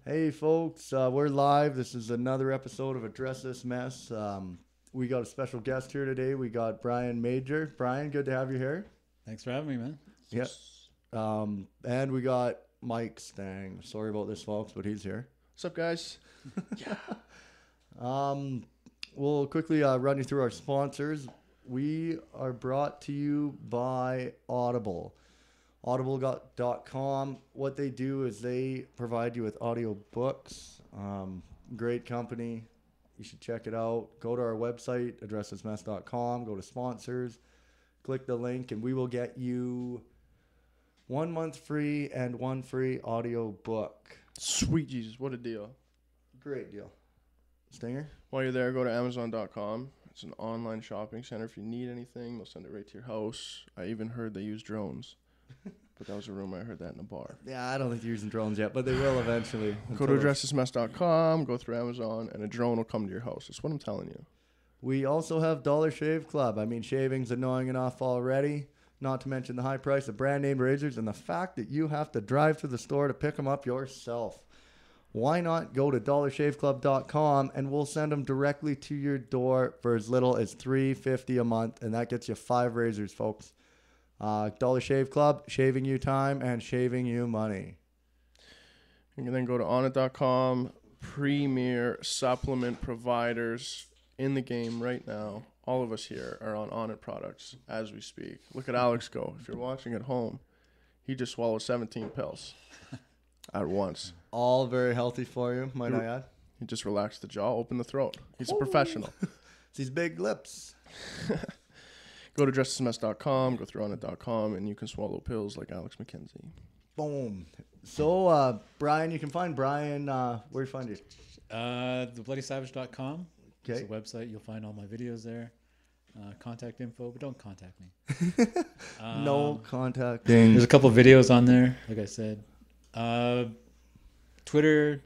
Hey folks, we're live. This is another episode of Address This Mess. We got a special guest here today. We got Brian Majore. Brian, good to have you here. Thanks for having me, man. Yep. And we got Mike Stang. Sorry about this, folks, but he's here. What's up, guys? We'll quickly run you through our sponsors. We are brought to you by Audible. Audible.com. What they do is they provide you with audio books. Great company. You should check it out. Go to our website, addressthismess.com. Go to sponsors. Click the link, and we will get you 1 month free and one free audio book. Sweet Jesus, what a deal. Great deal. Stinger? While you're there, go to Amazon.com. It's an online shopping center. If you need anything, they'll send it right to your house. I even heard they use drones. But that was a rumor. I heard that in a bar. Yeah, I don't think they're using drones yet, but they will eventually. Go to addressthismess.com, go through Amazon, and a drone will come to your house. That's what I'm telling you. We also have Dollar Shave Club. I mean, shaving's annoying enough already, not to mention the high price of brand name razors and the fact that you have to drive to the store to pick them up yourself. Why not go to dollarshaveclub.com and we'll send them directly to your door for as little as $3.50 a month, and that gets you 5 razors, folks. Dollar Shave Club, shaving you time and shaving you money. You can then go to onnit.com, premier supplement providers in the game right now. All of us here are on Onnit products as we speak. Look at Alex go. If you're watching at home, he just swallowed 17 pills at once. All very healthy for you, might I add. He just relaxed the jaw, opened the throat. He's a professional. It's these big lips. Go to addressthismess.com, go through onnit.com, and you can swallow pills like Alex Mackenzie. Boom. So, Brian, you can find Brian, where do you find you? TheBloodySavage.com. Okay. It's a website. You'll find all my videos there. Contact info, but don't contact me. No contacting. There's a couple videos on there, like I said. Twitter,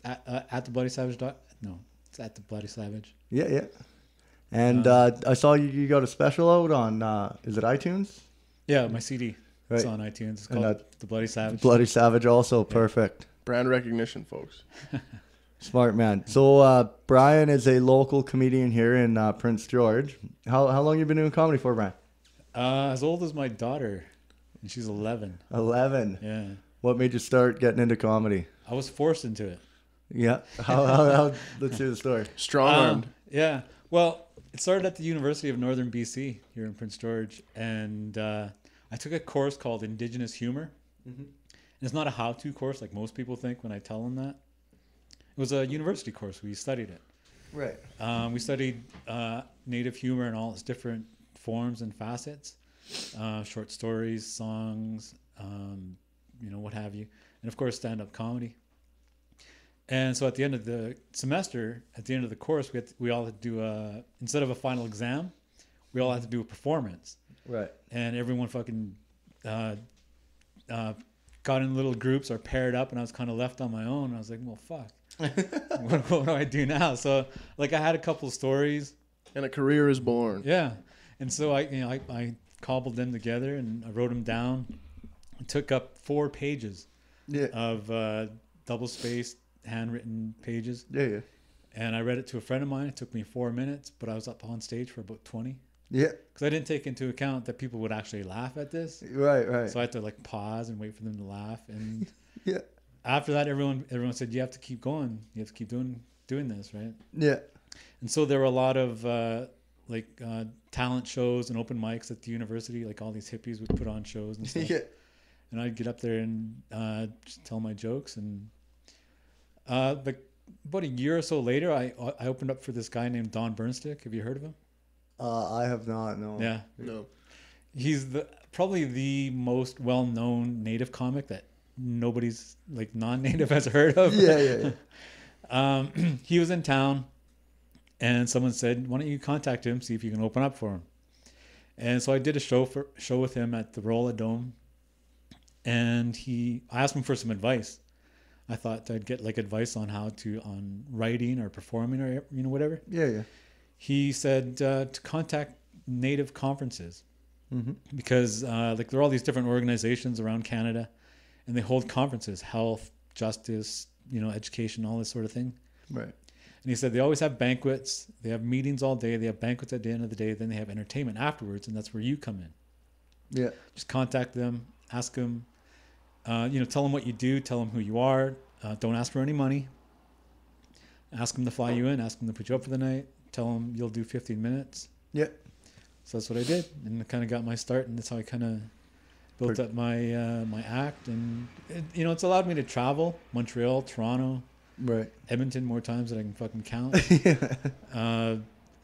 at TheBloodySavage. No, it's at TheBloodySavage. Yeah. And I saw you got a special out on, is it iTunes? Yeah, my CD. Right. It's on iTunes. It's called The Bloody Savage. Bloody Savage also, perfect. Brand recognition, folks. Smart man. So Brian is a local comedian here in Prince George. How long you been doing comedy for, Brian? As old as my daughter, and she's 11. 11. Yeah. What made you start getting into comedy? I was forced into it. Yeah. How let's hear the story. Strong-armed. Yeah. Well, it started at the University of Northern BC here in Prince George, and I took a course called Indigenous Humor. Mm-hmm. And it's not a how-to course like most people think when I tell them that. It was a university course. We studied it. Right. We studied Native humor in all its different forms and facets, short stories, songs, what have you, and of course stand-up comedy. And so at the end of the semester, at the end of the course, we all had to do instead of a final exam, we all had to do a performance. Right. And everyone fucking got in little groups or paired up, and I was kind of left on my own. I was like, well, fuck. what do I do now? So like I had a couple of stories. And a career is born. Yeah. And so I cobbled them together and I wrote them down. It took up 4 pages of double-spaced handwritten pages. Yeah. And I read it to a friend of mine. It took me 4 minutes, but I was up on stage for about 20. Yeah. Because I didn't take into account that people would actually laugh at this. Right. So I had to like pause and wait for them to laugh. And yeah. After that, everyone said, you have to keep going. You have to keep doing this, right? Yeah. And so there were a lot of talent shows and open mics at the university. Like all these hippies would put on shows and stuff. Yeah. And I'd get up there and just tell my jokes. And like about a year or so later, I opened up for this guy named Don Burnstick. Have you heard of him? I have not. No. Yeah. No. He's probably the most well-known native comic that nobody's like non-native has heard of. Yeah. He was in town, and someone said, "Why don't you contact him, see if you can open up for him?" And so I did a show with him at the Rolla Dome, and I asked him for some advice. I thought I'd get like advice on on writing or performing or whatever. Yeah. He said to contact native conferences. Mm-hmm. Because there are all these different organizations around Canada, and they hold conferences: health, justice, education, all this sort of thing. Right. And he said they always have banquets. They have meetings all day. They have banquets at the end of the day. Then they have entertainment afterwards, and that's where you come in. Yeah. Just contact them, ask them, tell them what you do, tell them who you are. Don't ask for any money. Ask them to fly you in, ask them to put you up for the night. Tell them you'll do 15 minutes. Yeah. So that's what I did, and I kind of got my start, and that's how I kind of built up my my act. And it's allowed me to travel Montreal, Toronto, Right. Edmonton more times than I can fucking count. Yeah.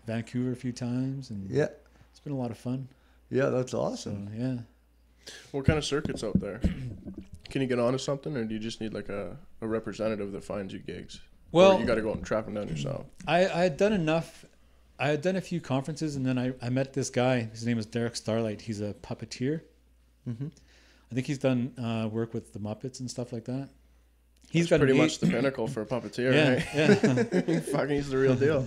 Vancouver a few times, and Yeah. it's been a lot of fun. Yeah, that's So awesome. yeah. What kind of circuits out there? Can you get onto something, or do you just need like a representative that finds you gigs? Well, or you got to go and track them down yourself. I had done enough. I had done a few conferences, and then I met this guy. His name is Derek Starlight. He's a puppeteer. Mm-hmm. I think he's done work with the Muppets and stuff like that. He's pretty much the pinnacle for a puppeteer, right? Yeah. Fucking, he's the real deal.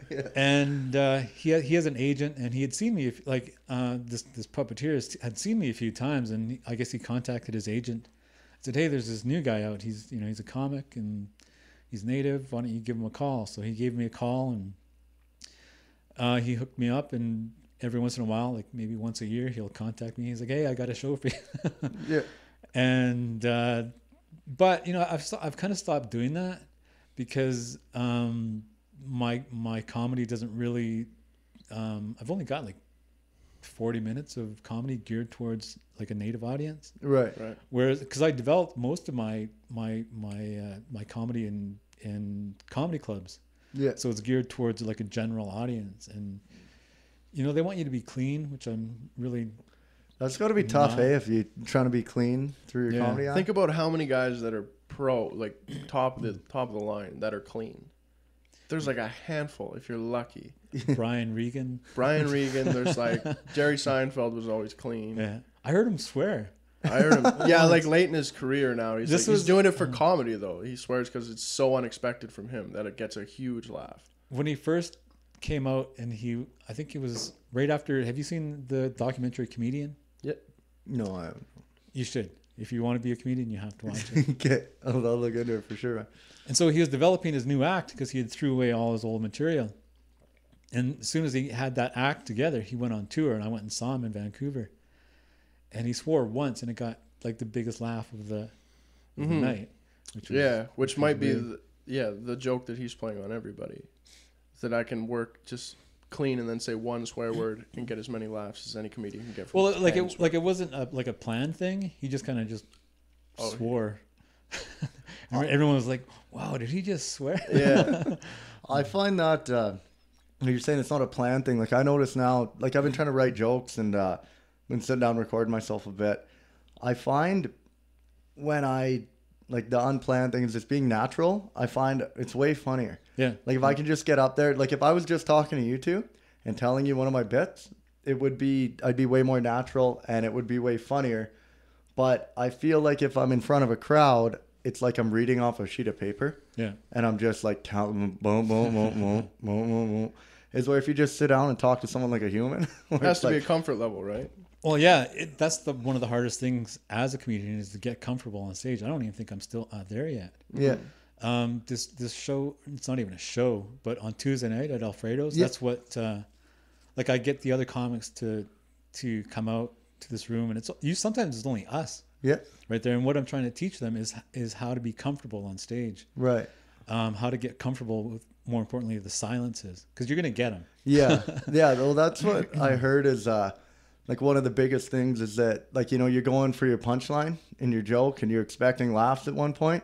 Yeah. And he has an agent, and he had seen me. This puppeteer had seen me a few times, and I guess he contacted his agent. Said, "Hey, there's this new guy out. He's a comic and he's native. Why don't you give him a call?" So he gave me a call, and he hooked me up. And every once in a while, like maybe once a year, he'll contact me. He's like, "Hey, I got a show for you." Yeah. And but I've kind of stopped doing that because my comedy doesn't really. I've only got like 40 minutes of comedy geared towards like a native audience. Right. Right. Whereas, because I developed most of my comedy in comedy clubs, Yeah. so it's geared towards like a general audience, and they want you to be clean, which I'm really. That's got to be tough, No. if you're trying to be clean through your Yeah. comedy act. Think about how many guys that are pro, like top of the line, that are clean. There's like a handful if you're lucky. Brian Regan. Brian Regan. There's like Jerry Seinfeld was always clean. Yeah, I heard him swear. I heard him. Yeah, like late in his career now. This He's was- doing it for comedy though. He swears because it's so unexpected from him that it gets a huge laugh. When he first came out, and I think it was right after. Have you seen the documentary Comedian? No, I haven't. You should. If you want to be a comedian, you have to watch it. Okay. I'll look into it for sure, man. And so he was developing his new act because he had threw away all his old material. And as soon as he had that act together, he went on tour, and I went and saw him in Vancouver. And he swore once, and it got like the biggest laugh of the night. Which might be weird. the joke that he's playing on everybody. That I can work just clean and then say one swear word and get as many laughs as any comedian can get. From Well, 10 it wasn't a planned thing. He just kind of swore. Everyone was like, "Wow, did he just swear?" Yeah. I find that you're saying it's not a planned thing. Like I notice now, like I've been trying to write jokes and been sitting down recording myself a bit. I find when I like the unplanned things, just being natural, I find it's way funnier. Yeah. Like if I can just get up there, like if I was just talking to you two and telling you one of my bits, I'd be way more natural and it would be way funnier. But I feel like if I'm in front of a crowd, it's like I'm reading off a sheet of paper. Yeah. And I'm just like counting, boom, boom, boom, boom, boom, boom, boom. Is where if you just sit down and talk to someone like a human, It has to be a comfort level, right? Well, yeah, that's one of the hardest things as a comedian is to get comfortable on stage. I don't even think I'm still there yet. Yeah. This show, it's not even a show, but on Tuesday night at Alfredo's, Yeah. that's what, like I get the other comics to come out to this room, and sometimes it's only us Yeah. right there. And what I'm trying to teach them is how to be comfortable on stage, Right. how to get comfortable with, more importantly, the silences, because you're going to get them. Yeah. Yeah. Well, that's what I heard is, like one of the biggest things is that like, you're going for your punchline in your joke and you're expecting laughs at one point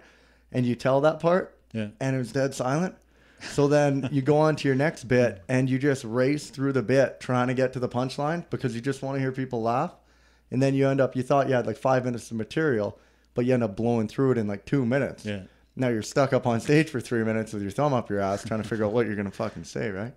and you tell that part Yeah. and it was dead silent. So then you go on to your next bit and you just race through the bit trying to get to the punchline because you just want to hear people laugh. And then you thought you had like 5 minutes of material, but you end up blowing through it in like 2 minutes. Yeah. Now you're stuck up on stage for 3 minutes with your thumb up your ass trying to figure out what you're going to fucking say, right?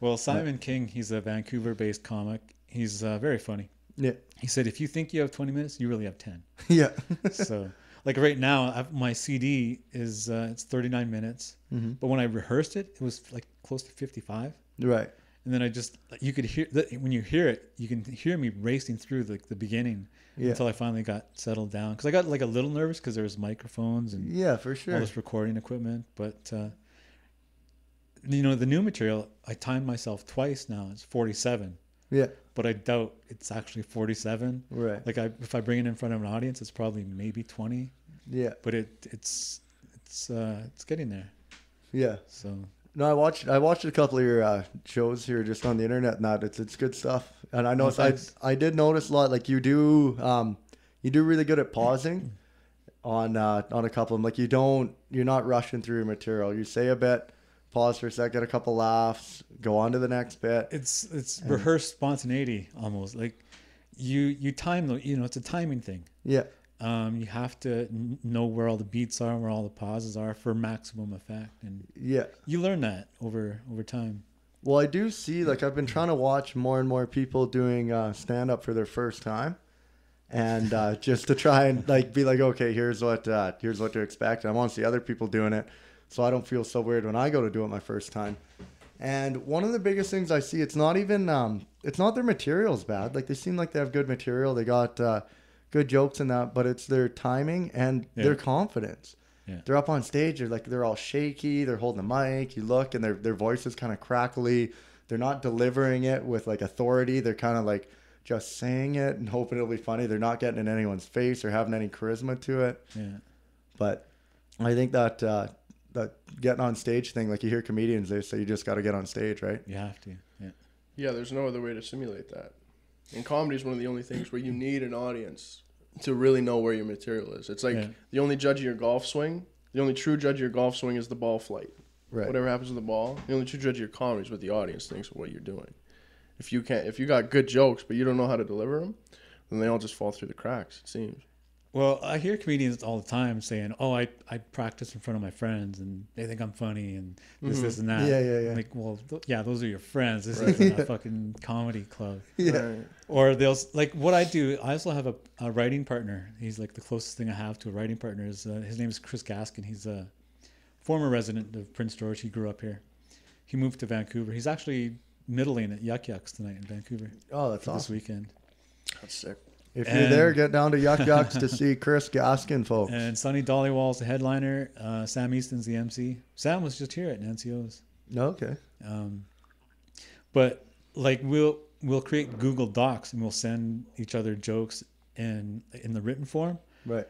Well, Simon King, he's a Vancouver-based comic. He's very funny. Yeah. He said, if you think you have 20 minutes, you really have 10. Yeah. So, like right now, my CD is it's 39 minutes. Mm-hmm. But when I rehearsed it, it was like close to 55. Right. And then you could hear when you hear it, you can hear me racing through the beginning until I finally got settled down. Because I got like a little nervous because there was microphones and for sure. all this recording equipment. But you know, the new material, I timed myself twice now. It's 47. Yeah. But I doubt it's actually 47. Right. Like if I bring it in front of an audience, it's probably maybe 20. Yeah. But it's getting there. Yeah. So. No, I watched a couple of your shows here just on the internet, and that it's good stuff. And I noticed I did notice a lot. Like you do really good at pausing on a couple of them. Like you're not rushing through your material. You say a bit, pause for a second, get a couple laughs, go on to the next bit. It's rehearsed spontaneity almost. Like you time it's a timing thing. Yeah. You have to know where all the beats are, where all the pauses are for maximum effect, and you learn that over time. Well, I do see, like, I've been trying to watch more and more people doing stand up for their first time, and just to try and like be like, okay, here's what to expect. I want to see other people doing it, so I don't feel so weird when I go to do it my first time. And one of the biggest things I see, it's not their material's bad. Like, they seem like they have good material. They got good jokes in that, but it's their timing and their confidence. Yeah. They're up on stage, they're all shaky, they're holding the mic, you look, and their voice is kind of crackly. They're not delivering it with like authority. They're kind of like just saying it and hoping it'll be funny. They're not getting in anyone's face or having any charisma to it. Yeah. But I think that that getting on stage thing, like you hear comedians, they say you just got to get on stage, right? You have to. Yeah. Yeah, there's no other way to simulate that. And comedy is one of the only things where you need an audience to really know where your material is. It's like the only judge of your golf swing, the only true judge of your golf swing is the ball flight. Right. Whatever happens with the ball, the only true judge of your comedy is what the audience thinks of what you're doing. If you got good jokes but you don't know how to deliver them, then they all just fall through the cracks, it seems. Well, I hear comedians all the time saying, "Oh, I practice in front of my friends, and they think I'm funny, and this, and that." Yeah. Like, well, those are your friends. This isn't a fucking comedy club. Yeah. Right. Or they'll like what I do. I also have a writing partner. He's like the closest thing I have to a writing partner. Is his name is Chris Gaskin. He's a former resident of Prince George. He grew up here. He moved to Vancouver. He's actually middling at Yuck Yucks tonight in Vancouver. Oh, that's awesome. This weekend. That's sick. If you're there, get down to Yuck Yucks to see Chris Gaskin, folks. And Sonny Dollywall's the headliner. Sam Easton's the MC. Sam was just here at Nancio's. Okay. But like we'll create Google Docs and we'll send each other jokes in the written form. Right.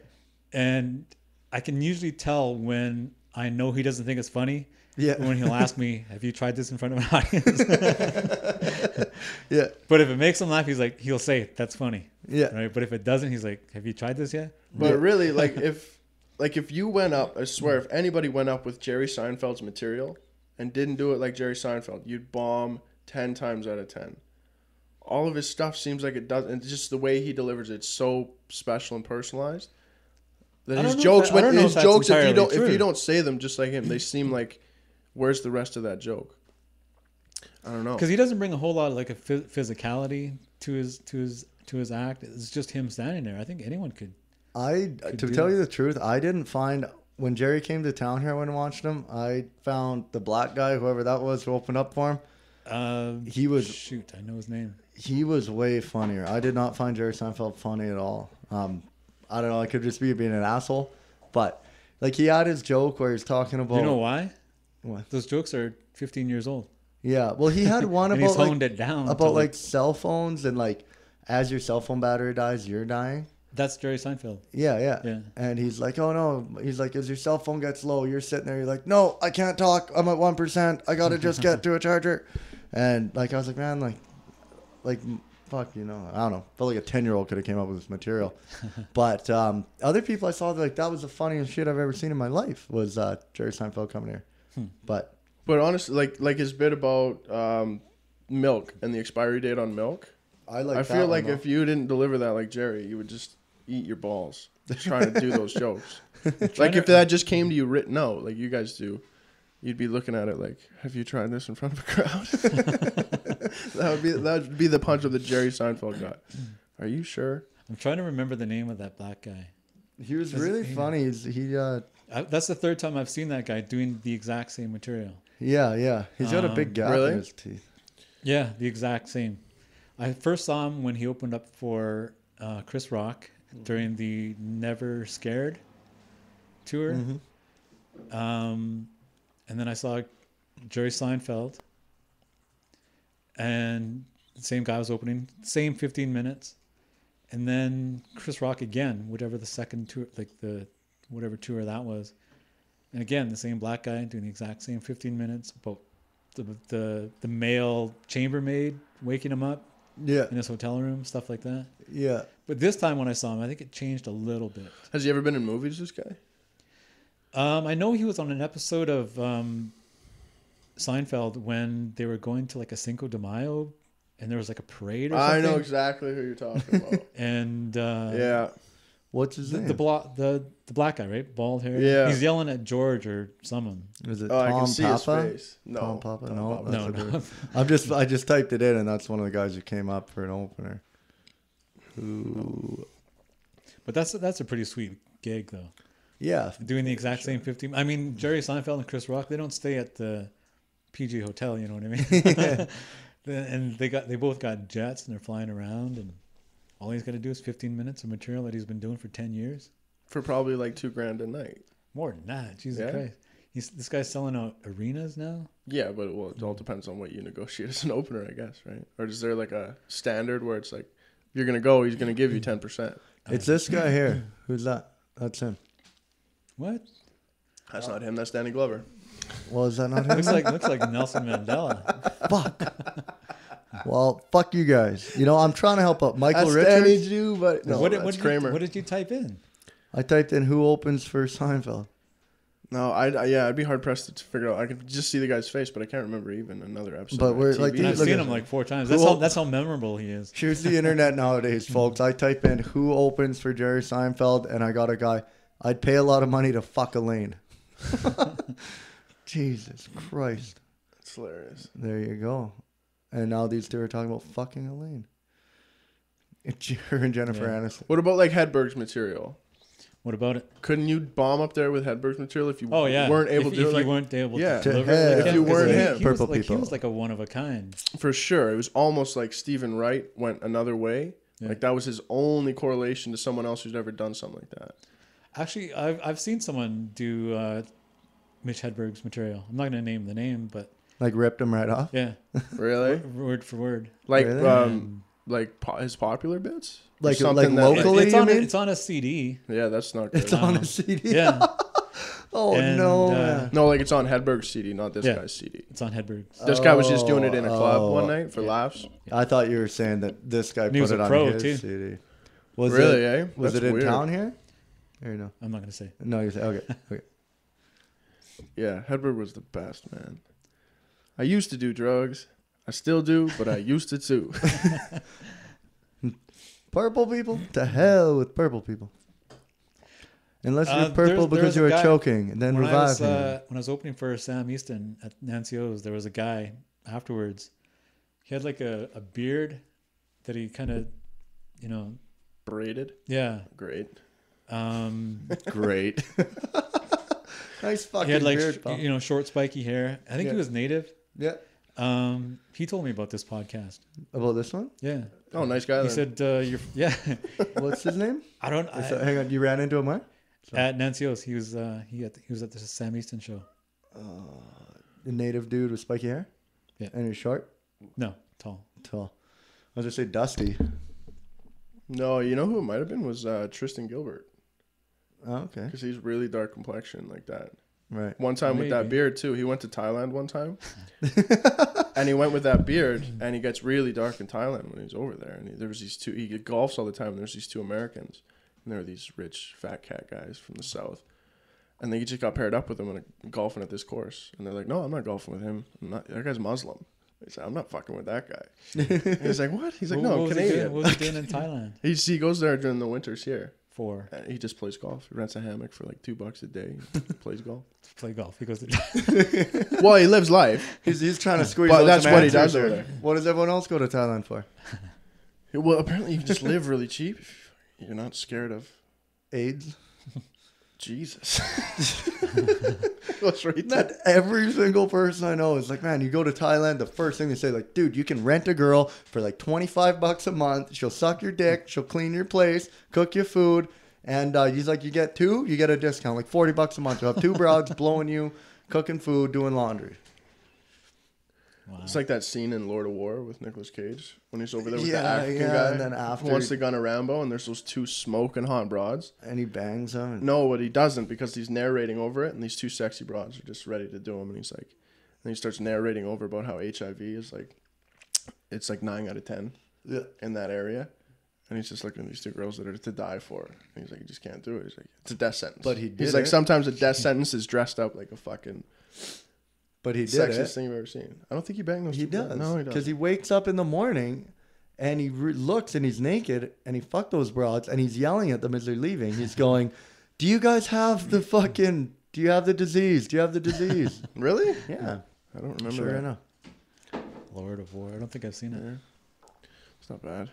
And I can usually tell when I know he doesn't think it's funny. Yeah. When he'll ask me, "Have you tried this in front of an audience?" Yeah. But if it makes him laugh, he'll say, "That's funny." Yeah. Right. But if it doesn't, he's like, "Have you tried this yet?" But really, if you went up, I swear, if anybody went up with Jerry Seinfeld's material and didn't do it like Jerry Seinfeld, you'd bomb 10 times out of 10. All of his stuff seems like it does, and just the way he delivers it's so special and personalized. That his jokes, if you don't say them just like him, they seem like, where's the rest of that joke? I don't know. Because he doesn't bring a whole lot of like a physicality to his act. It's just him standing there. I think anyone could. To tell you the truth, I didn't find when Jerry came to town here. I went and watched him. I found the black guy, whoever that was, who opened up for him. He was I know his name. He was way funnier. I did not find Jerry Seinfeld funny at all. I don't know. I could just be being an asshole, but like he had his joke where he's talking about. You know why? What? Those jokes are 15 years old. Yeah. Well, he had one and about he's honed it down about like cell phones and like as your cell phone battery dies, you're dying. That's Jerry Seinfeld. Yeah. And he's like, "Oh no," he's like, "as your cell phone gets low, you're sitting there. You're like, no, I can't talk. I'm at 1%. I gotta just get to a charger." And like I was like, man, like fuck, I don't know. Felt like a 10-year-old could have came up with this material. But other people I saw, like that was the funniest shit I've ever seen in my life was Jerry Seinfeld coming here. But honestly, like his bit about milk and the expiry date on milk. I feel like if you didn't deliver that like Jerry, you would just eat your balls trying to do those jokes. Like if that just came to you written out, like you guys do, you'd be looking at it like, "Have you tried this in front of a crowd?" that would be the punch of the Jerry Seinfeld got. Are you sure? I'm trying to remember the name of that black guy. He was really funny. That's the third time I've seen that guy doing the exact same material. Yeah. He's got a big gap in his teeth. Yeah, the exact same. I first saw him when he opened up for Chris Rock during the Never Scared tour. And then I saw Jerry Seinfeld, and the same guy was opening, same 15 minutes. And then Chris Rock again, whatever the second tour, like whatever tour that was. And again, the same black guy doing the exact same 15 minutes about the male chambermaid waking him up in his hotel room, stuff like that. Yeah. But this time when I saw him, I think it changed a little bit. Has he ever been in movies, this guy? I know he was on an episode of Seinfeld when they were going to like a Cinco de Mayo and there was like a parade or something. I know exactly who you're talking about. And yeah. What's his name? The black guy, right? Bald hair. Yeah. He's yelling at George or someone. Is it I Tom can see Papa? his face. No. Tom Papa? Tom No. Papa. That's No, a no. different- I just typed it in, and that's one of the guys who came up for an opener. Ooh. But that's a pretty sweet gig though. Yeah. Doing the exact same 15. I mean, Jerry Seinfeld and Chris Rock, they don't stay at the PG Hotel, you know what I mean? And they both got jets and they're flying around, and all he's got to do is 15 minutes of material that he's been doing for 10 years. For probably like $2,000 a night. More than that, Jesus Yeah? Christ. This guy's selling out arenas now. Yeah, but it all depends on what you negotiate as an opener, I guess, right? Or is there like a standard where it's like, if you're going to go, he's going to give you 10%? It's this guy here. Who's that? That's him. What? That's not him, that's Danny Glover. Well, is that not him? looks like Nelson Mandela. Fuck. Well, fuck you guys. You know, I'm trying to help out Michael That's Richards. Danny Jew, but no, what that's did Kramer. what did you type in? I typed in who opens for Seinfeld. No, I'd be hard pressed to figure out. I could just see the guy's face, but I can't remember even another episode. But of we're, TV. like, I've Look seen at- him like 4 times. Who- That's how memorable he is. Here's the internet nowadays, folks. I type in who opens for Jerry Seinfeld, and I got a guy. I'd pay a lot of money to fuck Elaine. Jesus Christ. It's hilarious. There you go. And now these two are talking about fucking Elaine. Her and Jennifer Yeah. Aniston. What about like Hedberg's material? What about it? Couldn't you bomb up there with Hedberg's material if you Oh yeah, weren't able if, to do if it? you weren't able Yeah. to deliver, If like, you because weren't he- him. he Purple was, people. He was like a one of a kind. For sure. It was almost like Stephen Wright went another way. Yeah. Like that was his only correlation to someone else who's ever done something like that. Actually, I've seen someone do Mitch Hedberg's material. I'm not going to name the name, but Like ripped him right off. yeah, Really? word for word. Like Really? his popular bits? Or Like something that- locally? It's you on mean? it's on a CD. Yeah, that's not good. It's on a CD. Yeah, Oh And, no. uh, No, like it's on Hedberg's CD, not this Yeah. guy's CD. it's on Hedberg's. This guy was just doing it in a club Oh. one night for Yeah. laughs. I thought you were saying that this guy he put was it a on pro, his too. CD. Was Really, it, eh? Was That's it in weird. town here? Or no? I'm not going to say. No, you say okay. Okay. Yeah, Hedberg was the best, man. I used to do drugs. I still do, but I used to too. Purple people? To hell with purple people. Unless you're There's- purple because there's a you were guy- choking and then When revive him. when I was opening for Sam Easton at Nancy O's, there was a guy afterwards. He had like a beard that he kind of, you know, Braided. yeah. Great. Great. Nice fucking He had like beard, pal. you know, short spiky hair. I think Yeah. he was native. Yeah. He told me about this podcast. About this one? Yeah. Oh, nice guy. He Then. said you're yeah. What's his name? I don't Hang on, you ran into him where? at Nancy O's. He was he was at the Sam Easton show. The native dude with spiky hair? Yeah. And he's short? No, tall. Tall. I was gonna say Dusty. No, you know who it might have been was Tristan Gilbert, Oh, okay. because he's really dark complexion like that. Right. One time with that Maybe. beard too. He went to Thailand one time, and he went with that beard, and he gets really dark in Thailand when he's over there. And there was these two. He golfs all the time. And there's these two Americans, and they're these rich fat cat guys from the south, and they just got paired up with him and golfing at this course. And they're like, "No, I'm not golfing with him. That guy's Muslim." He said, "I'm not fucking with that guy." He's like, "What?" He's like, "No, I'm was he Canadian." doing? What was he doing in Thailand He goes there during the winters here. for? And he just plays golf. He rents a hammock for like $2 a day. Plays golf. To play golf. He goes to Well, he lives life. He's trying to squeeze But out that's some what he answers does over here. there. What does everyone else go to Thailand for? Well, apparently you can just live really cheap. You're not scared of. AIDS? Jesus. Goes right Not every single person I know is like, man, you go to Thailand, the first thing they say, like, dude, you can rent a girl for like $25 a month. She'll suck your dick. She'll clean your place, cook your food. And he's like, you get two, you get a discount, like $40 a month. You'll have two broads blowing you, cooking food, doing laundry. Wow. It's like that scene in Lord of War with Nicolas Cage when he's over there with the Yeah, African yeah, guy and then after- who wants the gun of Rambo, and there's those two smoking hot broads. And he bangs them. And No, but he doesn't, because he's narrating over it, and these two sexy broads are just ready to do him, and he's like, and he starts narrating over about how HIV is like, it's like 9 out of 10 yeah. in that area, and he's just looking at these two girls that are to die for, and he's like, you just can't do it. He's like, it's a death sentence. But he did He's like, it. sometimes a death sentence is dressed up like a fucking But he did sexiest it. thing you've ever seen. I don't think he banged those. He two broads. does. No, he Because doesn't. he wakes up in the morning and he looks and he's naked and he fucked those broads and he's yelling at them as they're leaving. He's going, do you guys have the fucking, do you have the disease? Do you have the disease? Really? Yeah. I don't remember Sure, that. I know. Lord of War. I don't think I've seen it. Yeah. It's not bad.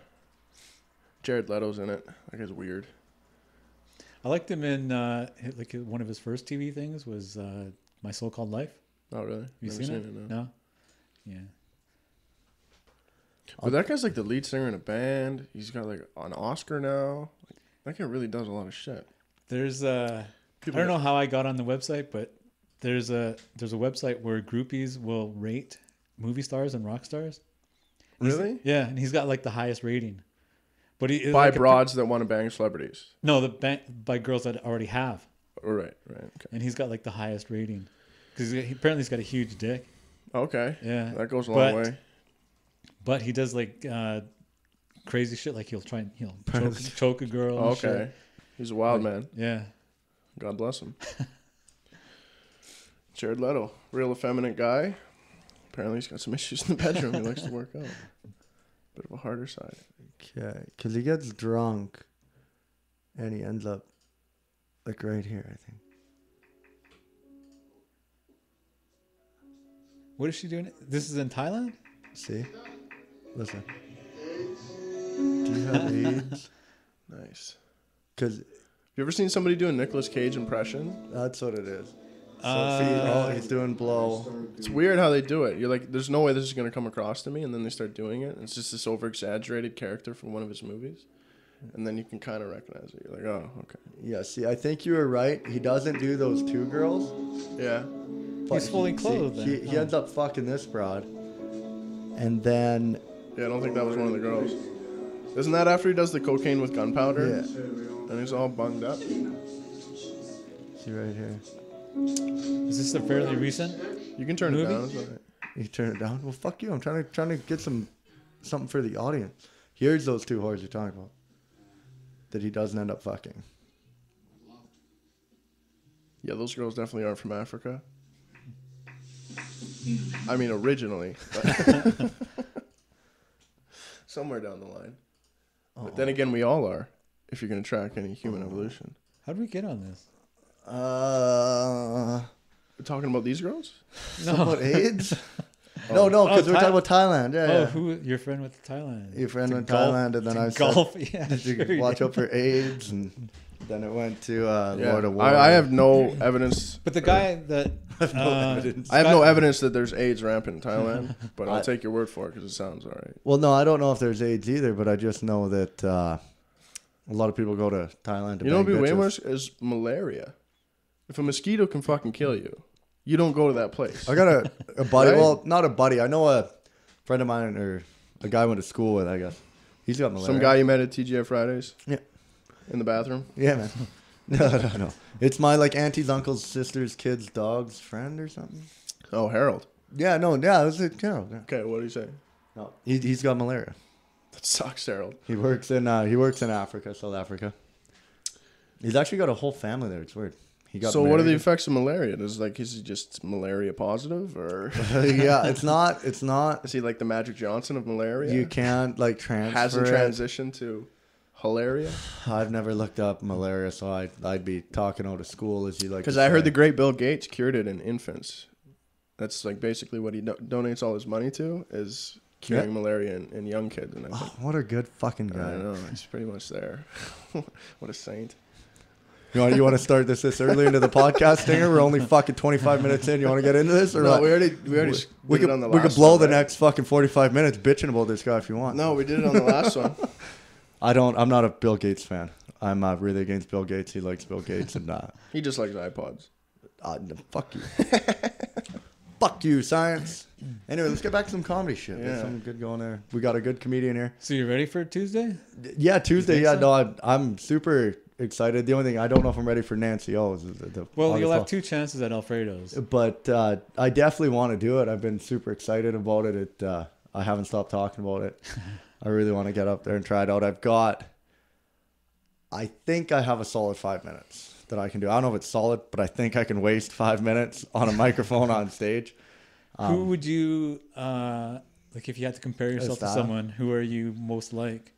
Jared Leto's in it. That guy's weird. I liked him in like one of his first TV things was My So-Called Life. Oh, really? Have you Never seen it? no. No. Yeah. But that guy's like the lead singer in a band. He's got like an Oscar now. Like, that guy really does a lot of shit. There's I don't know how I got on the website, but there's a website where groupies will rate movie stars and rock stars. Really? Yeah, and he's got like the highest rating. But he By like broads that want to bang celebrities. No, by girls that already have, Oh, right, okay. and he's got like the highest rating because apparently he's got a huge dick. Okay. Yeah, That goes a long But- way. but he does like crazy shit. Like he'll choke a girl. Oh, and shit. okay. He's a wild man. Yeah. God bless him. Jared Leto, real effeminate guy. Apparently he's got some issues in the bedroom. He likes to work out. Bit of a harder side. Okay. Because he gets drunk and he ends up like right here, I think. What is she doing? This is in Thailand? See? Listen. Do you have AIDS? Nice. Because You ever seen somebody do a Nicolas Cage impression? that's what it is. So see, he's doing blow. It's weird how they do it. You're like, there's no way this is going to come across to me, and then they start doing it. It's just this over-exaggerated character from one of his movies. And then you can kind of recognize it. You're like, oh, okay. Yeah, see, I think you were right. He doesn't do those two girls. Yeah. but He's fully see, clothed then. He ends up fucking this broad. And then, Yeah, I don't think that was one of the girls. Isn't that after he does the cocaine with gunpowder? yeah. And he's all bunged up? See right here. Is this a fairly recent? You can turn Movie? it down. It's all right. You turn it down? Well, fuck you. I'm trying to get something for the audience. Here's those two whores you're talking about. That he doesn't end up fucking. Yeah, those girls definitely aren't from Africa. I mean, originally. But somewhere down the line. But then again, we all are, if you're going to track any human evolution. How did we get on this? We're talking about these girls? Somewhat AIDS? No, because we're talking about Thailand. Yeah, Oh, yeah. who your friend with Thailand? Your friend To went golf- Thailand, and then to I said, golf. Yeah, did you sure watch did. out for AIDS? And then it went to Yeah. Lord of War. I have no evidence. But the guy that evidence. I have no evidence that there's AIDS rampant in Thailand, but I'll take your word for it because it sounds all right. Well, no, I don't know if there's AIDS either, but I just know that a lot of people go to Thailand to You know what bang would be way bitches. worse is malaria. If a mosquito can fucking kill you, you don't go to that place. I got a buddy. Right? Well, not a buddy. I know a friend of mine, or a guy I went to school with, I guess. He's got malaria. Some guy you met at TGI Fridays? Yeah. In the bathroom? Yeah, man. No. It's my like auntie's, uncle's, sister's, kid's, dog's friend or something. Oh, Harold. Yeah, no, yeah, it was a Carol. Yeah. Okay, what do you say? No, he's got malaria. That sucks, Harold. He works in Africa, South Africa. He's actually got a whole family there. It's weird. He got So what are the married. effects of malaria? Is he just malaria positive, or Yeah, it's not. is he like the Magic Johnson of malaria? You can't like transfer. Hasn't it. transitioned to hilaria? I've never looked up malaria, so I'd be talking out of school, as you like. Because to I heard say. the great Bill Gates cured it in infants. That's like basically what he donates all his money to is curing malaria in young kids. And I Oh, think, what a good fucking I guy. know, he's pretty much there. What a saint. You want to start this early into the podcast, Stinger? We're only fucking 25 minutes in. You want to get into this or No, what? we already We did it on the could last blow one, the right? next fucking 45 minutes bitching about this guy if you want. No, we did it on the last one. I'm not a Bill Gates fan. I'm really against Bill Gates. He likes Bill Gates and He just likes iPods. fuck you. Fuck you, science. Anyway, let's get back to some comedy shit. There's Yeah. something good going there. We got a good comedian here. So you ready for Tuesday? Yeah, Tuesday. think Yeah, so? no, I'm super excited. The only thing I don't know if I'm ready for Nancy O. Well, you'll have 2 chances at Alfredo's. But I definitely want to do it. I've been super excited about it. I haven't stopped talking about it. I really want to get up there and try it out. I think I have a solid 5 minutes that I can do. I don't know if it's solid, but I think I can waste 5 minutes on a microphone on stage. Who would you, like if you had to compare yourself to style? someone, who are you most like?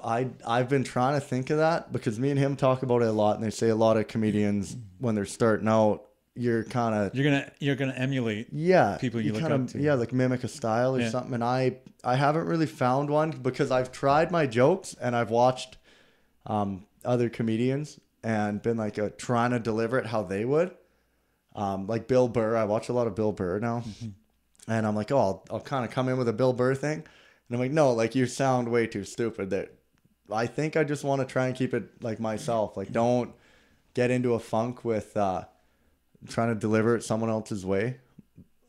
I've been trying to think of that because me and him talk about it a lot, and they say a lot of comedians when they're starting out, you're You're gonna emulate people you look up to. Yeah, like mimic a style or Yeah. something. And I haven't really found one because I've tried my jokes and I've watched other comedians and been like trying to deliver it how they would. Like Bill Burr, I watch a lot of Bill Burr now, and I'm like, oh, I'll kind of come in with a Bill Burr thing, and I'm like, no, like you sound way too stupid. That I think I just want to try and keep it like myself. Like, don't get into a funk with trying to deliver it someone else's way.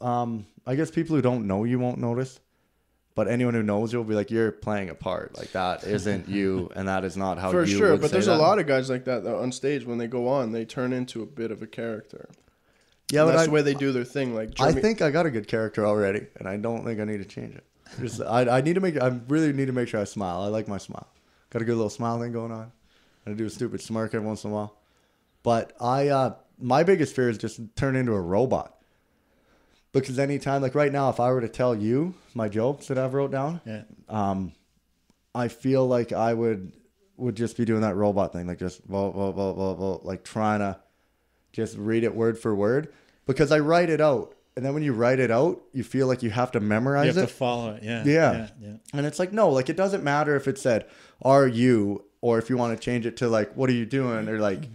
I guess people who don't know you won't notice, but anyone who knows you will be like, you're playing a part. Like that isn't you, and that is not how For you sure, would but say there's that. a lot of guys like that though, on stage. When they go on, they turn into a bit of a character. Yeah, And but that's the way they do their thing. Like I Jeremy, think I got a good character already, and I don't think I need to change it. Just I really need to make sure I smile. I like my smile. Got a good little smile thing going on. I do a stupid smirk every once in a while. But my biggest fear is just turn into a robot. Because anytime, like right now, if I were to tell you my jokes that I've wrote down, Yeah. I feel like I would just be doing that robot thing, like just like trying to just read it word for word. Because I write it out, and then when you write it out, you feel like you have to memorize You have it. to follow it. Yeah. Yeah. Yeah. And it's like, no, like it doesn't matter if it said, "Are you?" or if you want to change it to like, "What are you doing?" or like,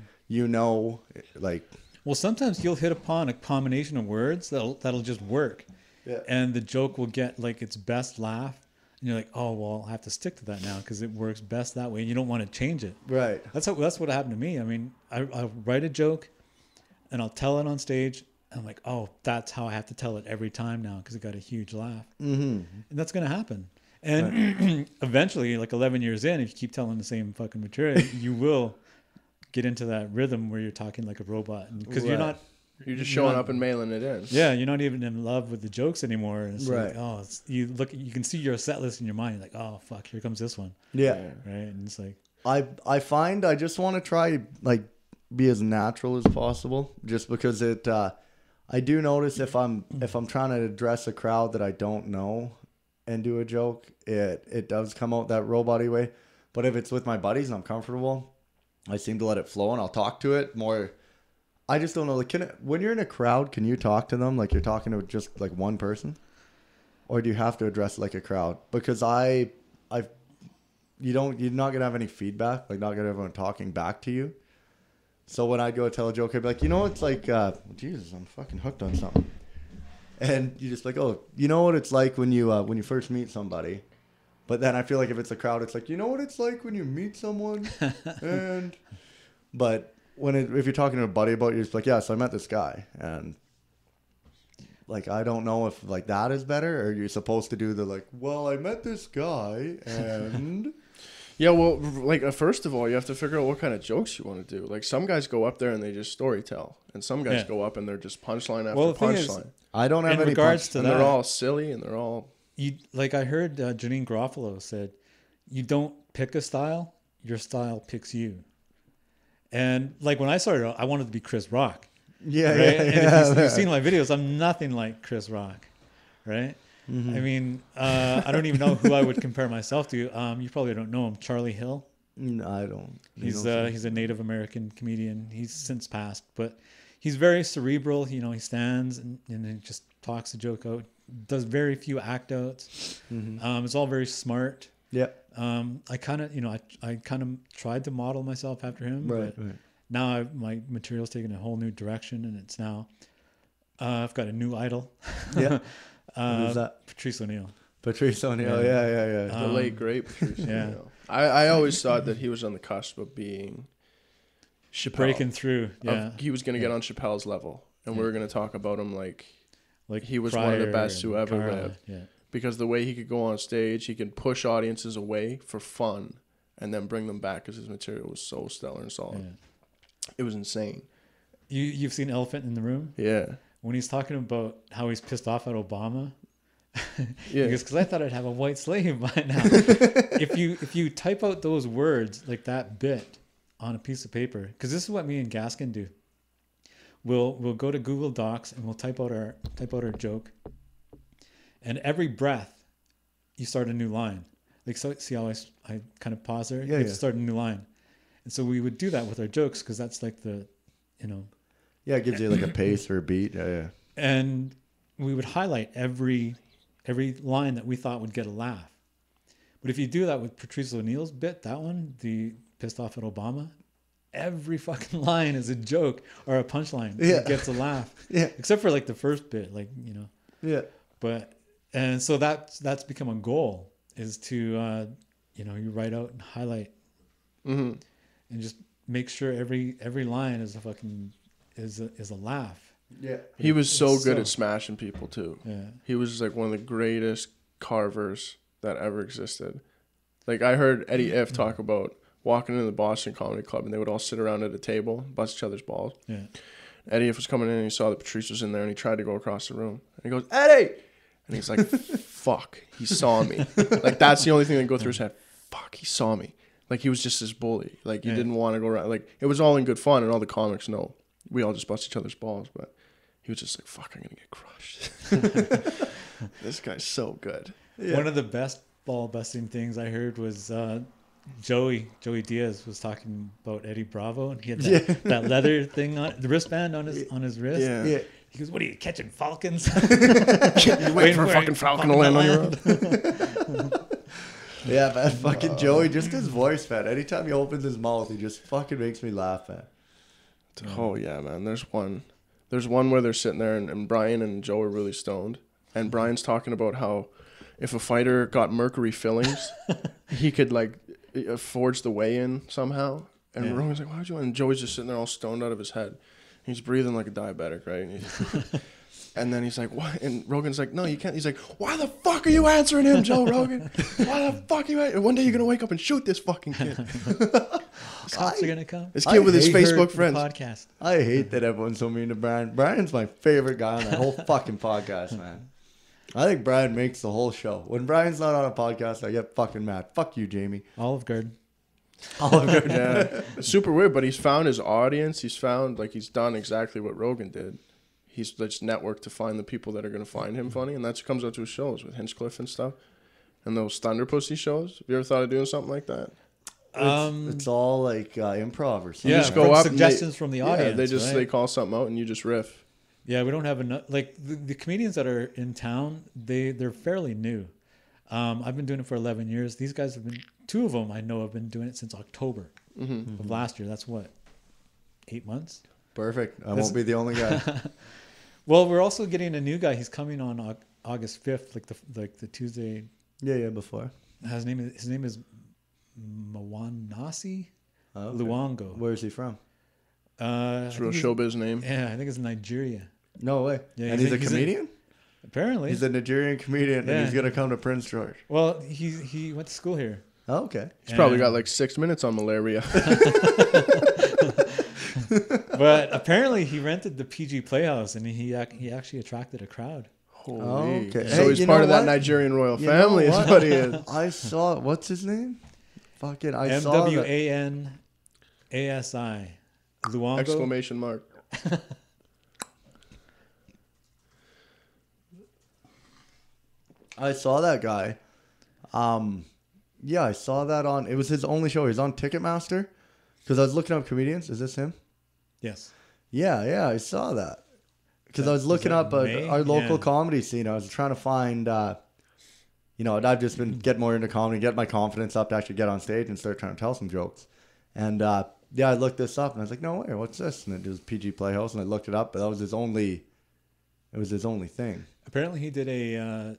like. Well, sometimes you'll hit upon a combination of words that'll just work. Yeah. And the joke will get like its best laugh. And you're like, oh, well, I have to stick to that now because it works best that way. And you don't want to change it. Right. That's what happened to me. I mean, I'll write a joke and I'll tell it on stage. And I'm like, oh, that's how I have to tell it every time now because it got a huge laugh. Mm-hmm. And that's going to happen. And eventually, like 11 years in, if you keep telling the same fucking material, you will get into that rhythm where you're talking like a robot. Because Right. you're just showing up and mailing it in. Yeah, you're not even in love with the jokes anymore. And it's Right. like, oh, you can see your set list in your mind. You're like, oh, fuck, here comes this one. Yeah. Right. And it's like, I find I just want to try like be as natural as possible, just because it. I do notice if I'm trying to address a crowd that I don't know and do a joke, it does come out that robot-y way. But if it's with my buddies and I'm comfortable, I seem to let it flow and I'll talk to it more. I just don't know. Like, when you're in a crowd, can you talk to them like you're talking to just like one person, or do you have to address like a crowd? Because you're not gonna have any feedback. Like, not gonna have everyone talking back to you. So when I go tell a joke, I'd be like, it's like, Jesus, I'm fucking hooked on something. And you just like, oh, you know what it's like when you first meet somebody. But then I feel like if it's a crowd, it's like, you know what it's like when you meet someone. But if you're talking to a buddy about it, you're just like, yeah, so I met this guy. And like, I don't know if like that is better, or you're supposed to do the like, well, I met this guy and... Yeah, well, like first of all, you have to figure out what kind of jokes you want to do. Like some guys go up there and they just story tell, and some guys go up and they're just punchline after Well, the thing is, punchline. I don't have in any regards punch- to And that, they're all silly and they're all... like I heard Janine Garofalo said, you don't pick a style, your style picks you. And like when I started out, I wanted to be Chris Rock. Yeah, Right? yeah, And yeah. if you've seen my videos, I'm nothing like Chris Rock. Right? Mm-hmm. I mean, I don't even know who I would compare myself to. You probably don't know him. Charlie Hill. No, I don't. He's a Native American comedian. He's since passed, but he's very cerebral. You know, he stands and he just talks the joke out. Does very few act outs. Mm-hmm. It's all very smart. Yeah. I kind of tried to model myself after him. Right. But now my material's taken a whole new direction, and it's now I've got a new idol. Yeah. Who's that? Patrice O'Neill. Patrice O'Neill. Yeah. The late great Patrice yeah. O'Neill. I always thought that he was on the cusp of being Chappelle. Breaking through. Yeah. He was going to get on Chappelle's level, and we were going to talk about him like he was Pryor one of the best who ever Carla, lived. Yeah. Because the way he could go on stage, he could push audiences away for fun and then bring them back because his material was so stellar and solid. Yeah. It was insane. You've seen Elephant in the Room? Yeah. When he's talking about how he's pissed off at Obama. Yeah. Because I thought I'd have a white slave by now. if you type out those words like that bit on a piece of paper, because this is what me and Gaskin do. We'll go to Google Docs and we'll type out our joke, and every breath you start a new line. Like, so see how I kind of pause there? Yeah, You have to start a new line. And so we would do that with our jokes because that's like the, Yeah, it gives you like a pace or a beat. Yeah. and we would highlight every line that we thought would get a laugh. But if you do that with Patrice O'Neill's bit, that one, the pissed off at Obama, every fucking line is a joke or a punchline. Yeah. It gets a laugh. Yeah. Except for like the first bit, Yeah. But, and so that's become a goal, is to, you write out and highlight Mm-hmm. and just make sure every line is a fucking, is a laugh. Yeah. He was so It's good so- at smashing people, too. Yeah. He was like one of the greatest carvers that ever existed. Like, I heard Eddie If talk about walking into the Boston Comedy Club, and they would all sit around at a table, bust each other's balls. Yeah. Eddie If was coming in, and he saw that Patrice was in there, and he tried to go across the room. And he goes, Eddie! And he's like, fuck, he saw me. Like, that's the only thing that go through his head. Fuck, he saw me. Like, he was just this bully. Like, he didn't want to go around. Like, it was all in good fun, and all the comics know. We all just bust each other's balls, but he was just like, fuck, I'm going to get crushed. This guy's so good. Yeah. One of the best ball busting things I heard was Joey Diaz was talking about Eddie Bravo, and he had that leather thing on the wristband on his wrist. Yeah. Yeah. He goes, "What are you catching falcons?" You wait for a fucking falcon to land on your road. Yeah, man. Fucking Joey, just his voice, man. Anytime he opens his mouth, he just fucking makes me laugh, man. Oh, yeah, man. There's one where they're sitting there, and Brian and Joe are really stoned. And Brian's talking about how if a fighter got mercury fillings, he could, like, forge the way in somehow. And Rogan's like, why would you? And Joey's just sitting there all stoned out of his head. He's breathing like a diabetic, right? And then he's like, what? And Rogan's like, no, you can't. He's like, why the fuck are you answering him, Joe Rogan? Why the fuck are you answering? One day you're going to wake up and shoot this fucking kid. Cops are gonna come. This kid with his hate Facebook friends. Podcast. I hate that everyone's so mean to Brian. Brian's my favorite guy on that whole fucking podcast, man. I think Brian makes the whole show. When Brian's not on a podcast, I get fucking mad. Fuck you, Jamie. Olive Garden. Oliver. Yeah, it's super weird, but he's found his audience. He's found, like, he's done exactly what Rogan did. He's just networked to find the people that are going to find him funny, and that's what comes out to his shows with Hinchcliffe and stuff. And those Thunder Pussy shows. Have you ever thought of doing something like that? It's all like improv or something. Yeah, just go from up and suggestions from the audience. Yeah, they right? call something out and you just riff. Yeah, we don't have enough. Like the comedians that are in town, they're fairly new. I've been doing it for 11 years. These guys have been, 2 of them I know have been doing it since October of last year. That's what, 8 months? Perfect. I won't be the only guy. Well, we're also getting a new guy. He's coming on August 5th, like the Tuesday. Yeah, before. His name is Mwanasi Okay. Luongo. Where's he from? It's a real showbiz name. Yeah, I think it's Nigeria. No way. Yeah, and he's a comedian? Apparently. He's a Nigerian comedian, Yeah. and he's going to come to Prince George. Well, he went to school here. Oh, okay. He's probably got like 6 minutes on malaria. But apparently he rented the PG Playhouse, and he actually attracted a crowd. Holy. Oh, okay. So Hey, he's you part know of that what? Nigerian royal You family know is what he is. I saw, what's his name? Fucking, I saw that. MWANASI. Luongo. Exclamation mark. I saw that guy. Yeah, I saw that on, it was his only show. He was on Ticketmaster. Because I was looking up comedians. Is this him? Yes. Yeah, I saw that. Because I was Is looking that up May? our local Yeah. comedy scene. I was trying to find, I've just been getting more into comedy, get my confidence up to actually get on stage and start trying to tell some jokes. And Yeah, I looked this up and I was like, no way, what's this? And it was PG Playhouse, and I looked it up, but that was his only. It was his only thing. Apparently, he did a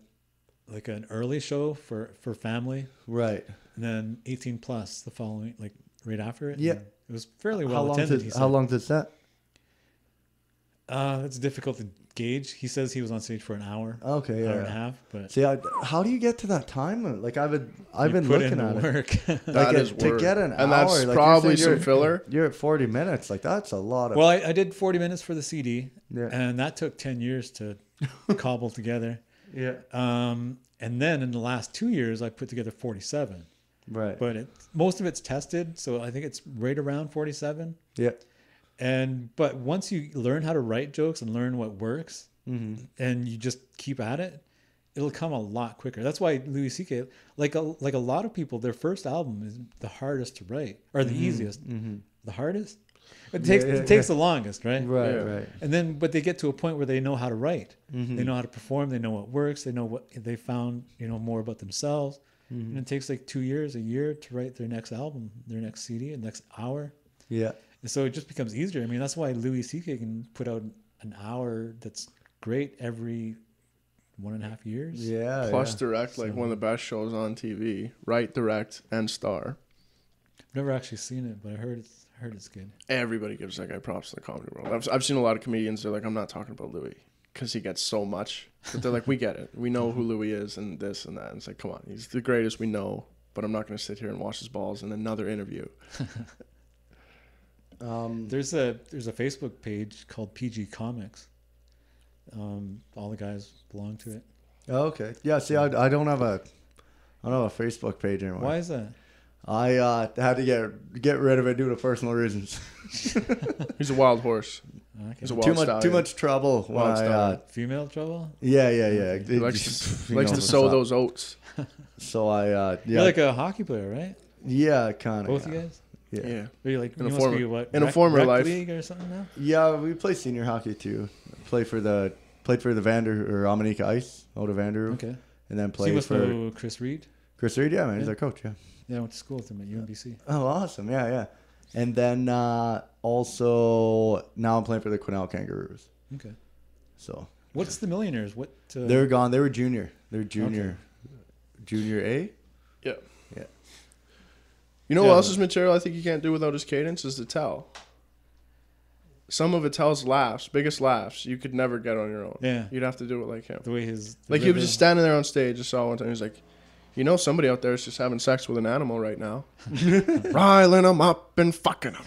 like an early show for family, Right. and then 18 plus the following, like right after it. Yeah. And it was fairly well attended. How long did that? It's difficult to gauge. He says he was on stage for an hour. Okay, yeah. Hour and a half, but See, how do you get to that time? Like I've been put looking in at the it. work. That is to work. get an and hour. that's like probably you're saying some filler. You're at 40 minutes. Like that's a lot of. Well, I did 40 minutes for the CD, Yeah. and that took 10 years to cobble together. Yeah. And then in the last 2 years, I put together 47. Right. But most of it's tested, so I think it's right around 47. Yeah. But once you learn how to write jokes and learn what works, and you just keep at it, it'll come a lot quicker. That's why Louis C.K. like a lot of people, their first album is the hardest to write, or the easiest. The hardest. It takes the longest, right? Right. Yeah. Right. And then, but they get to a point where they know how to write. They know how to perform. They know what works. They know what they found, more about themselves. And it takes like 2 years, a year to write their next album, their next CD, and next hour. Yeah. And so it just becomes easier. I mean, that's why Louis C.K. can put out an hour that's great every 1.5 years. Yeah. Plus yeah. direct, like one of the best shows on TV. Write, direct, and star. I've never actually seen it, but I heard it's good. Everybody gives that guy props in the comedy world. I've seen a lot of comedians. They're like, I'm not talking about Louis because he gets so much. But they're like, we get it. We know who Louis is and this and that. And it's like, come on, he's the greatest we know. But I'm not going to sit here and wash his balls in another interview. There's a Facebook page called PG Comics. All the guys belong to it. Oh, okay. Yeah. See, I don't have a Facebook page anymore. Why is that? I had to get rid of it due to personal reasons. He's a wild horse. Okay. He's a wild stallion. Too much trouble. When Wild stallion. Female trouble? Yeah. He likes to sow those oats. So yeah. You're like a hockey player, right? Yeah, kind of. Both you guys? Yeah. Yeah. Are you like In a you must former- be what? in a former rec life. league or something now? Yeah, we play senior hockey too. Played for the Amanika Ice out of Vanderoo. Okay. And then So you played must for know Chris Reed. Chris Reed. Yeah, man, he's Yeah. our coach. Yeah. Yeah, I went to school with him at UNBC. Oh, awesome. Yeah. And then also now I'm playing for the Quesnel Kangaroos. Okay. So What's the Millionaires? What? they're gone. They were junior. They're junior. Junior A. Yeah. Yeah. You know Yeah. what else's material I think you can't do without his cadence is Attell. Some of Attell's biggest laughs, you could never get on your own. Yeah. You'd have to do it like him. The way his Like he was just standing there on stage. I saw one time. He was like, somebody out there is just having sex with an animal right now. Riling them up and fucking them.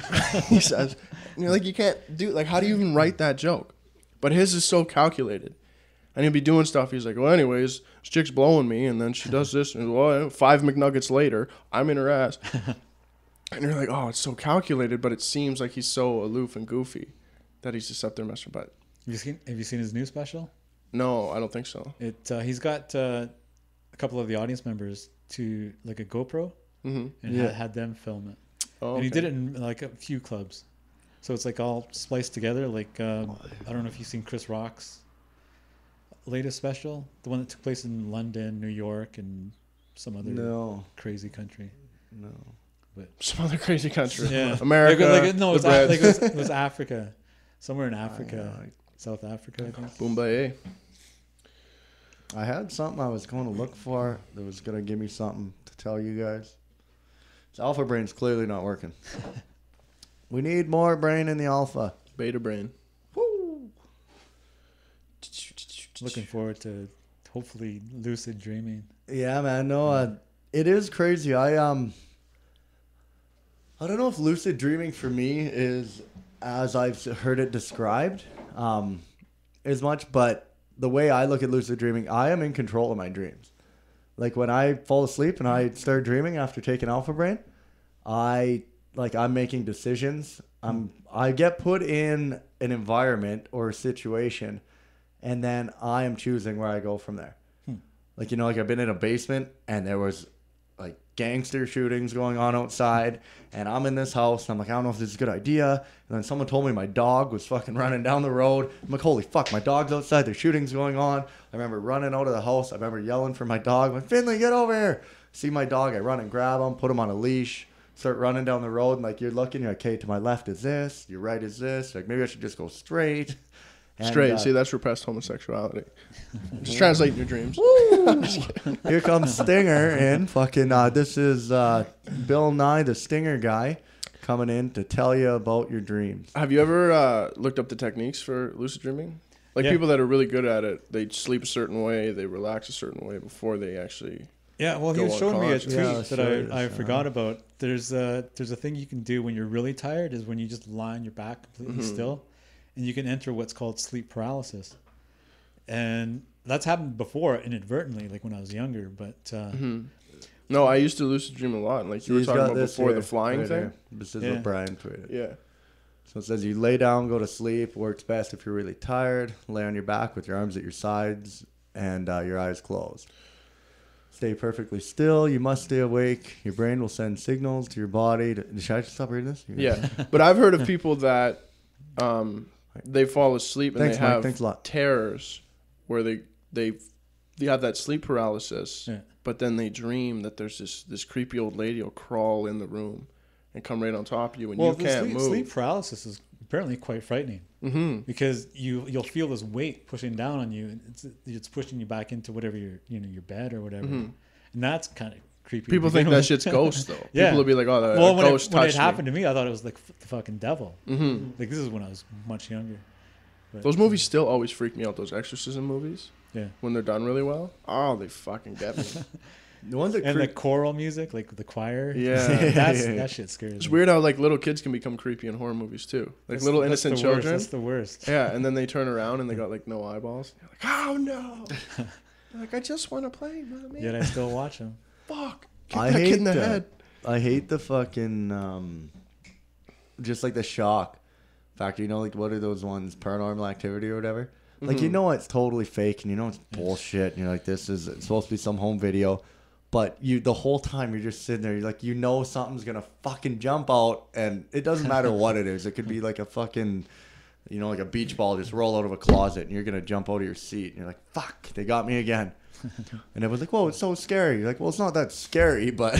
He says, and you're like, you can't do, like, how do you even write that joke? But his is so calculated. And he'll be doing stuff. He's like, well, anyways, this chick's blowing me. And then she does this. And well, 5 McNuggets later, I'm in her ass. And you're like, oh, it's so calculated. But it seems like he's so aloof and goofy that he's just up there messing. But Have you seen his new special? no, I don't think so. He's got a couple of the audience members to like a GoPro Mm-hmm. and Yeah. had them film it. Oh, And he okay. did it in like a few clubs. So it's like all spliced together. Like, I don't know if you've seen Chris Rock's latest special, the one that took place in London, New York, and some other No. crazy country. No. Some other crazy country. Yeah. America. No, the bread. it was Africa. Somewhere in Africa. South Africa, I think. Boombaye. I had something I was going to look for that was going to give me something to tell you guys. This alpha brain's clearly not working. We need more brain in the alpha. Beta brain. Woo. Looking forward to hopefully lucid dreaming. Yeah, man. No, it is crazy. I don't know if lucid dreaming for me is as I've heard it described as much, but the way I look at lucid dreaming, I am in control of my dreams. Like when I fall asleep and I start dreaming after taking Alpha Brain, I'm making decisions. I get put in an environment or a situation, and then I am choosing where I go from there. Like I've been in a basement and there was like gangster shootings going on outside, and I'm in this house and I'm like, I don't know if this is a good idea. And then someone told me my dog was fucking running down the road. I'm like, holy fuck, my dog's outside, there's shootings going on. I remember running out of the house. I remember yelling for my dog. I'm like, Finley, get over here. See my dog, I run and grab him, put him on a leash, start running down the road and like you're looking, you're like, okay, to my left is this, your right is this. Like maybe I should just go straight. And, Straight. See, that's repressed homosexuality. Just translate your dreams. Here comes Stinger in. Fucking, this is Bill Nye, the Stinger guy, coming in to tell you about your dreams. Have you ever looked up the techniques for lucid dreaming? Like people that are really good at it, they sleep a certain way, they relax a certain way before they actually. Yeah, well, he was showing me a tweet that I this, forgot about. There's a thing you can do when you're really tired is when you just lie on your back completely still, and you can enter what's called sleep paralysis. And that's happened before inadvertently, like when I was younger. But No, I used to lucid dream a lot. Like you were talking about before the flying thing. Here. This is what Brian tweeted. Yeah. So it says you lay down, go to sleep. Works best if you're really tired. Lay on your back with your arms at your sides and your eyes closed. Stay perfectly still. You must stay awake. Your brain will send signals to your body. Should I just stop reading this? Yeah. But I've heard of people that they fall asleep and they have terrors where they have that sleep paralysis, but then they dream that there's this creepy old lady will crawl in the room and come right on top of you and you can't move. Sleep paralysis is apparently quite frightening because you'll feel this weight pushing down on you, and it's pushing you back into whatever your bed or whatever, and that's kind of creepy. People think that shit's ghost though. People will be like, "Oh, the ghost touched me." When it happened to me, I thought it was like the fucking devil. Like this is when I was much younger. But those movies still always freak me out. Those exorcism movies. Yeah. When they're done really well, they fucking get me. The ones that the choral music, like the choir. Yeah. That shit scares me. It's weird how like little kids can become creepy in horror movies too. Like little innocent children. That's the worst. Yeah, and then they turn around and they got like no eyeballs. You're like, oh no. Like I just want to play, Mommy. Yet I still watch them. Fuck. Kick that kid in the head. I hate the fucking just like the shock factor. You know, like what are those ones? Paranormal Activity or whatever. Like you know it's totally fake and you know it's bullshit. And you're like, it's supposed to be some home video. But the whole time you're just sitting there, you're like, you know something's gonna fucking jump out, and it doesn't matter what it is. It could be like a fucking, you know, like a beach ball just roll out of a closet, and you're gonna jump out of your seat, and you're like, fuck, they got me again. And everyone's like, whoa, it's so scary. You're like, well, it's not that scary, but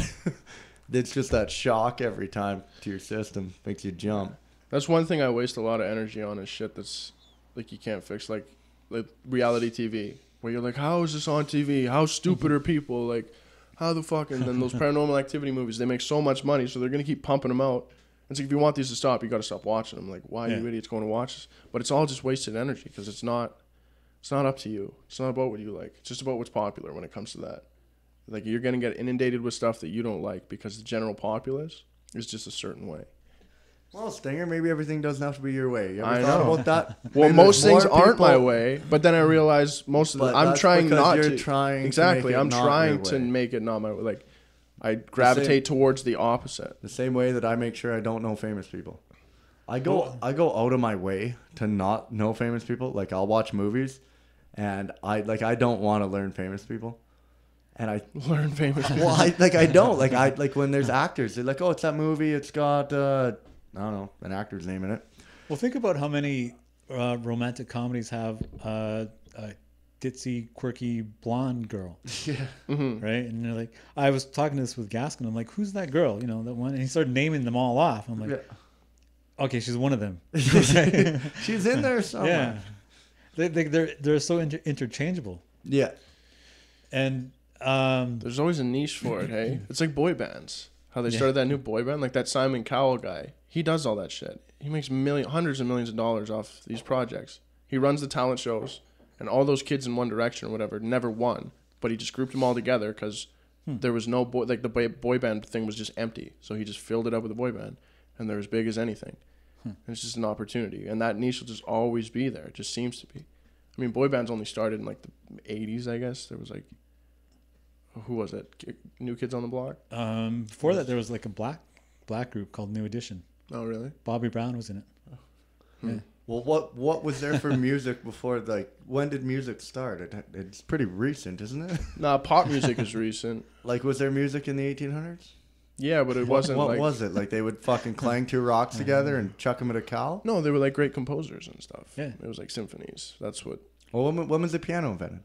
it's just that shock every time to your system makes you jump. That's one thing I waste a lot of energy on is shit that's like you can't fix, like reality TV, where you're like, how is this on TV? How stupid are people? Like. How the fuck? And then those Paranormal Activity movies, they make so much money, so they're going to keep pumping them out. It's like, if you want these to stop, you got to stop watching them. Like, why are you idiots going to watch this? But it's all just wasted energy because it's not up to you. It's not about what you like. It's just about what's popular when it comes to that. Like, you're going to get inundated with stuff that you don't like because the general populace is just a certain way. Well, Stinger, maybe everything doesn't have to be your way. You ever I thought know. about that? Well, Maybe most there's things more aren't my people- way, but then I realize most of the I'm that's trying because not you're to. trying to Exactly. make it I'm not trying your to way. make it not my way. Like, I gravitate towards the opposite. The same way that I make sure I don't know famous people. I go out of my way to not know famous people. Like I'll watch movies, and I don't want to learn famous people, and I Learn famous people. well I don't like when there's actors. They're like, oh, it's that movie. It's got I don't know, an actor's name in it. Well, think about how many romantic comedies have a ditzy, quirky, blonde girl. Yeah. Right? And they're like, I was talking to this with Gaskin. I'm like, who's that girl? You know, that one. And he started naming them all off. I'm like, okay, she's one of them. She's in there somewhere. Yeah. They're so interchangeable. Yeah. And There's always a niche for it, hey? It's like boy bands. How they started that new boy band, like that Simon Cowell guy. He does all that shit. He makes hundreds of millions of dollars off these projects. He runs the talent shows, and all those kids in One Direction or whatever never won, but he just grouped them all together because there was no boy, like the boy band thing was just empty. So he just filled it up with a boy band, and they're as big as anything. And it's just an opportunity, and that niche will just always be there. It just seems to be. I mean, boy bands only started in like the 80s, I guess. There was like, who was it? New Kids on the Block? before that, there was like a black group called New Edition. Oh, really? Bobby Brown was in it. Yeah. Well, what was there for music before? Like, when did music start? It's pretty recent, isn't it? Nah, pop music is recent. Like, was there music in the 1800s? Yeah, but it wasn't What like... was it? Like, they would fucking clang two rocks together and chuck them at a cow? No, they were like great composers and stuff. Yeah. It was like symphonies. That's what... Well, when was the piano invented?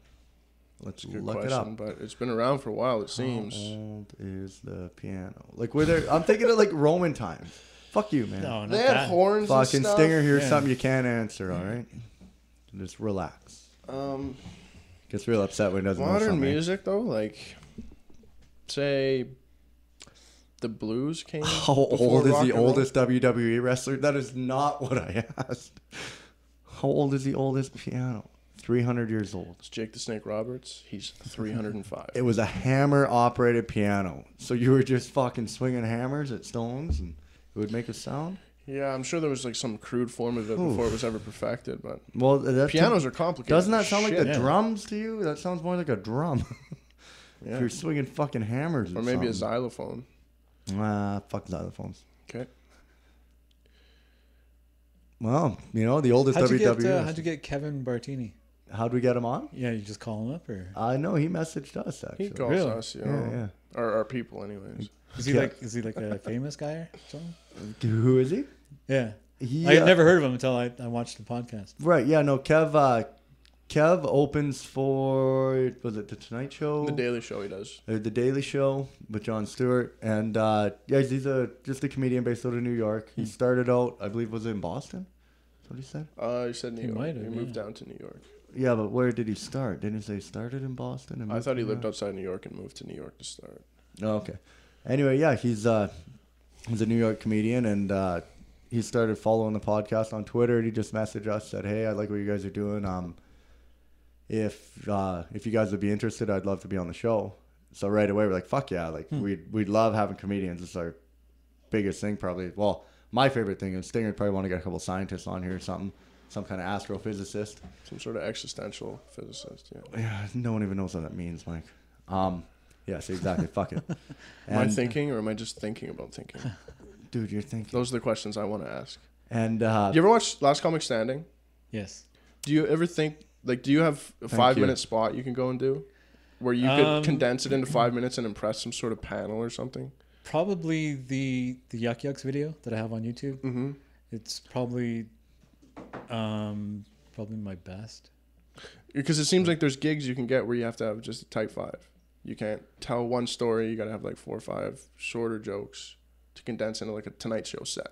Let's Good look question, it up. but it's been around for a while. It seems. How old is the piano? Like, were there? I'm thinking of like Roman times. Fuck you, man. No, not They had that. horns. Fucking and stuff. Stinger, here's Yeah. something you can't answer. All right, just relax. Gets real upset when he doesn't know Modern something. music though, like say the blues came. How before old is rock the and roll? oldest WWE wrestler? That is not what I asked. How old is the oldest piano? 300 years old. It's Jake the Snake Roberts. He's 305. It was a hammer-operated piano. So you were just fucking swinging hammers at stones and it would make a sound? Yeah, I'm sure there was like some crude form of it before it was ever perfected, but Well, that's pianos are complicated. Doesn't that sound like Shit. the drums to you? That sounds more like a drum. Yeah. If you're swinging fucking hammers Or maybe a something. xylophone. Fuck xylophones. Okay. Well, you know, the oldest WWE. How'd you get Kevin Bartini? How'd we get him on? Yeah, you just call him up, or I know he messaged us actually. He calls Really? us, you Yeah, know. yeah. Our people, anyways. is he Yeah. like a famous guy or something? Who is he? Yeah, He I had never heard of him until I watched the podcast. Right, yeah, no, Kev opens for, was it The Tonight Show? The Daily Show he does. The Daily Show with Jon Stewart. And yeah, he's just a comedian based out of New York. He started out, I believe, was it in Boston? That's what he said? He said New He York. might have, He moved yeah. down to New York. Yeah, but where did he start? Didn't he say he started in Boston? And I moved thought to he New lived York? outside New York and moved to New York to start. Oh, okay. Anyway, yeah, he's a New York comedian, and he started following the podcast on Twitter. He just messaged us, said, "Hey, I like what you guys are doing. If you guys would be interested, I'd love to be on the show." So right away, we're like, "Fuck yeah!" Like we'd love having comedians. It's our biggest thing, probably. Well, my favorite thing is Stinger would probably want to get a couple scientists on here or something, some kind of astrophysicist. Some sort of existential physicist, yeah. Yeah, no one even knows what that means, Mike. Yes, exactly. Fuck it. Am I thinking or am I just thinking about thinking? Dude, you're thinking. Those are the questions I want to ask. And You ever watch Last Comic Standing? Yes. Do you ever think, like, do you have a Thank 5-minute spot you can go and do? Where you could condense it into 5 minutes and impress some sort of panel or something? Probably the Yuck Yucks video that I have on YouTube. Mm-hmm. It's probably my best. Because it seems like there's gigs you can get where you have to have just a type 5. You can't tell one story. You got to have like 4 or 5 shorter jokes to condense into like a Tonight Show set.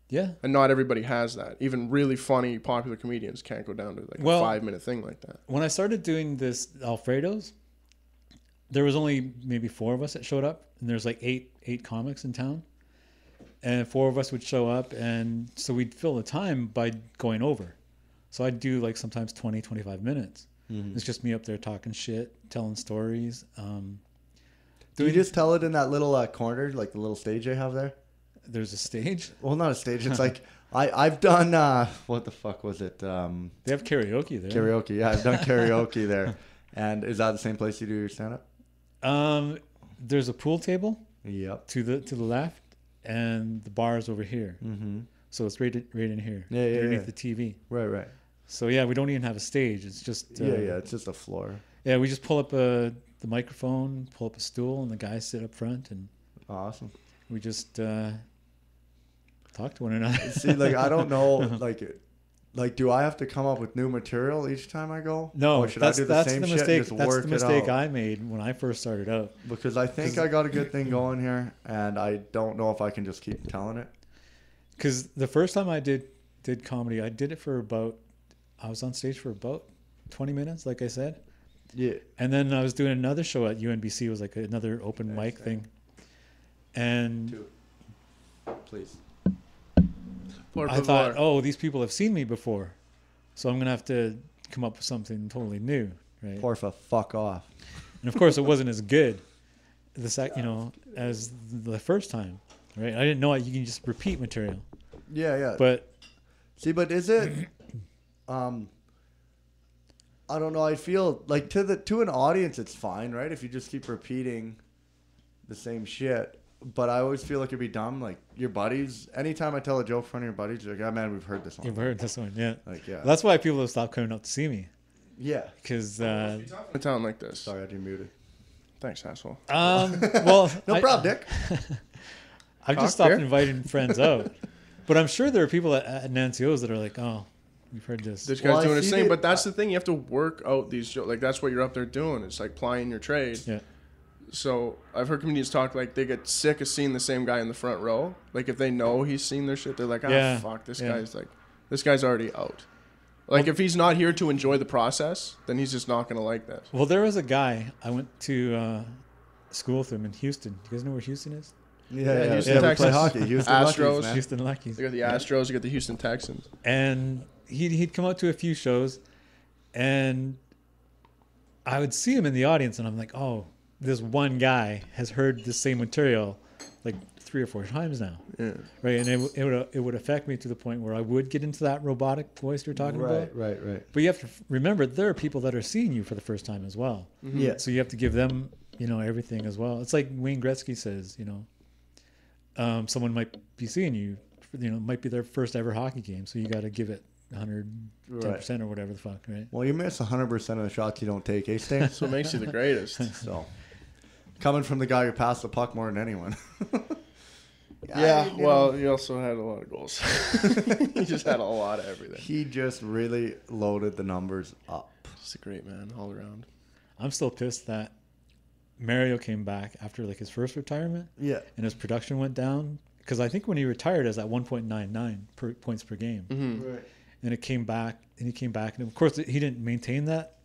Yeah. And not everybody has that. Even really funny, popular comedians can't go down to like a 5-minute thing like that. When I started doing this Alfredo's, there was only maybe 4 of us that showed up, and there's like eight comics in town, and 4 of us would show up, and so we'd fill the time by going over. So I'd do like sometimes 20, 25 minutes. Mm-hmm. It's just me up there talking shit, telling stories. Do you just tell it in that little corner, like the little stage they have there? There's a stage. Well, not a stage. It's like I've done what the fuck was it? They have karaoke there. Karaoke. Yeah, I've done karaoke there. And is that the same place you do your stand up? There's a pool table Yep. to the left, and the bar is over here. Mm-hmm. So it's right in here, Yeah, yeah, underneath yeah. the TV. Right. So yeah, we don't even have a stage. It's just Yeah, it's just a floor. Yeah, we just pull up the microphone, pull up a stool, and the guys sit up front, and Awesome. we just talk to one another. See, like I don't know, like do I have to come up with new material each time I go? No, Or should that's I do the that's same the shit mistake. and just That's work the it mistake out? I made when I first started out. Because I think I got a good thing going here, and I don't know if I can just keep telling it. Because the first time I did comedy, I did it I was on stage for about 20 minutes, like I said. Yeah. And then I was doing another show at UNBC. It was like another open mic thing. And Two. Please. I thought, oh, these people have seen me before, so I'm going to have to come up with something totally new, right? Porfa, fuck off. And of course, it wasn't as good as the first time, right? I didn't know you can just repeat material. Yeah. But See, but is it? I don't know. I feel like to an audience, it's fine, right? If you just keep repeating the same shit. But I always feel like it'd be dumb. Like your buddies, anytime I tell a joke in front of your buddies, you're like, "Oh man, we've heard this one." You've heard this one, yeah. Like, yeah. That's why people have stopped coming up to see me, Yeah. because a town like this. Sorry, I demuted. Thanks, asshole. well, No problem, Dick. I've Talk just stopped beer? inviting friends out, but I'm sure there are people at Nancy O's that are like, "Oh, We've heard this. This guy's Well, I doing his see thing, it- but that's the thing. You have to work out these shows. Like, that's what you're up there doing. It's like plying your trade. Yeah. So I've heard comedians talk like they get sick of seeing the same guy in the front row. Like, if they know he's seen their shit, they're like, Yeah. fuck, this Yeah. guy's already out. Like, if he's not here to enjoy the process, then he's just not going to like this. Well, there was a guy I went to school with him in Houston. You guys know where Houston is? Yeah, Houston, we play Texas. hockey. Houston Astros. Luckies, man. Houston Luckies. You got the Astros, you got the Houston Texans. And he'd come out to a few shows, and I would see him in the audience, and I'm like, oh, this one guy has heard the same material like 3 or 4 times now. Yeah. Right, and it would affect me to the point where I would get into that robotic voice you're talking about. Right. But you have to remember there are people that are seeing you for the first time as well. Mm-hmm. Yeah. So you have to give them, everything as well. It's like Wayne Gretzky says, someone might be seeing you, might be their first ever hockey game. So you got to give it 110% or whatever the fuck, right? Well, you miss 100% of the shots you don't take, Sting? That's what makes you the greatest. So, coming from the guy who passed the puck more than anyone. Yeah, well, he also had a lot of goals. He just had a lot of everything. He just really loaded the numbers up. Just a great man all around. I'm still pissed that Mario came back after like his first retirement Yeah. and his production went down. Because I think when he retired, it was at 1.99 points per game. Mm-hmm. Right. And it came back, and of course he didn't maintain that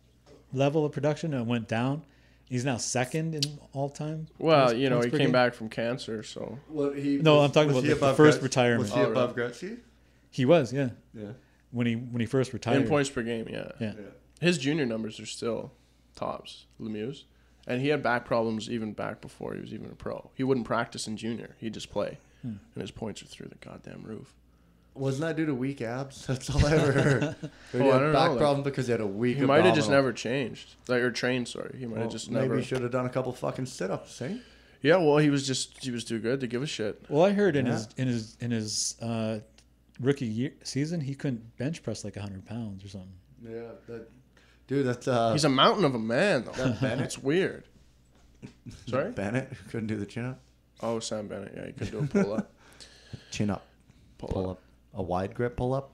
level of production, and it went down. He's now second in all time. Well, points he per came game. back from cancer, so No, I'm talking about he the above first Gretz- retirement. Was he Oh, above Gretzky? He was, yeah. Yeah. When he first retired. in points per game, yeah. Yeah. His junior numbers are still tops, Lemieux's. And he had back problems even back before he was even a pro. He wouldn't practice in junior. He'd just play. And his points are through the goddamn roof. Wasn't that due to weak abs? That's all I ever heard. Or he I had don't back know, problem because he had a weak He might have just abdominal. never changed. Like, or trained, sorry. He might have just never. Maybe he should have done a couple fucking sit-ups, eh? Yeah, well, he was too good to give a shit. Well, I heard in Yeah. his rookie season he couldn't bench press like 100 pounds or something. Yeah. Dude, that's... He's a mountain of a man, though. That Bennett? It's weird. Sorry? Bennett who couldn't do the chin-up. Oh, Sam Bennett. Yeah, he couldn't do a pull-up. Chin-up. Pull up. A wide grip pull-up?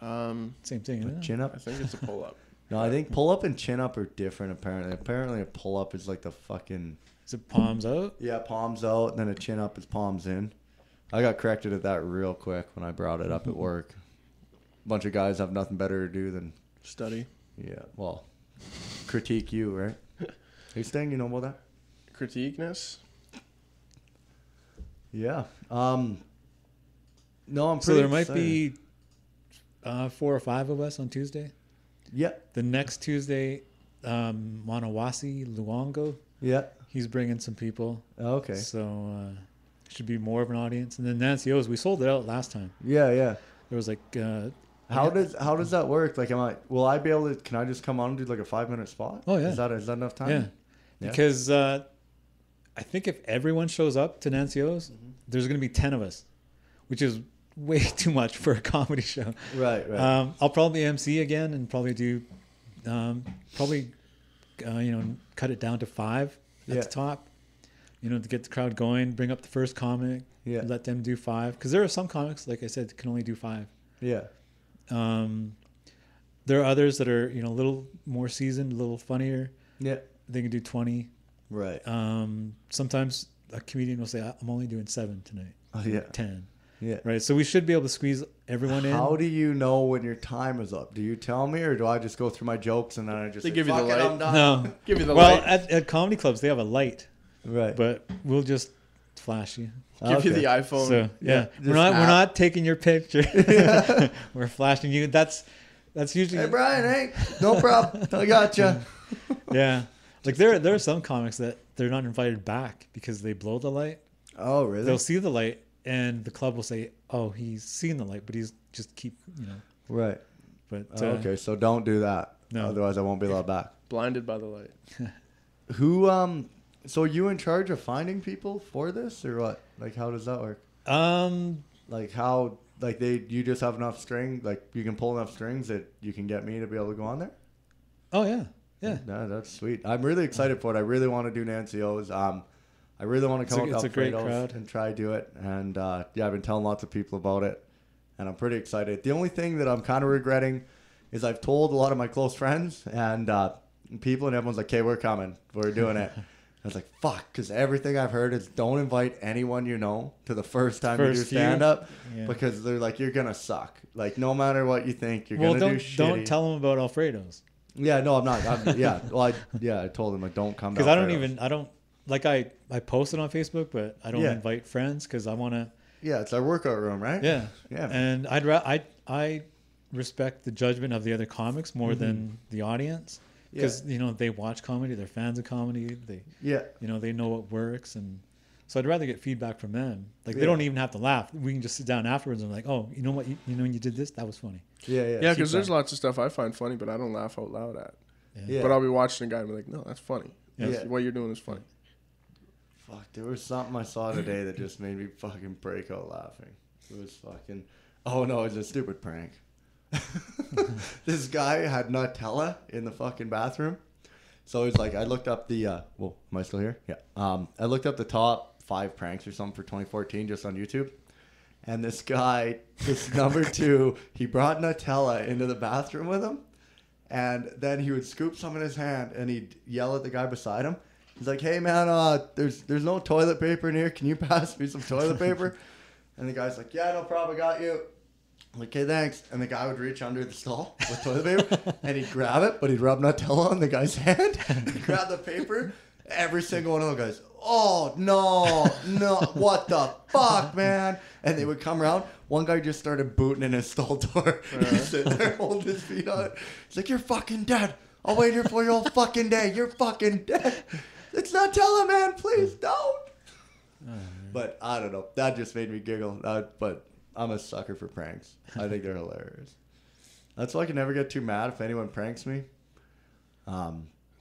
Same thing, isn't it? Chin-up? I think it's a pull-up. No, I think pull-up and chin-up are different, apparently. Apparently, a pull-up is like the fucking... Is it palms out? Yeah, palms out, and then a chin-up is palms in. I got corrected at that real quick when I brought it up at work. A bunch of guys have nothing better to do than... Study. Yeah, well, critique you, right? Hey, Stang, you know about that? Critiqueness? Yeah. No, I'm pretty So there might excited. be 4 or 5 of us on Tuesday. Yeah, The next Tuesday, Manawasi Luongo, yeah. he's bringing some people. Okay. So should be more of an audience. And then Nancy O's, we sold it out last time. Yeah, yeah. There was like How does that work? Like, will I be able to? Can I just come on and do like a 5-minute spot? Oh, yeah. Is that enough time? Yeah. Yeah. Because I think if everyone shows up to Nancy O's, there's going to be 10 of us, which is way too much for a comedy show. Right. Right. I'll probably MC again and probably do, cut it down to 5 at Yeah. the top, to get the crowd going, bring up the first comic, Yeah. let them do 5. Because there are some comics, like I said, that can only do 5. Yeah. There are others that are, a little more seasoned, a little funnier. Yeah. They can do 20. Right. Sometimes a comedian will say, I'm only doing 7 tonight. Oh, yeah. 10. Yeah. Right. So we should be able to squeeze everyone in. How do you know when your time is up? Do you tell me, or do I just go through my jokes and then I just They say, give you the "Fuck it, light." I'm done"? No. Give you the Well, light. at comedy clubs, they have a light, Right. but we'll just flash you. Give you Okay. the iPhone. So yeah, just we're not taking your picture. We're flashing you. That's usually Hey, Brian. Hey, no problem. I got you. yeah. Like there are some comics that they're not invited back because they blow the light. Oh, really? They'll see the light, and the club will say, "Oh, he's seen the light, but he's just keep Right. But Okay, so don't do that. No. Otherwise, I won't be allowed back. Blinded by the light. Who? So are you in charge of finding people for this, or what? Like, how does that work? Like how? Like you just have enough string, like you can pull enough strings that you can get me to be able to go on there. Oh yeah. Yeah. No, that's sweet. I'm really excited for it. I really want to do Nancy O's. I really want to come It's up a great Alfredo's crowd. and try do it. And yeah, I've been telling lots of people about it. and I'm pretty excited. The only thing that I'm kind of regretting is I've told a lot of my close friends and people, and everyone's like, "Okay, we're coming. We're doing it." I was like, fuck, because everything I've heard is don't invite anyone you know to the first time you do stand-up because they're like, you're going to suck. Like, no matter what you think, you're going to do shitty. Don't tell them about Alfredo's. Yeah, no, I'm not. I told them, like, don't come to Because I posted on Facebook, but I don't invite friends because I want to. Yeah, it's our workout room, right? Yeah. Yeah. And I respect the judgment of the other comics more than the audience. Because they watch comedy, they're fans of comedy. They know what works, and so I'd rather get feedback from them. Like they don't even have to laugh. We can just sit down afterwards and like, oh, you know what, when you did this, that was funny. Yeah. Because there's lots of stuff I find funny, but I don't laugh out loud at. Yeah. But I'll be watching a guy and be like, no, that's funny. What you're doing is funny. Fuck, there was something I saw today that just made me fucking break out laughing. It was fucking. Oh no, it was a stupid prank. This guy had Nutella in the fucking bathroom. So it's like I looked up the am I still here? Yeah. I looked up the top 5 pranks or something for 2014 just on YouTube. And this guy, this number 2, he brought Nutella into the bathroom with him. And then he would scoop some in his hand and he'd yell at the guy beside him. He's like, "Hey man, there's no toilet paper in here. Can you pass me some toilet paper?" And the guy's like, "Yeah, no problem, I got you." I'm like, "Okay, thanks." And the guy would reach under the stall with toilet paper and he'd grab it, but he'd rub Nutella on the guy's hand. He'd grab the paper. Every single one of them guys, "Oh, no, what the fuck, man?" And they would come around. One guy just started booting in his stall door. He's sitting there holding his feet on it. He's like, "You're fucking dead. I'll wait here for you all fucking day. You're fucking dead. It's Nutella, man. Please don't." But I don't know. That just made me giggle. But I'm a sucker for pranks. I think they're hilarious. That's why I can never get too mad if anyone pranks me.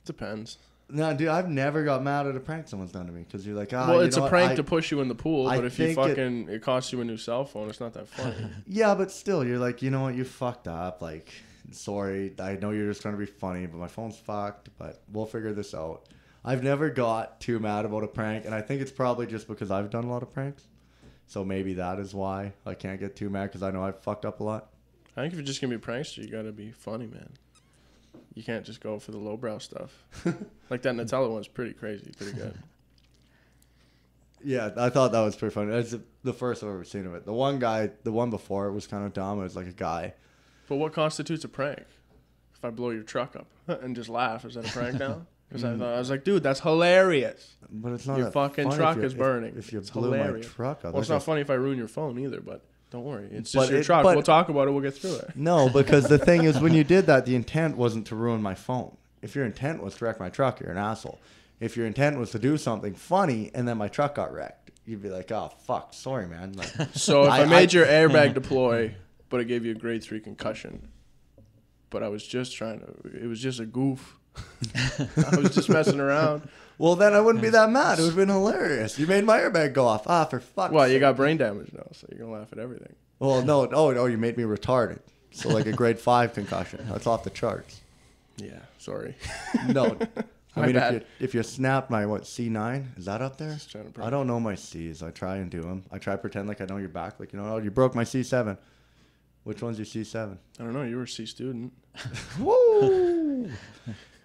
Depends. No, dude, I've never got mad at a prank someone's done to me because you're like, well, it's a prank to push you in the pool, but if you fucking it costs you a new cell phone, it's not that funny. Yeah, but still, you're like, you know what, you fucked up. Like, sorry, I know you're just trying to be funny, but my phone's fucked. But we'll figure this out. I've never got too mad about a prank, and I think it's probably just because I've done a lot of pranks. So maybe that is why I can't get too mad because I know I've fucked up a lot. I think if you're just gonna be a prankster, you gotta be funny, man. You can't just go for the lowbrow stuff. Like that Nutella one's pretty crazy, pretty good. Yeah, I thought that was pretty funny. That's the first I've ever seen of it. The one before it was kind of dumb. It was like a guy. But what constitutes a prank? If I blow your truck up and just laugh, is that a prank now? Because I was like, dude, that's hilarious. But it's not. Your fucking truck is burning. If you it's blew hilarious. my truck up. Well, it's not funny if I ruin your phone either, but don't worry. It's just your truck. We'll talk about it. We'll get through it. No, because the thing is, when you did that, the intent wasn't to ruin my phone. If your intent was to wreck my truck, you're an asshole. If your intent was to do something funny and then my truck got wrecked, you'd be like, "Oh, fuck, sorry, man." Like, so if I made your airbag deploy, but it gave you a grade 3 concussion, but I was just it was just a goof. I was just messing around. Well, then I wouldn't be that mad. It would have been hilarious. You made my airbag go off. For fuck's Well, sake. you got brain damage now, so you're going to laugh at everything. Well, no. Oh, you made me retarded. So like a grade 5 concussion. That's off the charts. Yeah, sorry. No. I mean, bad. if you snapped my, C9? Is that up there? Just trying to I don't know my C's. I try and do them. I try to pretend like I know your back. Like, you broke my C7. Which one's your C7? I don't know. You were a C student. Woo!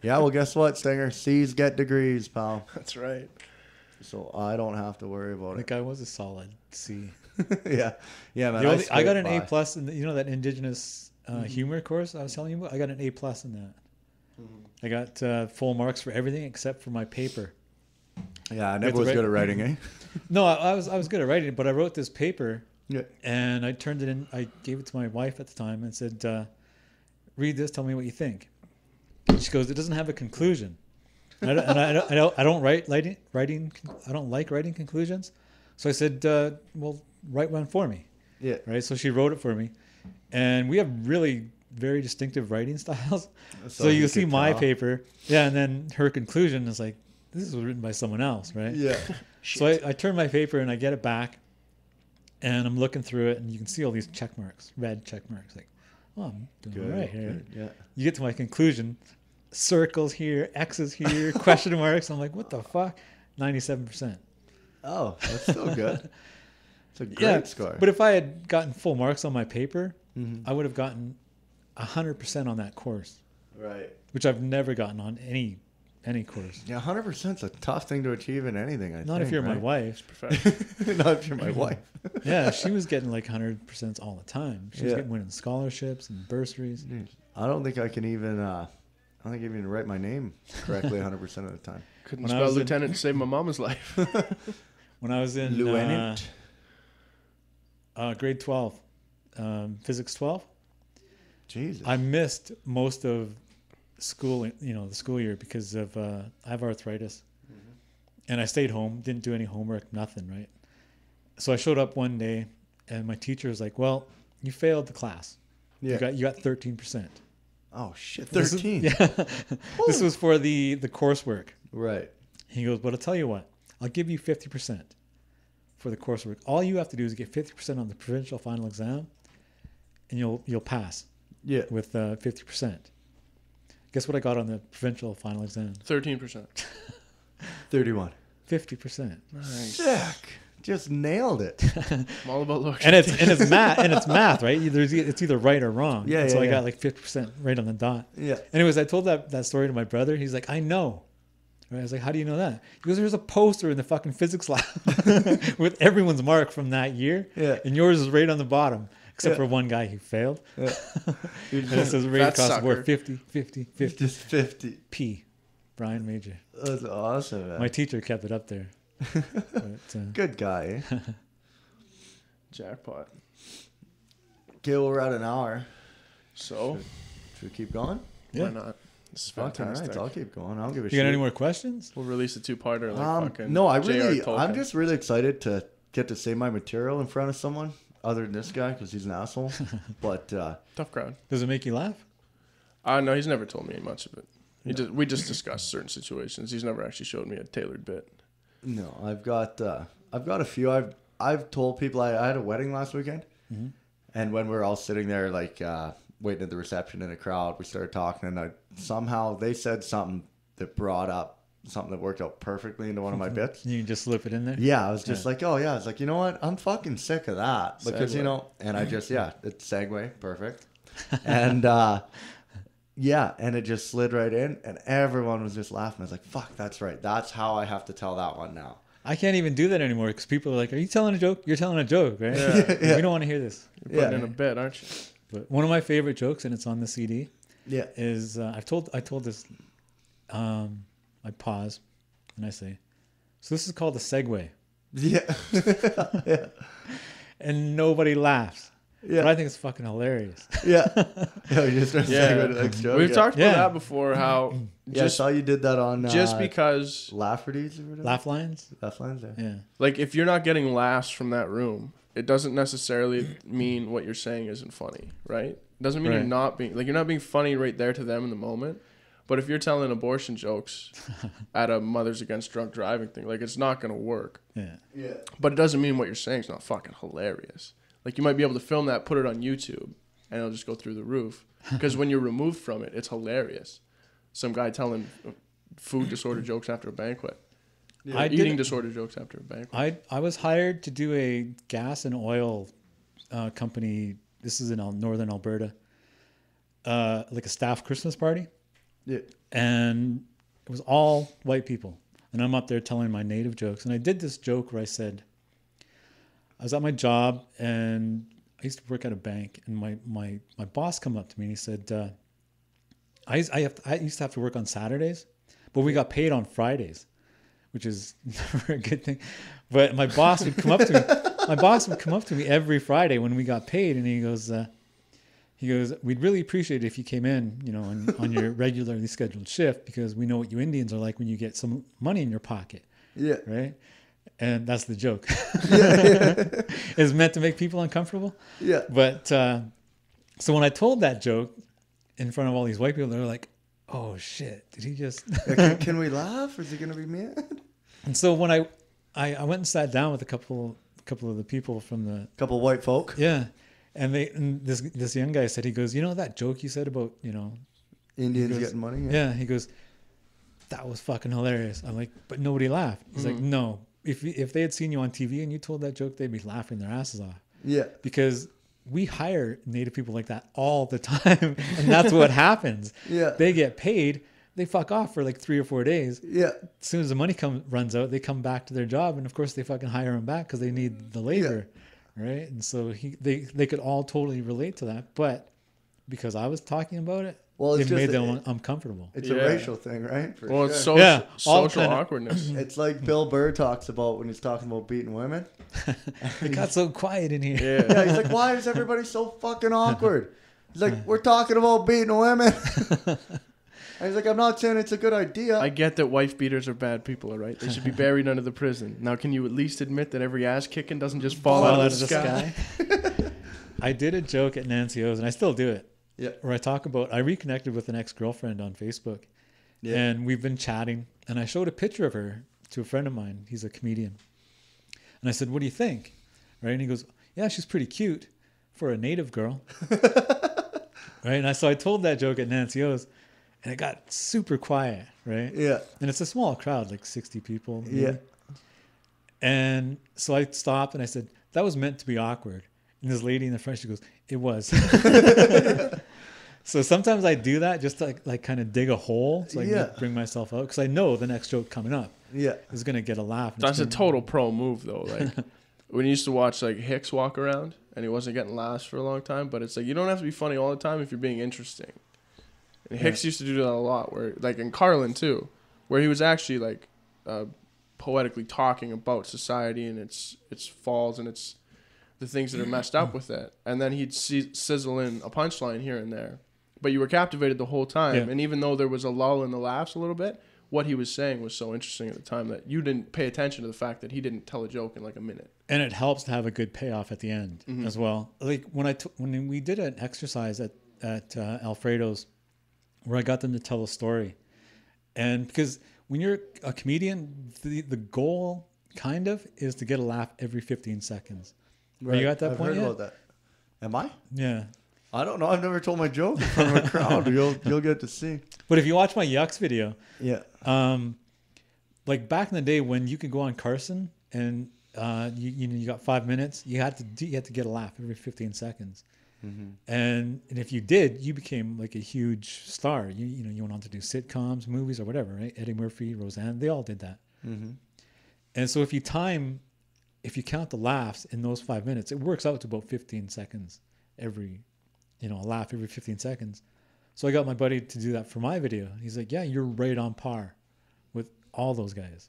Yeah, well, guess what, Stinger? C's get degrees, pal. That's right. So I don't have to worry about That guy was a solid C. Yeah, man. I got an A+ in that indigenous humor course I was telling you about. I got an A+ in that. Mm-hmm. I got full marks for everything except for my paper. Yeah, I never was good at writing, eh? No, I was good at writing, but I wrote this paper. Yeah. And I turned it in. I gave it to my wife at the time and said, "Read this. Tell me what you think." And she goes, "It doesn't have a conclusion." I don't like writing conclusions. So I said, "Well, write one for me." Yeah. Right. So she wrote it for me, and we have really very distinctive writing styles. So you see my paper, and then her conclusion is like, "This was written by someone else," right? Yeah. So I turn my paper and I get it back. And I'm looking through it, and you can see all these check marks, red check marks. Like, oh, I'm doing all right here. Good, yeah. You get to my conclusion, circles here, X's here, question marks. I'm like, what the fuck? 97%. Oh, that's still good. It's a great score. But if I had gotten full marks on my paper, Mm-hmm. I would have gotten 100% on that course, Right. which I've never gotten on any course. Yeah, 100% is a tough thing to achieve in anything, I think. Not if you're my right? wife. Not if you're my wife. Yeah, she was getting like 100% all the time. She was Yeah. getting winning scholarships and bursaries. I don't think I can even, even write my name correctly 100% of the time. Couldn't When I spell was in- lieutenant to save my mama's life. When I was in Lieutenant. grade 12, physics 12, Jesus. I missed most of school, the school year because of I have arthritis, and I stayed home, didn't do any homework, nothing, right? So I showed up one day, and my teacher was like, "Well, you failed the class. Yeah. You got 13%." Oh, shit. This is- 13. Yeah, this was for the coursework. Right. He goes, "But I'll tell you what, I'll give you 50% for the coursework. All you have to do is get 50% on the provincial final exam, and you'll pass Yeah. with 50%." Guess what I got on the provincial final exam? 13%. 31. 50%. Nice. Sick. Just nailed it. I'm all about looks. And it's math, right? It's either right or wrong. Yeah, And so yeah, I yeah. got like 50% right on the dot. Yeah. Anyways, I told that story to my brother. He's like, "I know." Right? I was like, "How do you know that?" He goes, "There's a poster in the fucking physics lab with everyone's mark from that year, Yeah. and yours is right on the bottom, except Yeah. for one guy who failed." Yeah. And it says right That across the sucker. board, 50, 50, 50. Just 50. P. Brian Majore. That's awesome, man. My teacher kept it up there. But, Good guy, eh? Jackpot. Okay, well, we're at an hour. So, Should we keep going? Yeah. why not? This is Okay, all fantastic. right, I'll keep going. I'll give a you got any more questions? We'll release a two-parter like fucking No, J.R. Tolkien. I'm just really excited to get to say my material in front of someone other than this guy because he's an asshole. But Tough crowd. Does it make you laugh? No, he's never told me much of it. We just discussed certain situations. He's never actually showed me a tailored bit. no, I've got a few. I've told people I had a wedding last weekend, and when we were all sitting there like waiting at the reception in a crowd, we started talking, and somehow they said something that brought up something that worked out perfectly into one of my bits. You can just slip it in there? Yeah, I was just like, oh yeah, I was like, you know what? I'm fucking sick of that because Segue. and I just it's segue, perfect, and yeah, and it just slid right in, and everyone was just laughing. I was like, fuck, that's right. That's how I have to tell that one now. I can't even do that anymore because people are like, "Are you telling a joke? You're telling a joke, right? Yeah. We don't want to hear this." You're putting Yeah. in a bit, aren't you? But one of my favorite jokes, and it's on the CD, Yeah, is I told this. I pause, and I say, "So this is called a segue," yeah, yeah, and nobody laughs. yeah. But I think it's fucking hilarious. Yeah. Yeah, you just started Yeah. segue to the next joke. We've yeah. talked about Yeah. that before. How Yeah, I just saw you did that on because Lafferty's or whatever. Laugh lines. Laugh lines, yeah. Yeah. like if you're not getting laughs from that room, it doesn't necessarily mean what you're saying isn't funny, right? It doesn't mean Right. you're not being funny right there to them in the moment. But if you're telling abortion jokes at a Mothers Against Drunk Driving thing, like it's not gonna work. Yeah. Yeah. But it doesn't mean what you're saying is not fucking hilarious. Like you might be able to film that, put it on YouTube, and it'll just go through the roof. Because when you're removed from it, it's hilarious. Some guy telling food disorder jokes after a banquet. Yeah. I Eating did, disorder jokes after a banquet. I was hired to do a gas and oil company. This is in northern Alberta. Like a staff Christmas party. Yeah. And it was all white people. And I'm up there telling my native jokes. And I did this joke where I said, I was at my job and I used to work at a bank, and my boss come up to me and he said, I used to have to work on Saturdays, but we got paid on Fridays, which is never a good thing. But my boss would come up to me. My boss would come up to me every Friday when we got paid, and he goes, "We'd really appreciate it if you came in, on your regularly scheduled shift, because we know what you Indians are like when you get some money in your pocket, Yeah. right?" And that's the joke. Yeah. It's meant to make people uncomfortable. Yeah. But so when I told that joke in front of all these white people, they were like, "Oh shit, did he just?" Can we laugh? Or is he gonna be mad? And so when I went and sat down with a couple of the people from the Couple white folk. and this young guy said, he goes, that joke you said about Indians goes, getting money. yeah, he goes, that was fucking hilarious. I'm like, but nobody laughed. He's like, no, if they had seen you on TV and you told that joke, they'd be laughing their asses off. Yeah. Because we hire Native people like that all the time, and that's what happens. Yeah. They get paid, they fuck off for like 3 or 4 days. Yeah. As soon as the money runs out, they come back to their job, and of course they fucking hire them back because they need the labor, right? And so they could all totally relate to that, but because I was talking about it, Well, it's it made just them uncomfortable. It's a racial thing, right? For Well, it's sure. social awkwardness. It's like Bill Burr talks about when he's talking about beating women. It got so quiet in here. Yeah. He's like, why is everybody so fucking awkward? He's like, we're talking about beating women. And he's like, I'm not saying it's a good idea. I get that wife beaters are bad people, all right? They should be buried under the prison. Now, can you at least admit that every ass kicking doesn't just fall out of the sky? I did a joke at Nancy O's, and I still do it. Yeah. Where I reconnected with an ex-girlfriend on Facebook. Yeah. And we've been chatting, and I showed a picture of her to a friend of mine. He's a comedian. And I said, what do you think? Right? And he goes, yeah, she's pretty cute for a Native girl. Right? And so I told that joke at Nancy O's, and it got super quiet, right? Yeah. And it's a small crowd, like 60 people. Maybe. Yeah. And so I stopped and I said, that was meant to be awkward. And this lady in the front, she goes, it was. So sometimes I do that just to like kind of dig a hole so I can bring myself out. Because I know the next joke coming up is going to get a laugh. That's a total pro move, though. Like when you used to watch like Hicks walk around and he wasn't getting laughs for a long time. But it's like you don't have to be funny all the time if you're being interesting. And Hicks used to do that a lot, where like in Carlin too, where he was actually like poetically talking about society and its falls and its the things that are messed up with it, and then he'd sizzle in a punchline here and there, but you were captivated the whole time. And even though there was a lull in the laughs a little bit, what he was saying was so interesting at the time that you didn't pay attention to the fact that he didn't tell a joke in like a minute. And it helps to have a good payoff at the end as well. Like when we did an exercise at Alfredo's, where I got them to tell a story. And because when you're a comedian, the goal kind of is to get a laugh every 15 seconds. Right. Are you at that point I've heard yet? about that. Am I? Yeah. I don't know. I've never told my joke in front of a crowd. You'll get to see. But if you watch my Yucks video, yeah, like back in the day when you could go on Carson and you got 5 minutes, you had to get a laugh every 15 seconds. Mm-hmm. And if you did, you became like a huge star. You went on to do sitcoms, movies, or whatever, right? Eddie Murphy, Roseanne, they all did that. Mm-hmm. And so if you count the laughs in those 5 minutes, it works out to about 15 seconds a laugh every 15 seconds. So I got my buddy to do that for my video. He's like, yeah, you're right on par with all those guys.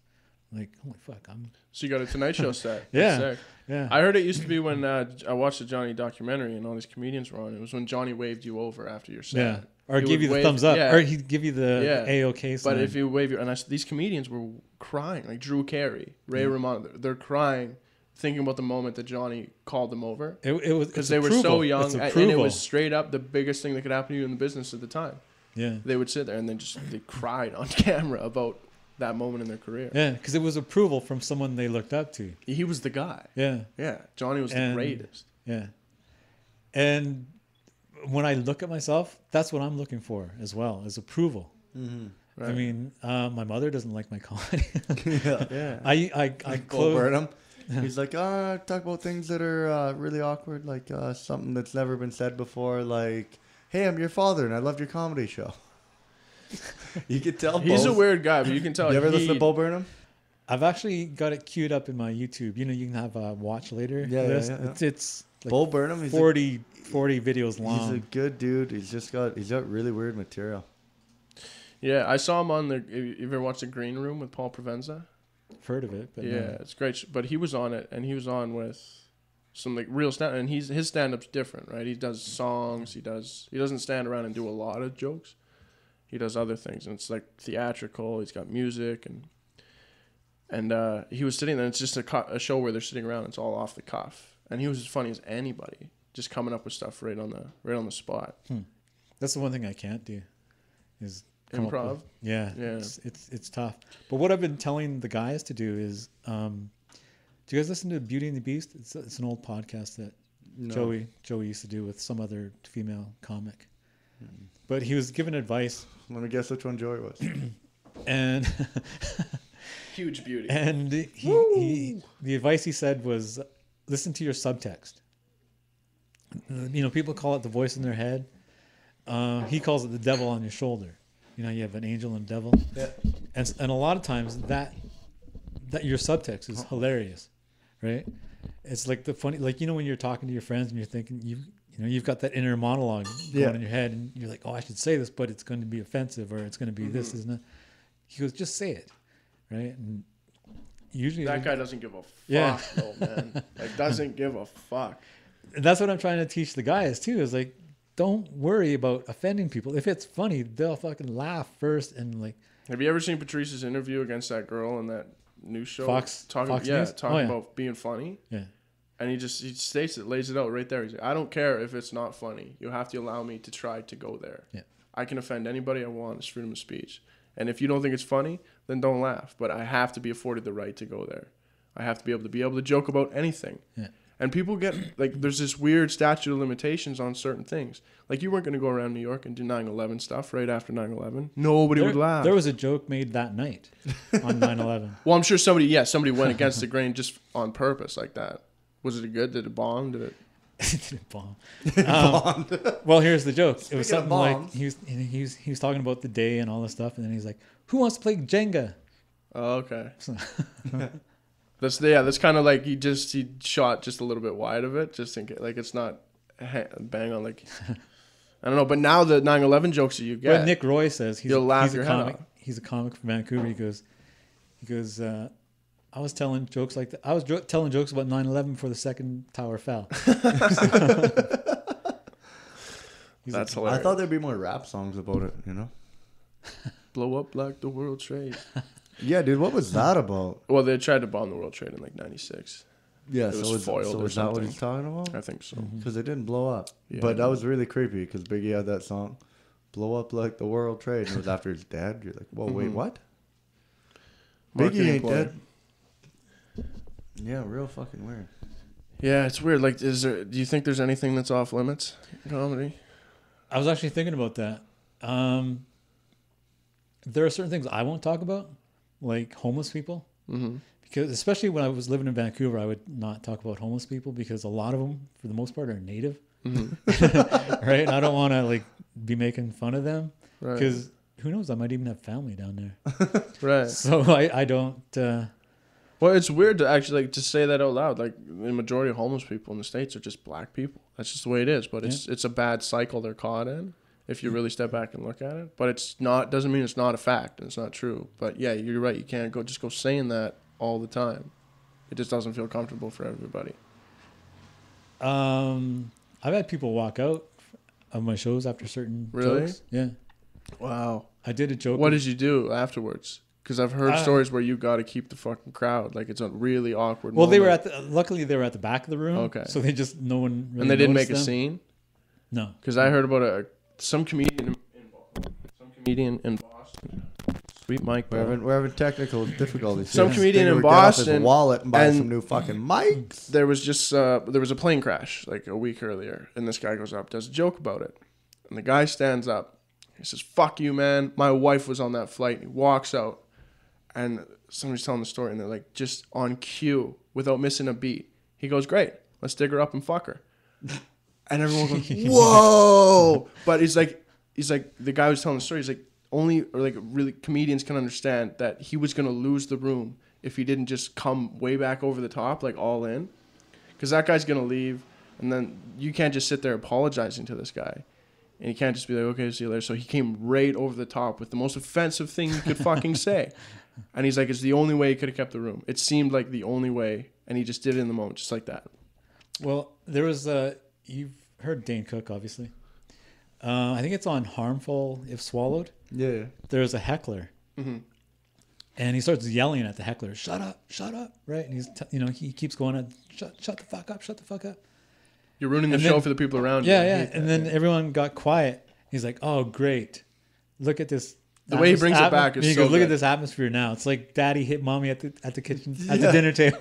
I'm like, holy fuck, So you got a Tonight Show set. Yeah. I heard it used to be when I watched the Johnny documentary and all these comedians were on. It was when Johnny waved you over after your set. Yeah. Or give you the thumbs up. Or he'd give you the A-OK sign. But if you wave these comedians were crying, like Drew Carey, Ray Romano, they're crying, thinking about the moment that Johnny called them over. It was because they were so young, and it was straight up the biggest thing that could happen to you in the business at the time. Yeah. They would sit there and then they cried on camera about that moment in their career. Yeah, because it was approval from someone they looked up to. He was the guy. Yeah. Yeah. Johnny was the greatest. Yeah. And when I look at myself, that's what I'm looking for as well, is approval. Mm-hmm. Right. I mean, my mother doesn't like my comedy. Yeah. I Bo Burnham. He's like, talk about things that are really awkward, like something that's never been said before, like, hey, I'm your father and I loved your comedy show. You can tell he's a weird guy, but you can tell. You ever listen to Bo Burnham? I've actually got it queued up in my YouTube. You can have a watch later list. Yeah. It's like Bo Burnham. He's 40 videos long. He's a good dude. He's got really weird material. Yeah, I saw him on you ever watched The Green Room with Paul Provenza? I've heard of it, but it's great. But he was on it, and he was on with some like real stand, and his stand-up's different, right? He does songs. He doesn't stand around and do a lot of jokes. He does other things, and it's like theatrical. He's got music, and he was sitting there. And it's just a show where they're sitting around. It's all off the cuff, and he was as funny as anybody, just coming up with stuff right on the spot. That's the one thing I can't do, is improv. Yeah. It's tough. But what I've been telling the guys to do is, do you guys listen to Beauty and the Beast? It's an old podcast that Joey used to do with some other female comic. But he was giving advice. Let me guess which one Joey was. And Huge beauty. And the advice he said was, listen to your subtext. People call it the voice in their head. He calls it the devil on your shoulder. You have an angel and a devil. Yeah. And a lot of times that your subtext is hilarious, right? It's like the funny, when you're talking to your friends and you're thinking, you've got that inner monologue going in your head, and you're like, oh, I should say this, but it's going to be offensive, or it's going to be this, isn't it? He goes, just say it, right? And usually that guy doesn't give a fuck, though, man. Doesn't give a fuck. And that's what I'm trying to teach the guys too. Is like, don't worry about offending people. If it's funny, they'll fucking laugh first. And have you ever seen Patrice's interview against that girl in that news show? Fox talking News? About being funny. Yeah. And he states it, lays it out right there. He's like, I don't care if it's not funny. You have to allow me to try to go there. Yeah. I can offend anybody I want. It's freedom of speech. And if you don't think it's funny, then don't laugh. But I have to be afforded the right to go there. I have to be able to joke about anything. Yeah. And people get, there's this weird statute of limitations on certain things. You weren't going to go around New York and do 9/11 stuff right after 9/11. Nobody would laugh. There was a joke made that night on 9/11. Well, I'm sure somebody went against the grain just on purpose like that. Was it good? Did it bomb? Did it? Did it bomb? Well, here's the joke. It was something like he was talking about the day and all this stuff, and then he's like, "Who wants to play Jenga?" Oh, okay. That's kind of like he shot just a little bit wide of it, just in case, it's not bang on I don't know. But now the 9/11 jokes that you get, what Nick Roy says, you'll laugh your head off. He's a comic from Vancouver. He goes. I was telling jokes like that. I was telling jokes about 9/11 before the second tower fell. That's hilarious. I thought there'd be more rap songs about it, Blow up like the World Trade. Yeah, dude, what was that about? Well, they tried to bomb the World Trade in 96. Yeah, It was foiled or is that what something. he's talking about? I think so. Because it didn't blow up. Yeah. But that was really creepy because Biggie had that song, Blow Up Like the World Trade, and it was after his dad. You're like, whoa, wait, what? Marketing Biggie ain't play. dead. Yeah, real fucking weird. Yeah, it's weird. Do you think there's anything that's off limits in comedy? I was actually thinking about that. There are certain things I won't talk about, like homeless people. Mm-hmm. Because especially when I was living in Vancouver, I would not talk about homeless people because a lot of them, for the most part, are native. Mm-hmm. Right? And I don't want to be making fun of them because Right. who knows? I might even have family down there. Right. So I don't. Well, it's weird to actually to say that out loud. The majority of homeless people in the States are just black people. That's just the way it is. But it's a bad cycle they're caught in if you really step back and look at it. But it's not doesn't mean it's not a fact and it's not true. But yeah, you're right. You can't go saying that all the time. It just doesn't feel comfortable for everybody. I've had people walk out of my shows after certain Really? jokes. Yeah. Wow. I did a joke. What did you do afterwards? Because I've heard stories where you got to keep the fucking crowd. It's a really awkward Well, moment. luckily they were at the back of the room. Okay. So no one really And they didn't make noticed a them. scene? No. Because I heard about some comedian in Boston. Sweet Mike. We're having technical difficulties. Some here. comedian Figure in we'd get off his Boston, wallet and buy and- some new fucking mics. There was just there was a plane crash a week earlier, and this guy goes up, does a joke about it, and the guy stands up, he says, "Fuck you, man! My wife was on that flight." And he walks out, and somebody's telling the story, and they're just on cue without missing a beat. He goes, "Great, let's dig her up and fuck her," and everyone goes, "Whoa!" But he's like the guy who's telling the story. He's like, only really comedians can understand that he was gonna lose the room if he didn't just come way back over the top, all in, because that guy's gonna leave, and then you can't just sit there apologizing to this guy, and you can't just be like, "Okay, see you later." So he came right over the top with the most offensive thing you could fucking say, and he's like, "It's the only way he could have kept the room. It seemed like the only way," and he just did it in the moment, just like that. Well, there was you've heard Dane Cook, obviously. I think it's on Harmful If Swallowed. Yeah. There's a heckler, Mm-hmm. and he starts yelling at the heckler, "Shut up, right?" And he keeps going at, shut the fuck up. You're ruining the And show then- for the people around you. Yeah, I yeah. hate And that, then everyone got quiet. He's like, "Oh, great. Look at this The way he brings it back is he so goes, look good. at this atmosphere now. It's like Daddy hit Mommy at the kitchen at the dinner table.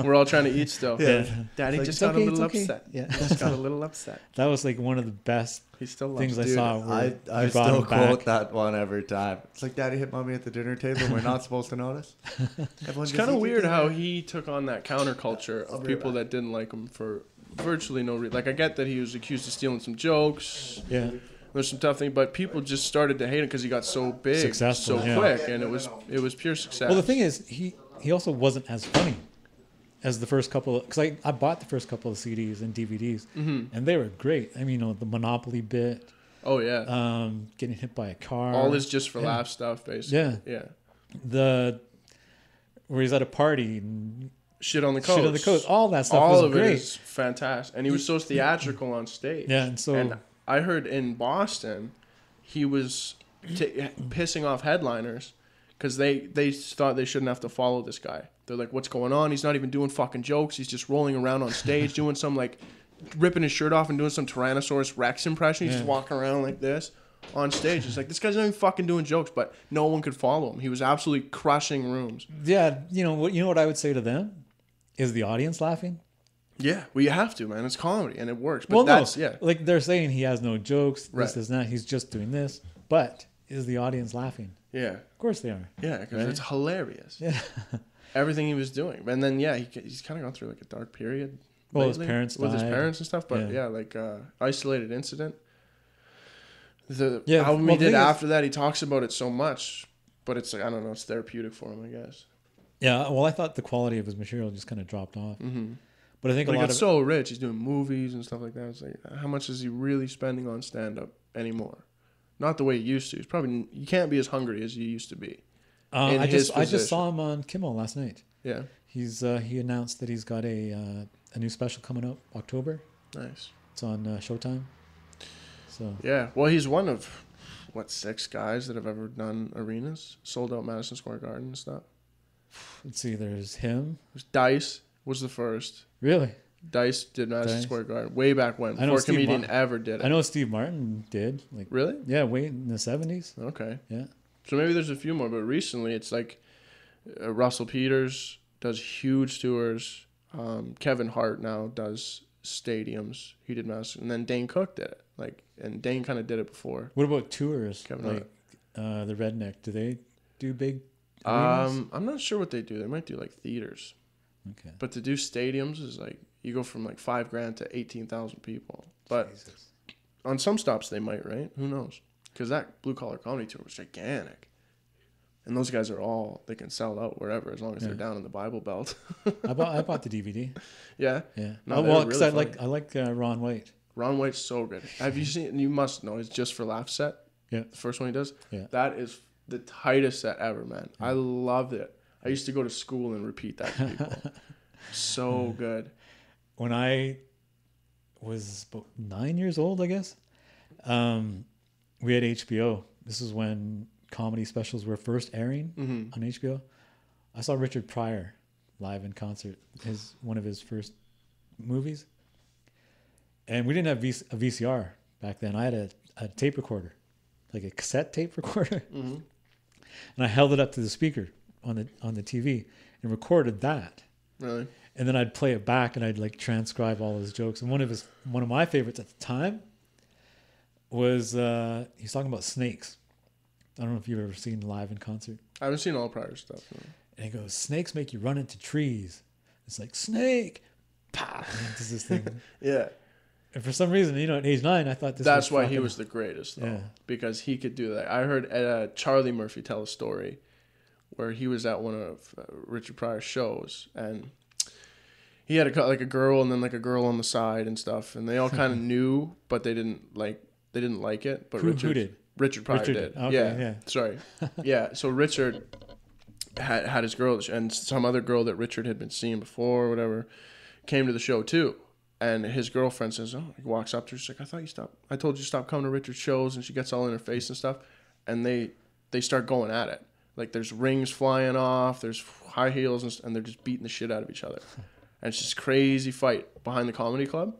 We're all trying to eat still. Yeah. Daddy Like, just it's got okay, a little it's okay. upset. Yeah. Just got a little upset. That was like one of the best He still loves things I Dude, saw. Where I you brought still him back. quote that one every time. It's like Daddy hit Mommy at the dinner table and we're not supposed to notice. It's kind of weird how he took on that counterculture of people that didn't like him for virtually no reason. Like, I get that he was accused of stealing some jokes. Yeah. There's some tough things, but people just started to hate him because he got so big, Successful, so yeah. quick, and it was pure success. Well, the thing is, he also wasn't as funny as the first couple. Because I bought the first couple of CDs and DVDs, and they were great. I mean, the Monopoly bit. Oh yeah. Getting hit by a car. All this just for laugh stuff, basically. Yeah. Where he's at a party and Shit on the coast. All that stuff All was of great. it is fantastic, and he was so theatrical on stage. Yeah, and so I heard in Boston, he was pissing off headliners because they thought they shouldn't have to follow this guy. They're like, "What's going on? He's not even doing fucking jokes. He's just rolling around on stage doing some like ripping his shirt off and doing some Tyrannosaurus Rex impression. He's just walking around like this on stage. It's like, this guy's not even fucking doing jokes, but no one could follow him. He was absolutely crushing rooms. yeah, you know what I would say to them is the audience laughing. Yeah, well, you have to, man. It's comedy and it works. But Well, that's no, like they're saying he has no jokes. Right. This is not. He's just doing this. But is the audience laughing? yeah, Of course they are. yeah, because Right? it's hilarious. Yeah. Everything he was doing, and then he's kind of gone through like a dark period. Well, his lately parents with his died. parents and stuff. But Yeah. like isolated incident. The Yeah, album well, he the did thing is- after that, he talks about it so much, but it's like, I don't know, it's therapeutic for him, I guess. Yeah. Well, I thought the quality of his material just kind of dropped off. Mm-hmm. But I think But a he lot got of so rich, he's doing movies and stuff like that. It's like, how much is he really spending on stand-up anymore? Not the way he used to. He's probably, you can't be as hungry as you used to be. I just position. saw him on Kimmel last night. Yeah, He announced that he's got a new special coming up October. nice. It's on Showtime. So Yeah, well, he's one of 6 guys that have ever done arenas, sold out Madison Square Garden and stuff. let's see. There's him. Dice was the first. Really? Dice did Madison Dice. Square Garden way back when, I know before a Steve comedian Martin. ever did it. I know Steve Martin did. Like, Really? yeah, way in the 70s. Okay. Yeah. So maybe there's a few more, but recently it's like Russell Peters does huge tours. Kevin Hart now does stadiums. He did Madison, and then Dane Cook did it. And Dane kind of did it before. What about tours? Kevin Like the Redneck? Do they do big arenas? I'm not sure what they do. They might do like theaters, Okay. but to do stadiums is like you go from like $5,000 to 18,000 people. But Jesus. on some stops they might, right? Who knows? Because that Blue Collar Comedy Tour was gigantic. And those guys they can sell out wherever as long as they're down in the Bible Belt. I bought the DVD. Yeah. Yeah. No, Oh, they well, were because really I like Ron White. Ron White's so good. Have you seen? You must know. It's Just for Laughs set. Yeah. The first one he does. Yeah. That is the tightest set ever, man. I loved it. I used to go to school and repeat that to people. So good. When I was about 9 years old, I guess, we had HBO. This is when comedy specials were first airing on HBO. I saw Richard Pryor live in concert. One of his first movies. And we didn't have a VCR back then. I had a tape recorder, like a cassette tape recorder. Mm-hmm. And I held it up to the speaker on the TV and recorded that. Really? And then I'd play it back and I'd like transcribe all his jokes. And one of my favorites at the time was he's talking about snakes. I don't know if you've ever seen live in concert. I haven't seen all prior stuff. No. And he goes, snakes make you run into trees. It's like, snake, pow, and does this thing. Yeah. And for some reason, at age 9, I thought That's why he fucking- was the greatest, though. Yeah. Because he could do that. I heard Charlie Murphy tell a story where he was at one of Richard Pryor's shows, and he had a girl and then like a girl on the side and stuff, and they all kind of knew, but they didn't like it. But Who did? Richard Pryor Richard did. did. Okay, yeah. Sorry. Yeah. So Richard had his girl, and some other girl that Richard had been seeing before or whatever came to the show too. And his girlfriend says, "Oh," he walks up to her. She's like, I told you to stop coming to Richard's shows." And she gets all in her face and stuff. And they start going at it. Like there's rings flying off, there's high heels, and they're just beating the shit out of each other. And it's just crazy fight behind the comedy club.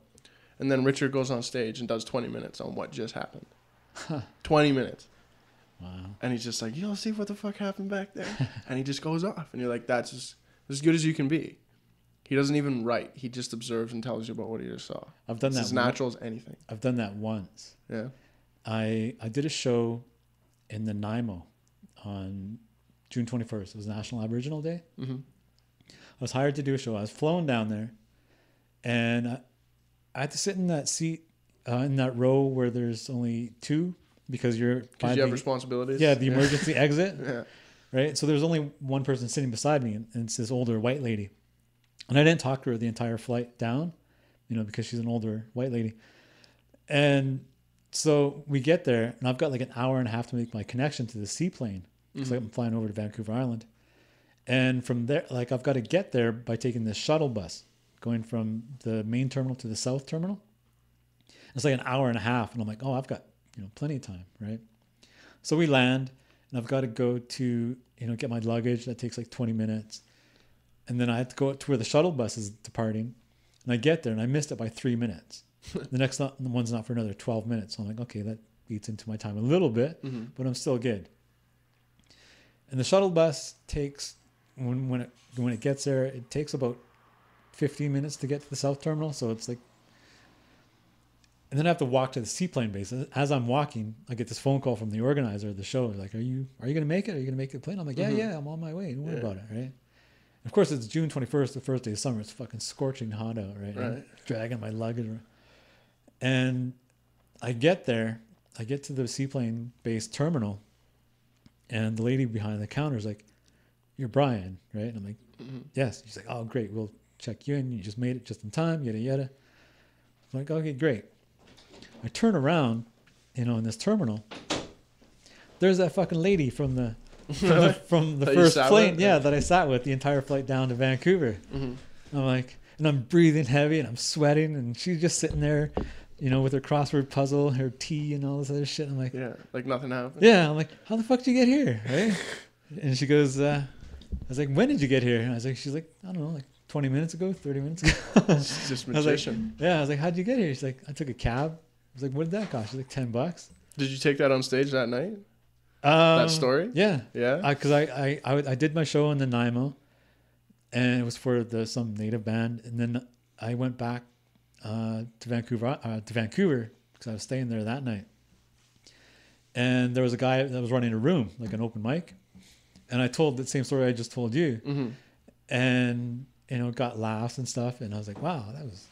And then Richard goes on stage and does 20 minutes on what just happened. 20 minutes. Wow. And he's just like, you know, see what the fuck happened back there? And he just goes off. And you're like, that's as good as you can be. He doesn't even write. He just observes and tells you about what he just saw. I've done that. As natural as anything. I've done that once. Yeah. I did a show in the Nanaimo on June 21st. It was National Aboriginal Day. Mm-hmm. I was hired to do a show. I was flown down there, and I had to sit in that seat in that row where there's only two because you're. Because you have responsibilities. Yeah, the emergency exit. Yeah. Right. So there's only one person sitting beside me, and it's this older white lady, and I didn't talk to her the entire flight down, you know, because she's an older white lady, and so we get there, and I've got like an hour and a half to make my connection to the seaplane because I'm flying over to Vancouver Island. And from there, like I've got to get there by taking this shuttle bus going from the main terminal to the south terminal. It's like an hour and a half. And I'm like, oh, I've got, you know, plenty of time. Right. So we land and I've got to go to, you know, get my luggage. That takes like 20 minutes. And then I have to go to where the shuttle bus is departing. And I get there and I missed it by 3 minutes. The next one's not for another 12 minutes. So I'm like, okay, that eats into my time a little bit, but I'm still good. And the shuttle bus takes, when it gets there, it takes about 15 minutes to get to the south terminal. So it's like, and then I have to walk to the seaplane base. As I'm walking, I get this phone call from the organizer of the show. Like, are you going to make it? Are you going to make the plane? I'm like, yeah, I'm on my way. Don't worry about it. Right. Of course, it's June 21st, the first day of summer. It's fucking scorching hot out, right? I'm dragging my luggage. And I get there. I get to the seaplane base terminal. And the lady behind the counter is like, you're Brian, right? And I'm like, yes. She's like, oh, great. We'll check you in. You just made it just in time, yada, yada. I'm like, okay, great. I turn around, you know, in this terminal. There's that fucking lady from the first plane, that I sat with the entire flight down to Vancouver. I'm like, and I'm breathing heavy and I'm sweating, and she's just sitting there, you know, with her crossword puzzle, her tea, and all this other shit. I'm like, yeah, like nothing happened. Yeah, I'm like, how the fuck did you get here, right? And she goes, I was like, when did you get here? And I was like, she's like, I don't know, like 20 minutes ago, 30 minutes ago. She's just magician. I was like, how'd you get here? She's like, I took a cab. I was like, what did that cost? She's like, $10. Did you take that on stage that night? That story? Yeah. Yeah. Because I did my show in the Nanaimo, and it was for some native band, and then I went back to Vancouver because I was staying there that night. And there was a guy that was running a room, like an open mic, and I told the same story I just told you, and you know, got laughs and stuff, and I was like, wow, that was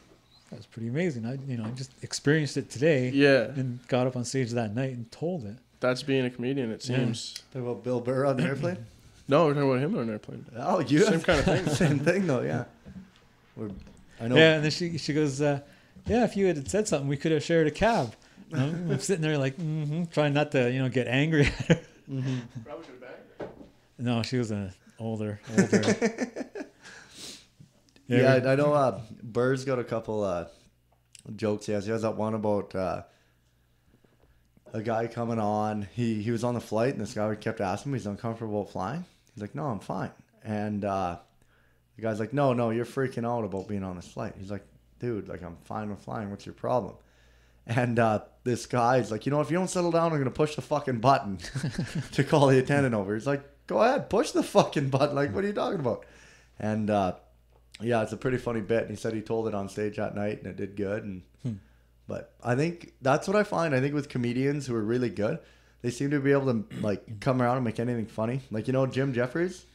pretty amazing. I just experienced it today, and got up on stage that night and told it. That's being a comedian, it seems. Talk about Bill Burr on the airplane? No, we're talking about him on an airplane. Oh, you same kind of thing. Same thing though, yeah. I know. Yeah, and then she goes, yeah, if you had said something, we could have shared a cab. You know? I'm sitting there like, trying not to, you know, get angry at her. Probably should have bagged her. No, she was an older. Yeah, I know. Burr's got a couple jokes. He has that one about a guy coming on. He was on the flight, and this guy kept asking him, he's uncomfortable flying. He's like, no, I'm fine. And the guy's like, no, you're freaking out about being on this flight. He's like, dude, like, I'm fine with flying. What's your problem? And this guy's like, you know, if you don't settle down, I'm going to push the fucking button to call the attendant over. He's like, go ahead, push the fucking button. Like, what are you talking about? And yeah, it's a pretty funny bit. And he said he told it on stage that night, and it did good. And but I think that's what I find. I think with comedians who are really good, they seem to be able to like come around and make anything funny. Like, you know, Jim Jeffries.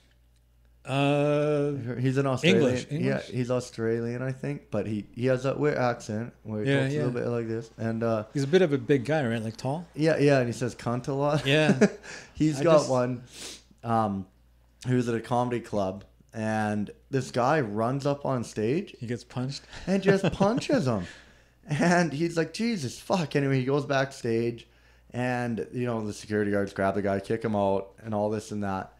He's an Australian. English. Yeah, he's Australian, I think, but he has that weird accent where he talks a little bit like this. And he's a bit of a big guy, right? Like tall. Yeah, and he says cunt a lot. Yeah, he's got one. He was at a comedy club, and this guy runs up on stage. He gets punched and just punches him, and he's like, Jesus fuck. Anyway, he goes backstage, and you know the security guards grab the guy, kick him out, and all this and that,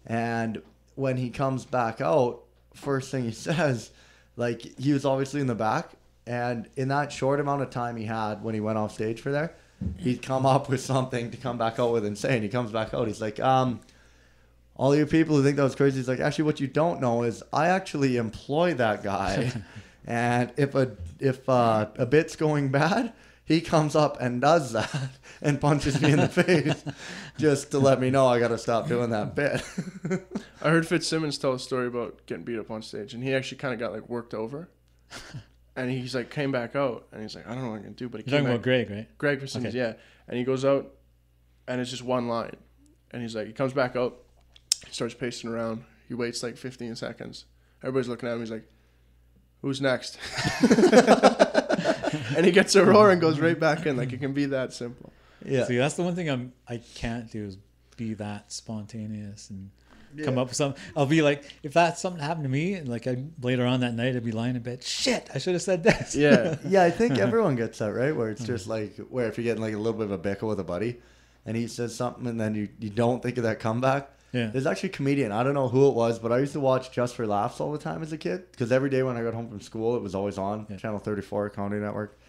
and when he comes back out, first thing he says, like, he was obviously in the back, and in that short amount of time he had when he went off stage for there, he'd come up with something to come back out with and say, and he comes back out, he's like, all you people who think that was crazy, he's like, actually what you don't know is I actually employ that guy, and if a bit's going bad, He comes up and does that and punches me in the face just to let me know I got to stop doing that bit. I heard Fitzsimmons tell a story about getting beat up on stage, and he actually kind of got like worked over. And he's like came back out, and he's like, I don't know what I'm gonna do, but he You're came talking back. about Greg, right? Greg Fitzsimmons, Okay. yeah. And he goes out, and it's just one line, and he's like, he comes back out, he starts pacing around. He waits like 15 seconds. Everybody's looking at him. He's like, who's next? And he gets a roar and goes right back in. Like, it can be that simple. Yeah. See, that's the one thing I can't do is be that spontaneous and come up with something. I'll be like, if that's something happened to me, and like later on that night, I'd be lying in bed. Shit, I should have said this. Yeah. Yeah, I think everyone gets that, right? Where it's just like, where if you're getting like a little bit of a bickle with a buddy and he says something and then you don't think of that comeback. Yeah. There's actually a comedian, I don't know who it was, but I used to watch Just for Laughs all the time as a kid because every day when I got home from school, it was always on Channel 34, Comedy Network.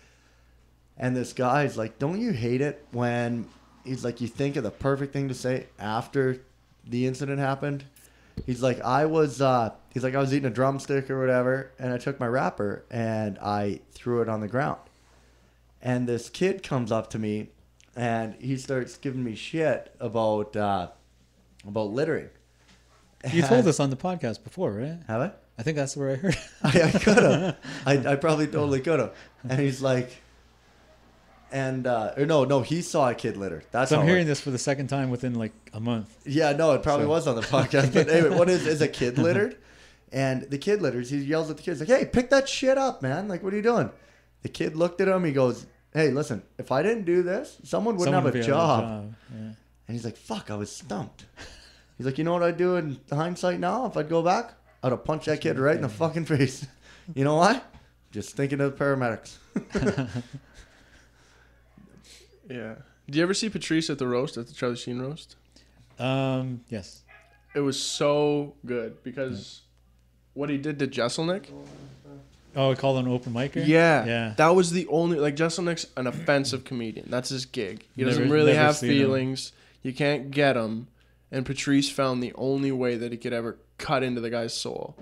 And this guy's like, don't you hate it when he's like, you think of the perfect thing to say after the incident happened? He's like, I was eating a drumstick or whatever, and I took my wrapper and I threw it on the ground. And this kid comes up to me, and he starts giving me shit about littering. You told us on the podcast before, right? Have I? I think that's where I heard. I could have. I probably totally could have. And he's like, or no, he saw a kid litter. That's So I'm how hearing this for the second time within like a month. Yeah, no, it probably was on the podcast. But anyway, what is a kid littered? And the kid litters. He yells at the kids like, "Hey, pick that shit up, man! Like, what are you doing?" The kid looked at him. He goes, "Hey, listen, if I didn't do this, someone wouldn't have a job." Yeah. And he's like, "Fuck, I was stumped." He's like, "You know what I'd do in hindsight now? If I'd go back, I'd have punched that kid right in the fucking face." You know why? Just thinking of the paramedics. Yeah. Do you ever see Patrice at the roast, at the Charlie Sheen roast? Yes. It was so good because what he did to Jesselnick. Oh, we call him an open micer? Yeah. Yeah. That was the only, like, Jesselnick's an offensive comedian. That's his gig. He doesn't Never- really never have seen him. feelings. You can't get him. And Patrice found the only way that he could ever cut into the guy's soul.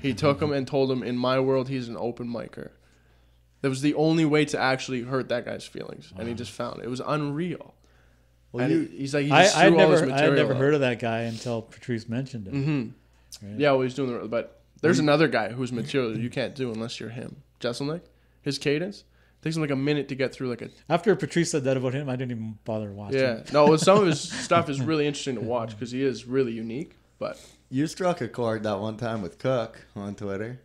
He took him and told him, in my world, he's an open micer. That was the only way to actually hurt that guy's feelings. And he just found it. It was unreal. Well, And you, he's like, he I just had threw all his never material heard of that guy until Patrice mentioned it. Mm-hmm. Right? Yeah, well, he's doing the, but there's another guy whose material you can't do unless you're him. Jesselnick, his cadence takes him like a minute to get through like a. After Patrice said that about him, I didn't even bother watching. Yeah, no, well, some of his stuff is really interesting to watch because he is really unique. But you struck a chord that one time with Cook on Twitter.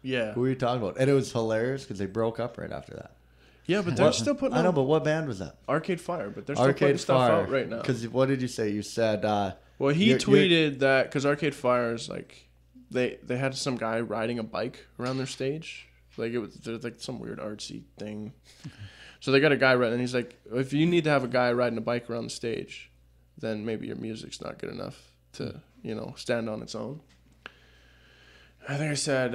yeah, Who were you talking about? And it was hilarious because they broke up right after that. yeah, but they're still putting. I know, out but what band was that? Arcade Fire, but they're still putting stuff out right now. Because what did you say? You said. Well, he tweeted that because Arcade Fire is like, they had some guy riding a bike around their stage. Like it was there's like some weird artsy thing. So they got a guy riding, and he's like, if you need to have a guy riding a bike around the stage, then maybe your music's not good enough to, stand on its own. I think I said,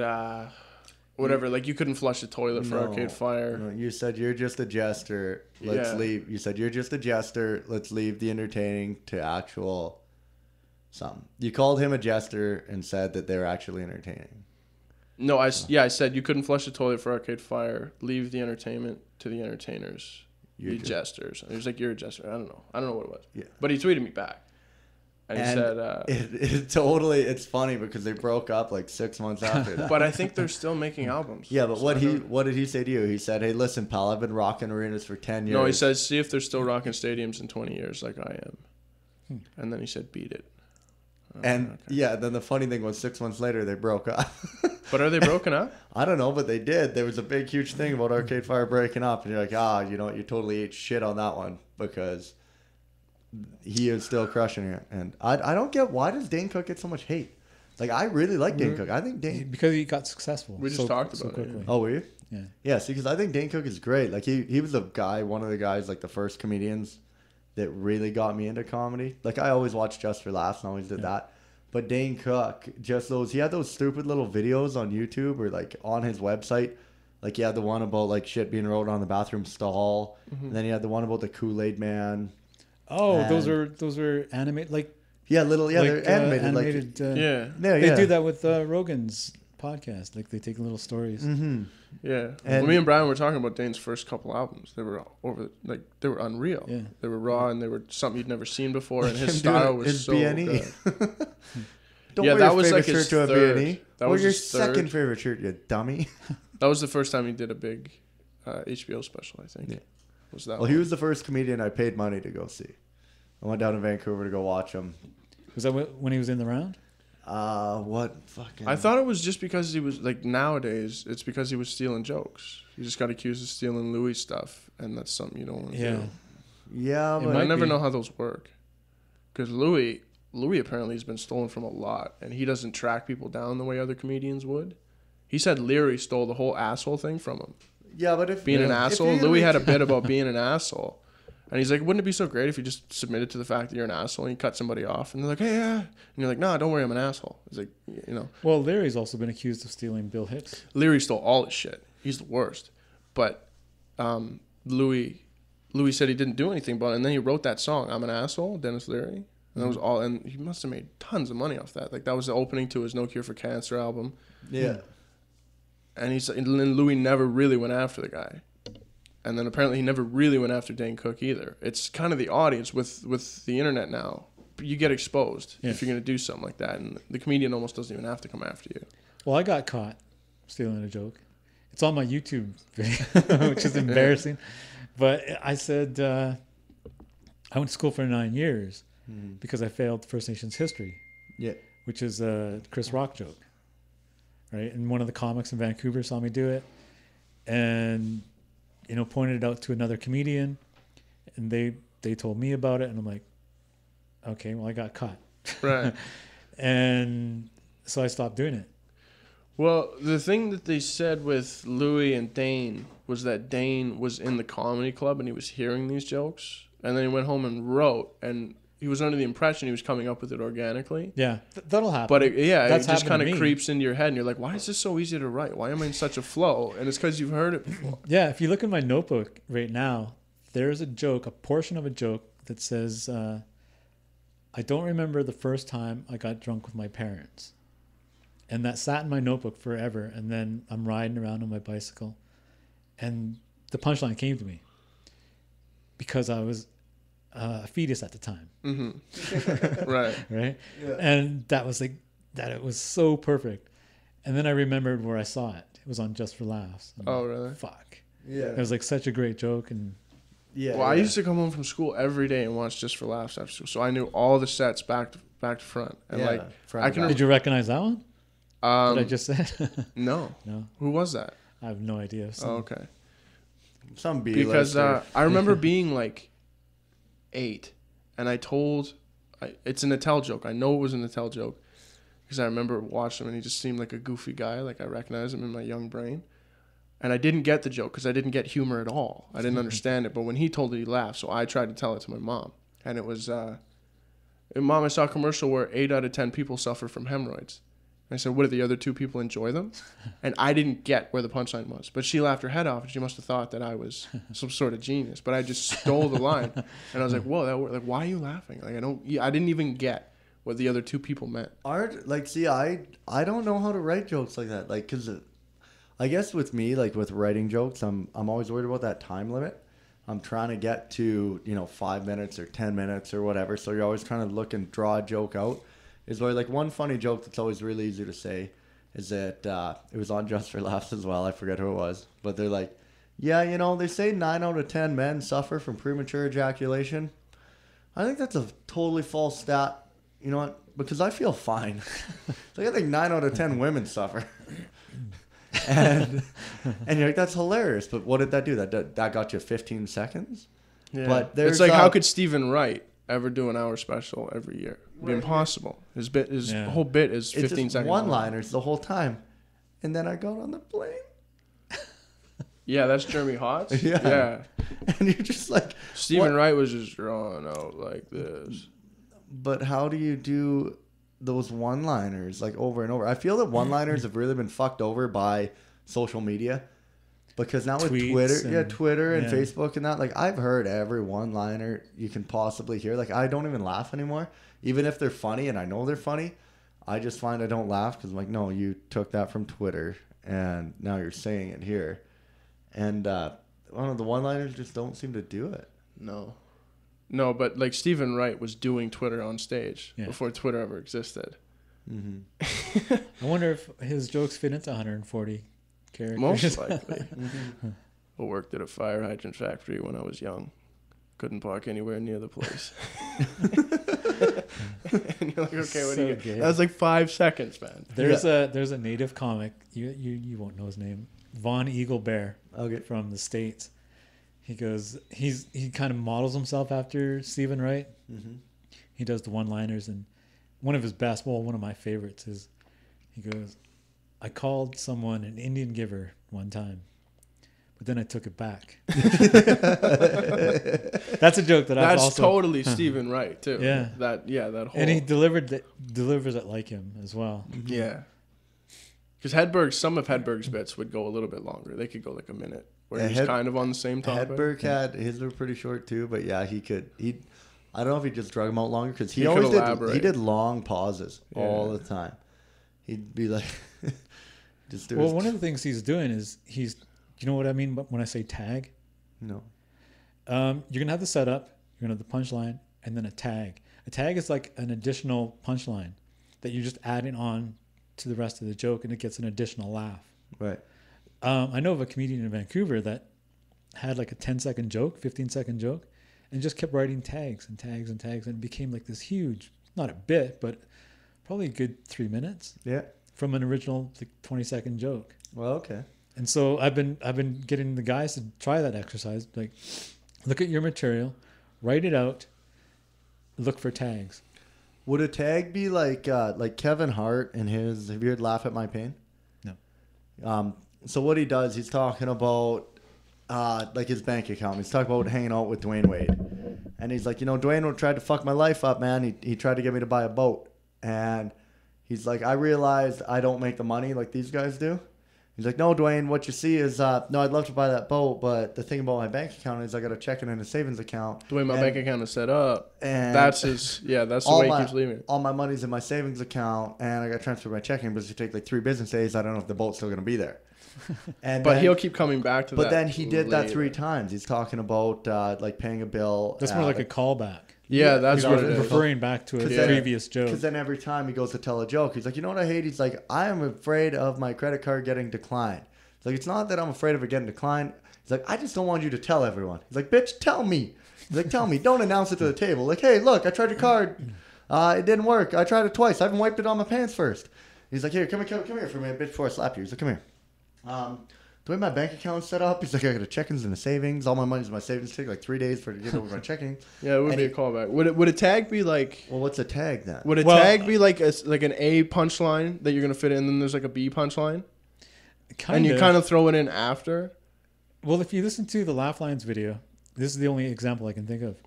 whatever, like you couldn't flush the toilet for Arcade Fire. No, you said you're just a jester. Let's leave. You said you're just a jester. Let's leave the entertaining to actual something. You called him a jester and said that they're actually entertaining. No, I said you couldn't flush the toilet for Arcade Fire. Leave the entertainment to the entertainers. You jesters. And he was like, you're a jester. I don't know what it was. Yeah. But he tweeted me back. And he said... it's funny because they broke up like 6 months after that. But I think they're still making albums. Yeah, but So what did he say to you? He said, hey, listen, pal, I've been rocking arenas for 10 years. No, he says, see if they're still rocking stadiums in 20 years like I am. And then he said, beat it. And yeah, then the funny thing was 6 months later they broke up. But are they broken up? I don't know, but they did. There was a big, huge thing about Arcade Fire breaking up, and you're like, you know what? You totally ate shit on that one because he is still crushing it. And I don't get, why does Dane Cook get so much hate? Like, I really like Dane Cook. I think Dane... Because he got successful. We just talked about it. quickly. Oh, were you? Yeah. Yeah, see, because I think Dane Cook is great. Like, he was one of the guys, like the first comedians that really got me into comedy. Like, I always watched Just for Laughs and always did that. But Dane Cook, he had those stupid little videos on YouTube or like on his website. Like he had the one about like shit being rolled on the bathroom stall. Mm-hmm. And then he had the one about the Kool-Aid Man. Oh, those were animated, like... Yeah, they're animated. animated Like, They do that with Rogan's podcast. Like they take little stories. Mm-hmm. Yeah. And Me and Brian were talking about Dane's first couple albums. They were they were unreal. Yeah. They were raw and they were something you'd never seen before. And his Him style doing was his so B&E. good. Don't Yeah, wear that your was favorite like his shirt to a third. B&E. That Or was your his third. second favorite shirt, you dummy. That was the first time he did a big HBO special, I think. Yeah. Was that Well, one. he was the first comedian I paid money to go see. I went down to Vancouver to go watch him. Was that when he was in the round? What fucking... I thought it was just because he was, like, nowadays, it's because he was stealing jokes. He just got accused of stealing Louis stuff, and that's something you don't want to Yeah. do. Yeah, It but... I might never be. know how those work. Because Louis apparently has been stolen from a lot, and he doesn't track people down the way other comedians would. He said Leary stole the whole asshole thing from him. Yeah, but if... Being an if asshole. you're gonna Louis make- had a bit about being an asshole. And he's like, wouldn't it be so great if you just submitted to the fact that you're an asshole and you cut somebody off? And they're like, hey, yeah. And you're like, no, don't worry, I'm an asshole. He's like, you know. Well, Larry's also been accused of stealing Bill Hicks. Leary stole all his shit. He's the worst. But Louis said he didn't do anything about it. And then he wrote that song, I'm an Asshole, Dennis Leary. And that was all. And he must have made tons of money off that. Like, that was the opening to his No Cure for Cancer album. Yeah. And then Louis never really went after the guy. And then apparently he never really went after Dane Cook either. It's kind of the audience with the internet now. You get exposed if you're going to do something like that. And the comedian almost doesn't even have to come after you. Well, I got caught stealing a joke. It's on my YouTube video, which is embarrassing. But I said I went to school for 9 years because I failed First Nations history. Yeah. Which is a Chris Rock joke, right? And one of the comics in Vancouver saw me do it, and pointed it out to another comedian, and they told me about it, and I'm like, okay, well, I got caught, Right. and so I stopped doing it. Well, the thing that they said with Louis and Dane was that Dane was in the comedy club and he was hearing these jokes, and then he went home and wrote, and he was under the impression he was coming up with it organically. Yeah, that'll happen. But it That's just happened kind to of me. creeps into your head, and you're like, why is this so easy to write? Why am I in such a flow? And it's because you've heard it before. Yeah, if you look at my notebook right now, there's a portion of a joke that says, I don't remember the first time I got drunk with my parents. And that sat in my notebook forever. And then I'm riding around on my bicycle, and the punchline came to me because I was a fetus at the time. Mm-hmm. Right. Right. Yeah. And that was like, that it was so perfect. And then I remembered where I saw it. It was on Just for Laughs. I'm Oh, like, really? fuck. Yeah. It was like such a great joke. And Yeah. Well, I used to come home from school every day and watch Just for Laughs after school, so I knew all the sets back to front. And Yeah, front I to can. back. did you recognize that one? That I just said? No. No, Who was that? I have no idea. Oh, okay. Some B Because I remember being like 8, and it's an Attell joke. I know it was an Attell joke because I remember watching him, and he just seemed like a goofy guy. Like, I recognized him in my young brain. And I didn't get the joke because I didn't get humor at all. I didn't understand it. But when he told it, he laughed. So I tried to tell it to my mom. And it was, Mom, I saw a commercial where 8 out of 10 people suffer from hemorrhoids. And I said, what, do the other 2 people enjoy them? And I didn't get where the punchline was. But she laughed her head off, and she must have thought that I was some sort of genius. But I just stole the line. And I was like, whoa, like, why are you laughing? Like, I didn't even get what the other 2 people meant. Art, like, see, I don't know how to write jokes like that. Like, because I guess with me, like with writing jokes, I'm always worried about that time limit. I'm trying to get to 5 minutes or 10 minutes or whatever. So you're always trying to look and draw a joke out. Is where, like, one funny joke that's always really easy to say is that it was on Just for Laughs as well. I forget who it was, but they're like, yeah, they say 9 out of 10 men suffer from premature ejaculation. I think that's a totally false stat. You know what? Because I feel fine. So I think 9 out of 10 women suffer. and you're like, that's hilarious. But what did that do? That got you 15 seconds? Yeah. But there's, it's like, how could Stephen Wright ever do an hour special every year? It'd be impossible. His whole bit is 15 it's just seconds. one-liners the whole time. And then I got on the plane. Yeah, that's Jeremy Hotz. Yeah. And you're just like, Stephen what? Wright was just drawn out like this. But how do you do those one-liners like over and over? I feel that one-liners have really been fucked over by social media. Because now with Tweets Twitter and yeah. Facebook and that, like, I've heard every one-liner you can possibly hear. Like, I don't even laugh anymore. Even if they're funny and I know they're funny, I just find I don't laugh because I'm like, no, you took that from Twitter and now you're saying it here. And I don't know, the one-liners just don't seem to do it. No, but like Stephen Wright was doing Twitter on stage before Twitter ever existed. Mm-hmm. I wonder if his jokes fit into 140 characters. Most likely. I worked at a fire hydrant factory when I was young. Couldn't park anywhere near the place. And you're like, okay, what do you get? That was like 5 seconds, man. There's a native comic. You won't know his name. Von Eagle Bear. Okay. From the States. He goes. He kind of models himself after Stephen Wright. Mm-hmm. He does the one-liners, and one of his best, well, one of my favorites is, he goes, I called someone an Indian giver one time, but then I took it back. That's a joke that's totally Stephen Wright too. Yeah. That whole. And he delivers it like him as well. Mm-hmm. Yeah. Because some of Hedberg's bits would go a little bit longer. They could go like a minute, where he's kind of on the same topic. Hedberg had his were pretty short too, but yeah, he I don't know if he just drug them out longer because he did long pauses all the time. He'd be like, just do. Well, one of the things he's doing is you know what I mean when I say tag? No. You're gonna have the setup, you're gonna have the punchline, and then a tag. A tag is like an additional punchline that you're just adding on to the rest of the joke, and it gets an additional laugh. Right. I know of a comedian in Vancouver that had like a 10-second joke, 15-second joke, and just kept writing tags and tags and tags, and it became like this huge, not a bit, but probably a good 3 minutes. Yeah. From an original like 20-second joke. Well, okay. And so I've been getting the guys to try that exercise. Like, look at your material, write it out, look for tags. Would a tag be like Kevin Hart and his? Have you heard "Laugh at My Pain"? No. So what he does, he's talking about like his bank account. He's talking about hanging out with Dwayne Wade, and he's like, Dwayne tried to fuck my life up, man. He tried to get me to buy a boat, and he's like, I realized I don't make the money like these guys do. He's like, no, Dwayne, what you see is, no, I'd love to buy that boat, but the thing about my bank account is I got to check it in a savings account. The way my bank account is set up, and that's the way he keeps leaving. All my money's in my savings account, and I got to transfer my checking, but if you take like 3 business days, I don't know if the boat's still going to be there. But he'll keep coming back to that. But then he did that 3 times. He's talking about like paying a bill. That's more like a callback. Yeah, that's what it is. Referring back to a previous joke. Because then every time he goes to tell a joke, he's like, you know what I hate? He's like, I am afraid of my credit card getting declined. He's like, it's not that I'm afraid of it getting declined. He's like, I just don't want you to tell everyone. He's like, bitch, tell me. He's like, tell me. Don't announce it to the table. Like, hey, look, I tried your card. It didn't work. I tried it twice. I haven't wiped it on my pants first. He's like, here, come here for a minute, bitch, before I slap you. He's like, come here. The way my bank account's set up, he's like, I got a check-ins and a savings. All my money's in my savings. Take like 3 days for it to get over my checking. Yeah, it would be a callback. Would a tag be like? Well, what's a tag then? Would a tag be like an A punchline that you're gonna fit in, and then there's like a B punchline, and you kind of throw it in after? Well, if you listen to the Laugh Lines video, this is the only example I can think of.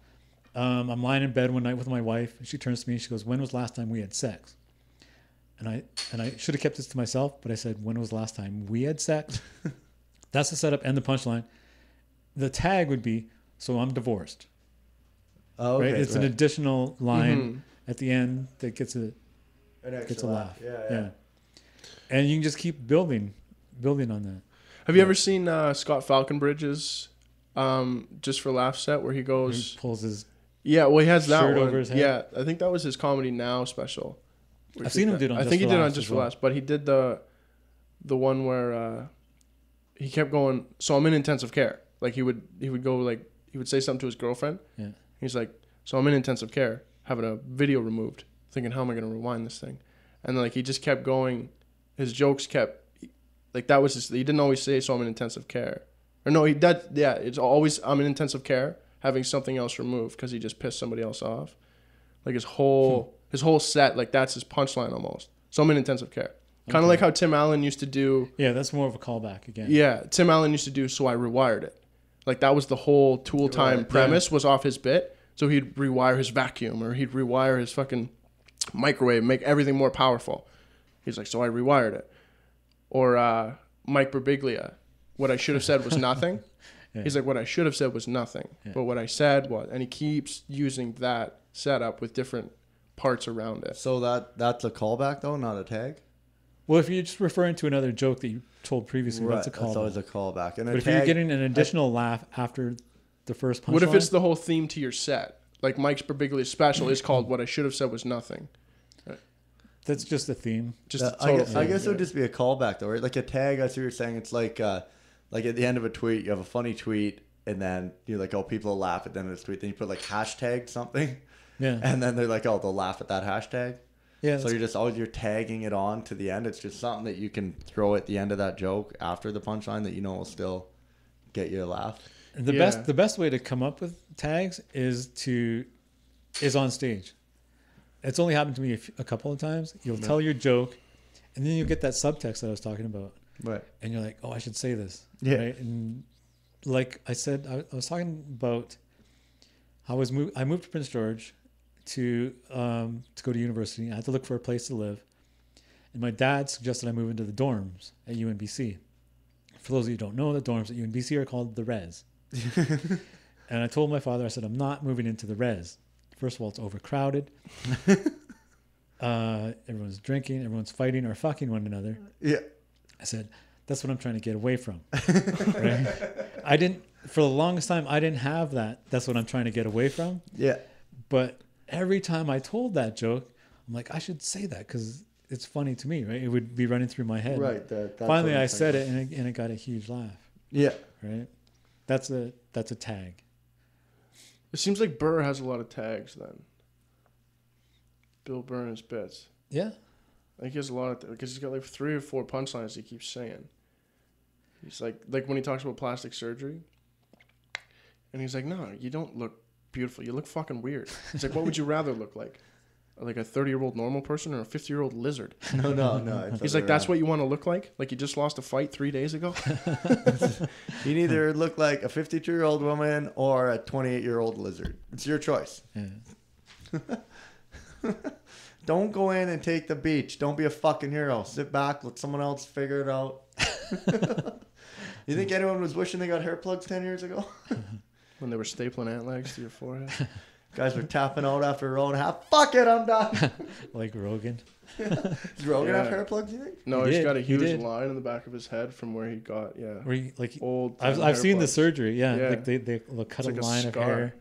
I'm lying in bed one night with my wife, and she turns to me and she goes, "When was the last time we had sex?" And I should have kept this to myself, but I said, "When was the last time we had sex?" That's the setup and the punchline. The tag would be, "So I'm divorced." Oh, okay. Right? It's an additional line at the end that gets a laugh. Yeah. And you can just keep building on that. Have you ever seen Scott Falconbridge's Just for Laughs set where he goes... He pulls his Yeah, well, he has that shirt one. over his head? Yeah, I think that was his Comedy Now special. I've seen him do it on Just for Laughs. I think he did it on Just for Laughs, but he did the one where he kept going, so I'm in intensive care. Like he would go like, he would say something to his girlfriend. Yeah. He's like, so I'm in intensive care, having a video removed, thinking, how am I going to rewind this thing? And like he just kept going. His jokes kept, like that was he didn't always say, so I'm in intensive care. Or no, it's always, I'm in intensive care, having something else removed because he just pissed somebody else off. Like his whole set, like that's his punchline almost. So I'm in intensive care. Kind of like how Tim Allen used to do. Yeah, that's more of a callback again. Yeah, Tim Allen used to do, so I rewired it. Like that was the whole Tool Time premise was off his bit. So he'd rewire his vacuum or he'd rewire his fucking microwave, make everything more powerful. He's like, so I rewired it. Or Mike Birbiglia, what I should have said was nothing. He's like, what I should have said was nothing. But what I said was, and he keeps using that setup with different parts around it. So that's a callback though, not a tag. Well, if you're just referring to another joke that you told previously, that's a callback. That's always a callback. And but if you're getting an additional laugh after the first punchline, what if it's the whole theme to your set? Like Mike's Birbiglia special is called "What I Should Have Said Was Nothing." That's just a theme. Just a total theme, I guess it would just be a callback though, right? Like a tag. I see what you're saying. It's like at the end of a tweet, you have a funny tweet, and then you're like, oh, people will laugh at the end of this tweet. Then you put like hashtag something, Yeah. and then they're like, oh, they'll laugh at that hashtag. Yeah. So you're tagging it on to the end. It's just something that you can throw at the end of that joke after the punchline that you know will still get you a laugh. The best way to come up with tags is on stage. It's only happened to me a couple of times. You'll tell your joke, and then you'll get that subtext that I was talking about. Right. And you're like, oh, I should say this. Yeah. Right. And like I said, I was talking about how I moved to Prince George to go to university. I had to look for a place to live. And my dad suggested I move into the dorms at UNBC. For those of you who don't know, the dorms at UNBC are called the res. And I told my father, I said, I'm not moving into the res. First of all, it's overcrowded. Everyone's drinking, everyone's fighting or fucking one another. Yeah. I said, that's what I'm trying to get away from. Right? For the longest time, I didn't have that. That's what I'm trying to get away from. Yeah. But every time I told that joke, I'm like, I should say that because it's funny to me, right? It would be running through my head. Right. Finally, I said it, and it got a huge laugh. Yeah. Right. That's a tag. It seems like Burr has a lot of tags then. Bill Burr and his bits. Yeah. I think he has a lot of because he's got like 3 or 4 punchlines he keeps saying. He's like when he talks about plastic surgery, and he's like, no, you don't look beautiful. You look fucking weird. He's like, what would you rather look like? Like a 30-year-old normal person or a 50-year-old lizard? No. He's like, that's what you want to look like? Like you just lost a fight 3 days ago? You either look like a 52-year-old woman or a 28-year-old lizard. It's your choice. Yeah. Don't go in and take the beach. Don't be a fucking hero. Sit back. Let someone else figure it out. You think anyone was wishing they got hair plugs 10 years ago? When they were stapling ant legs to your forehead? Guys were tapping out after a row and a half. Fuck it, I'm done. Like Rogan. Does Rogan have hair plugs, you think? No, he's got a huge line in the back of his head from where he got, Where he, like old. I've seen the surgery, yeah. Yeah. Like they'll cut It's a like a line of scar. hair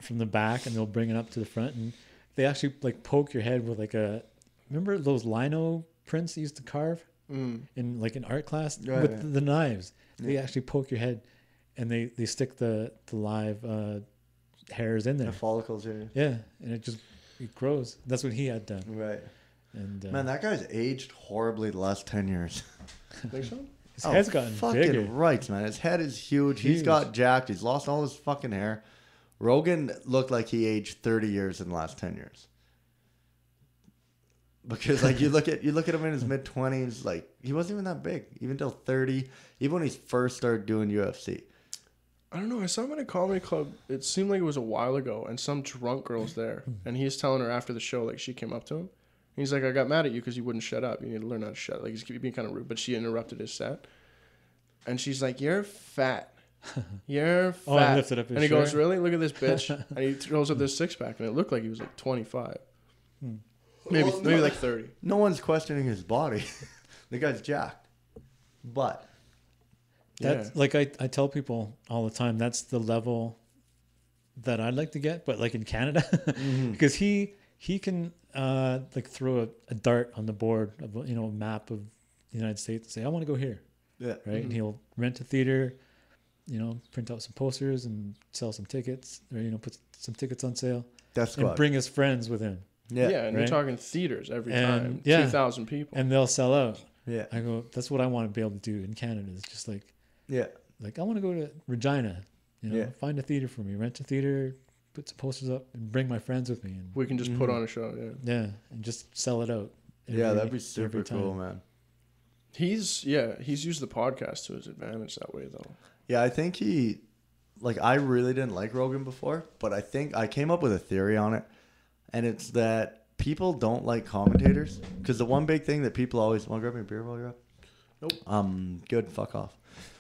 from the back and they'll bring it up to the front, and they actually like poke your head with like remember those lino prints they used to carve in like in art class with the knives. They actually poke your head and they stick the live hairs in there. The follicles, Yeah, and it grows. That's what he had done. Right. And man, that guy's aged horribly the last 10 years. Think so? his head's gotten fucking bigger. right, man. His head is huge. He's got jacked. He's lost all his fucking hair. Rogan looked like he aged 30 years in the last 10 years. Because like you look at him in his mid-20s, like he wasn't even that big, even till 30, even when he first started doing UFC. I don't know. I saw him at a comedy club. It seemed like it was a while ago, and some drunk girl's there, and he's telling her after the show, like she came up to him, and he's like, "I got mad at you because you wouldn't shut up. You need to learn how to shut." Like he's being kind of rude, but she interrupted his set, and she's like, "You're fat. You're fat." Oh, I lifted up his and he goes, shirt. "Really? Look at this bitch!" And he throws up this 6-pack, and it looked like he was like 25, maybe like 30. No one's questioning his body. The guy's jacked, but. That's like I tell people all the time, that's the level that I'd like to get, but like in Canada, because he can like throw a dart on the board of a map of the United States and say, I want to go here. Yeah. Right. And he'll rent a theater, print out some posters and sell some tickets, or put some tickets on sale. And bring his friends with him. Yeah, and right? you're talking theaters every And, time, 2,000 people, and they'll sell out. Yeah. I go, that's what I want to be able to do in Canada. It's just like. Yeah. Like I want to go to Regina, find a theater for me, rent a theater, put some posters up, and bring my friends with me, and we can just put on a show. Yeah, and just sell it out. That'd be super cool, man. He's used the podcast to his advantage that way, though. Yeah, I think I really didn't like Rogan before, but I think I came up with a theory on it, and it's that people don't like commentators because the one big thing that people always want to grab me a beer while you're up. Nope. Good. Fuck off.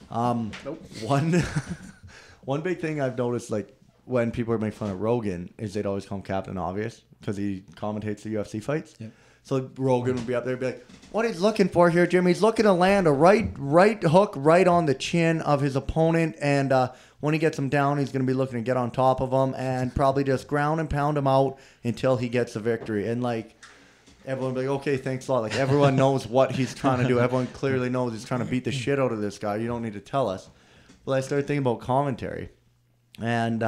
Nope. One big thing I've noticed, like when people would make fun of Rogan is they'd always call him Captain Obvious because he commentates the UFC fights. Yep. So Rogan would be up there and be like, what he's looking for here, Jim, he's looking to land a right hook right on the chin of his opponent. And when he gets him down, he's going to be looking to get on top of him and probably just ground and pound him out until he gets the victory. And, like, everyone would be like, okay, thanks a lot. Like, everyone knows what he's trying to do. Everyone clearly knows he's trying to beat the shit out of this guy. You don't need to tell us. Well, I started thinking about commentary. And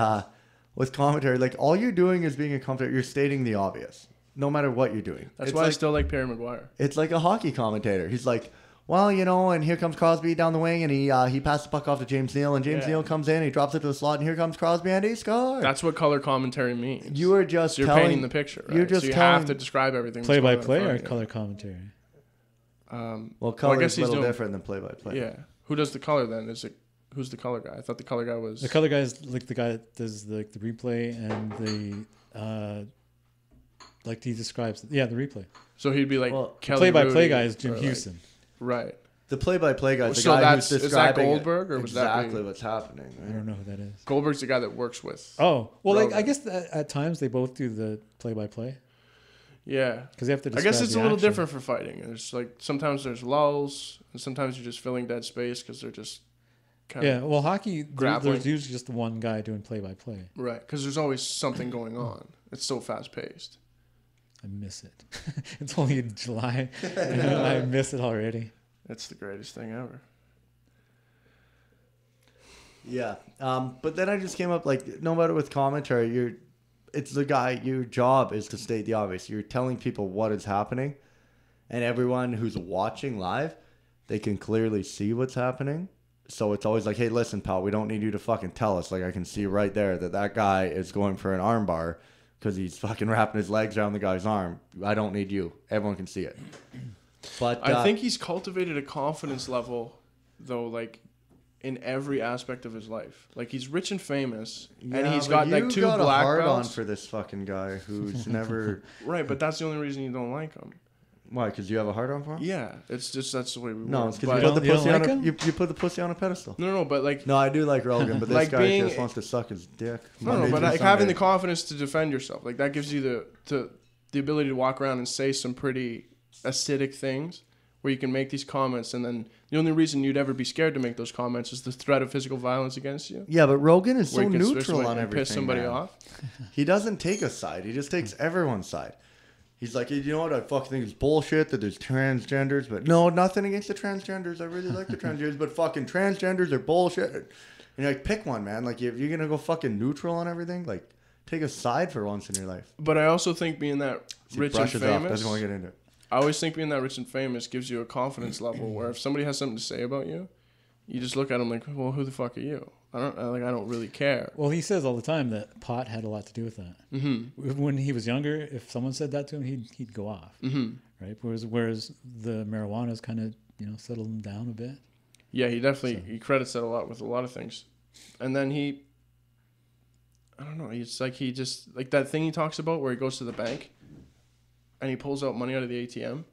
with commentary, like, all you're doing is being a commentator. You're stating the obvious. No matter what you're doing. That's why I still like Perry Maguire. It's like a hockey commentator. He's like, well, you know, and here comes Crosby down the wing, and he passed the puck off to James Neal, and James Neal comes in, he drops it to the slot, and here comes Crosby, and he scores. That's what color commentary means. You are just so you're painting the picture, right? You're just so you have to describe everything. Play-by-play or color commentary? Well, color is a little different than play-by-play. Yeah. Who does the color then? Who's the color guy? I thought the color guy was... The color guy is like the guy that does the replay and the... like he describes, the replay. So he'd be like, Kelly play-by-play guy is Jim Houston. Right. The play-by-play guy is the guy who's describing is that Goldberg, or was exactly what's happening. Right? I don't know who that is. Goldberg's the guy that works with. Oh, well, like, I guess at times they both do the play-by-play. Yeah. Because they have to. I guess it's a little different for fighting. There's like sometimes there's lulls, and sometimes you're just filling dead space because they're just. Well, hockey, there's usually just one guy doing play-by-play. Right, because there's always something going on. It's so fast-paced. I miss it. It's only in July, and I miss it already. It's the greatest thing ever. Yeah, but then I just came up like, no matter with commentary, it's the guy. Your job is to state the obvious. You're telling people what is happening, and everyone who's watching live, they can clearly see what's happening. So it's always like, hey, listen, pal, we don't need you to fucking tell us. Like, I can see right there that guy is going for an arm bar because he's fucking wrapping his legs around the guy's arm. I don't need you. Everyone can see it. But I think he's cultivated a confidence level, though, like, in every aspect of his life. Like, he's rich and famous, and he's got, like, 2 black belts. You got a hard on for this fucking guy who's never... Right, but that's the only reason you don't like him. Why? Because you have a hard on for him? Yeah, it's just that's the way we work. No, it's because you put the pussy on a pedestal. No, but like... No, I do like Rogan, but this like guy just wants to suck his dick. No, but like having the confidence to defend yourself, like that gives you the ability to walk around and say some pretty acidic things where you can make these comments, and then the only reason you'd ever be scared to make those comments is the threat of physical violence against you. Yeah, but Rogan is so neutral on everything. Piss somebody off. He doesn't take a side. He just takes everyone's side. He's like, you know what? I fucking think it's bullshit that there's transgenders, but no, nothing against the transgenders. I really like the transgenders, but fucking transgenders are bullshit. And you're like, pick one, man. Like, if you're gonna go fucking neutral on everything, like, take a side for once in your life. But I also think being that rich and famous, doesn't want to get into it. I always think being that rich and famous gives you a confidence level where if somebody has something to say about you, you just look at them like, well, who the fuck are you? I don't really care. Well, he says all the time that pot had a lot to do with that. Mm-hmm. When he was younger, if someone said that to him, he'd go off. Mm-hmm. Right. Whereas the marijuana's kind of settled him down a bit. Yeah, he definitely he credits that a lot with a lot of things, and then I don't know. It's like he just like that thing he talks about where he goes to the bank, and he pulls out money out of the ATM.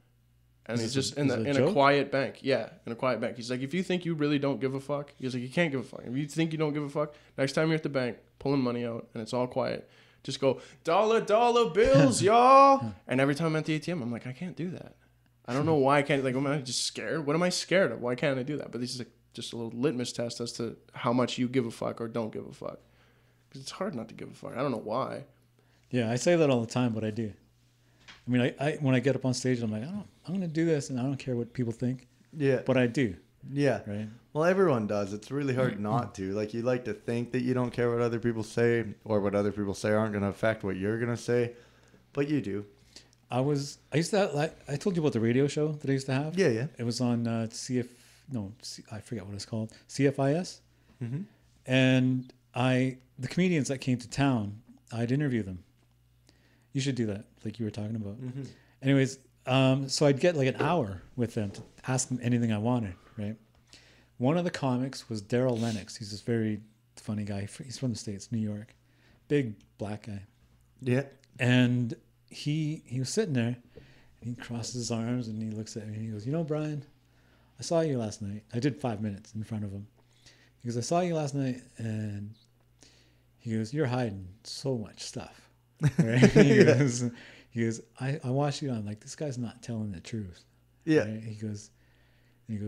And he's just in a quiet bank. Yeah, in a quiet bank. He's like, if you think you really don't give a fuck, he's like, you can't give a fuck. If you think you don't give a fuck, next time you're at the bank pulling money out and it's all quiet, just go, dollar bills, y'all. And every time I'm at the ATM, I'm like, I can't do that. I don't know why I can't. Like, am I just scared? What am I scared of? Why can't I do that? But this is just a little litmus test as to how much you give a fuck or don't give a fuck. Because it's hard not to give a fuck. I don't know why. Yeah, I say that all the time, but I do. I mean, I when I get up on stage, I'm like, I'm going to do this, and I don't care what people think. Yeah. But I do. Yeah. Right. Well, everyone does. It's really hard not to. Like, you like to think that you don't care what other people say, or what other people say aren't going to affect what you're going to say, but you do. I used to have, like, I told you about the radio show that I used to have. Yeah, yeah. It was on I forget what it's called, CFIS. Mm-hmm. And the comedians that came to town, I'd interview them. You should do that, like you were talking about. Mm-hmm. Anyways, so I'd get like an hour with them to ask them anything I wanted, right? One of the comics was Daryl Lennox. He's this very funny guy. He's from the States, New York. Big black guy. Yeah. And he was sitting there, and he crosses his arms, and he looks at me, and he goes, Brian, I saw you last night. I did 5 minutes in front of him. He goes, I saw you last night, and he goes, "You're hiding so much stuff." Right? he goes, I watched you. I'm like, this guy's not telling the truth. Yeah. Right? He goes,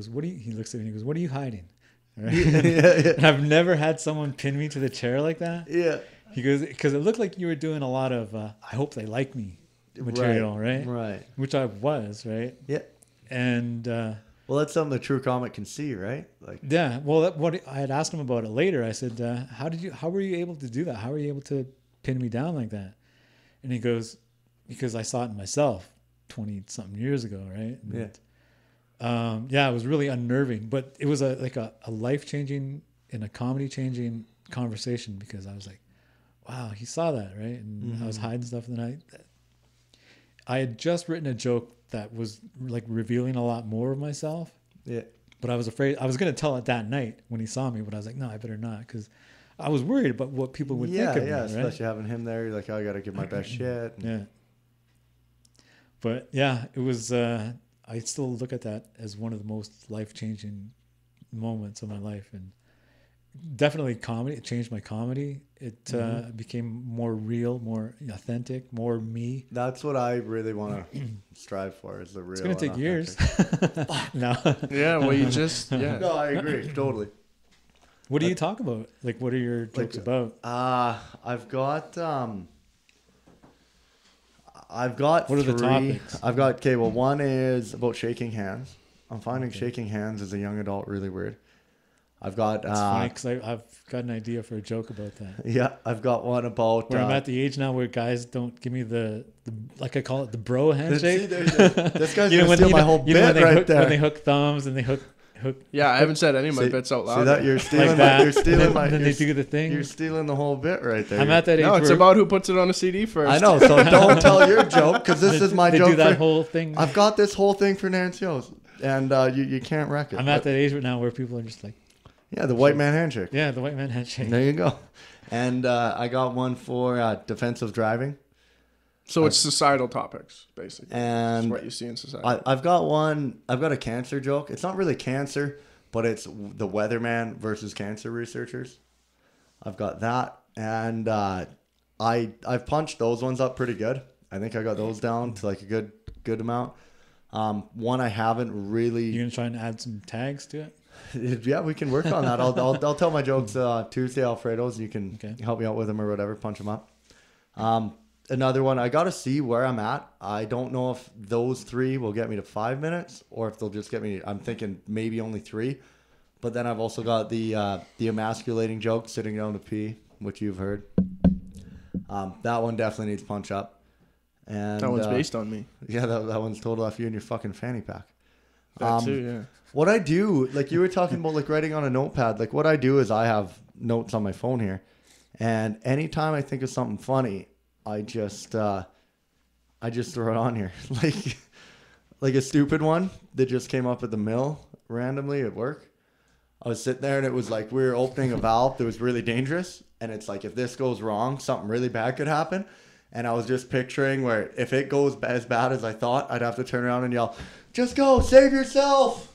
what do you? He looks at me and he goes, "What are you hiding?" Right? Yeah. And I've never had someone pin me to the chair like that. Yeah. He goes, because it looked like you were doing a lot of "I hope they like me" material, right? Right. Which I was, right? Yeah. And Well, that's something the true comic can see, right? Like, yeah, well, what I had asked him about it later. I said, how were you able to do that? How were you able to pin me down like that? And he goes, because I saw it in myself 20 something years ago, right? And, yeah, it was really unnerving, but it was a life changing and a comedy changing conversation, because I was like, wow, he saw that, right? And I was hiding stuff, and then I had just written a joke that was like revealing a lot more of myself. yeah. But I was afraid, I was going to tell it that night when he saw me, but I was like, no, I better not, because I was worried about what people would think of me. Yeah, right? especially having him there. You're like, oh, I got to give my best shit. Yeah. But yeah, it was, I still look at that as one of the most life-changing moments of my life. And definitely comedy, it changed my comedy. It became more real, more authentic, more me. That's what I really want to strive for, is the real. It's going to take years. No. Yeah, well, you just, yeah. No, I agree. Totally. What do you talk about? Like, what are your jokes about? I've got What are the three. topics? I've got, okay, well, one is about shaking hands. I'm finding shaking hands as a young adult really weird. I've got It's funny because I've got an idea for a joke about that. yeah, I've got one about Where I'm at the age now where guys don't give me the like I call it the bro see, handshake. this guy's gonna steal my whole bit right there. When they hook thumbs and they hook. Yeah, I haven't said any of my bits out loud. See that? yet. You're stealing Like that. you're stealing and my then they do the thing. you're stealing the whole bit right there. I'm at that age. No, it's where about who puts it on a CD first. I know, so don't tell your joke, because this is my they joke. do that for- whole thing. I've got this whole thing for Nancy O's, and you can't wreck it. I'm at that age right now where people are just like, Yeah, the white man handshake. yeah, the white man handshake. There you go. And I got one for defensive driving. So it's societal topics, basically. That's And what you see in society. I've got one. I've got a cancer joke. It's not really cancer, but it's the weatherman versus cancer researchers. I've got that, and I've punched those ones up pretty good. I think I got those down to like a good amount. One I haven't really. You gonna try and add some tags to it? Yeah, we can work on that. I'll tell my jokes Tuesday, Alfredo's. You can help me out with them or whatever. Punch them up. Another one, I got to see where I'm at. I don't know if those three will get me to 5 minutes or if they'll just get me. I'm thinking maybe only 3. But then I've also got the emasculating joke, sitting down to pee, which you've heard. That one definitely needs punch up. And that one's based on me. Yeah, that one's total off you and your fucking fanny pack. That too, yeah. What I do, like you were talking about, like writing on a notepad. Like what I do is I have notes on my phone here, and anytime I think of something funny, I just throw it on here. like a stupid one that just came up at the mill randomly at work. I was sitting there and it was like we were opening a valve that was really dangerous, and it's like if this goes wrong, something really bad could happen. And I was just picturing where if it goes as bad as I thought, I'd have to turn around and yell, "Just go, save yourself!"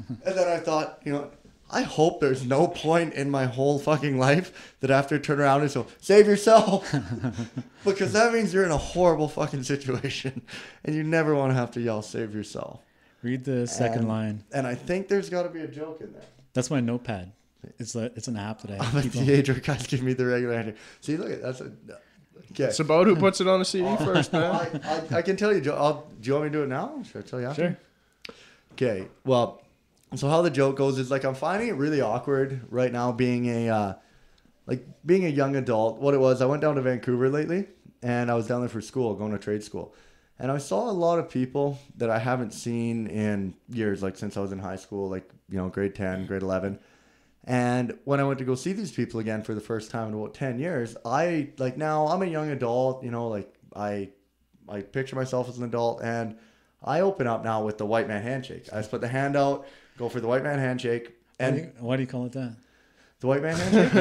And then I thought, I hope there's no point in my whole fucking life that I have to turn around and say, "Save yourself," because that means you're in a horrible fucking situation, and you never want to have to yell, "Save yourself." Read the second line. And I think there's got to be a joke in there. That's my notepad. It's an app that I I'm at keep the on. age where guys give me the regular answer. See, look at that's a. Okay. It's about who puts it on a CD first, man. I can tell you, Joe. Do you want me to do it now? Should I tell you after? Sure. Okay. Well, so how the joke goes is like I'm finding it really awkward right now being a young adult. What it was, I went down to Vancouver lately, and I was down there for school, going to trade school, and I saw a lot of people that I haven't seen in years, like since I was in high school, like grade 10, grade 11. And when I went to go see these people again for the first time in about 10 years, now I'm a young adult, I picture myself as an adult, and I open up now with the white man handshake. I just put the hand out, go for the white man handshake. And Why do you call it that? the white man handshake?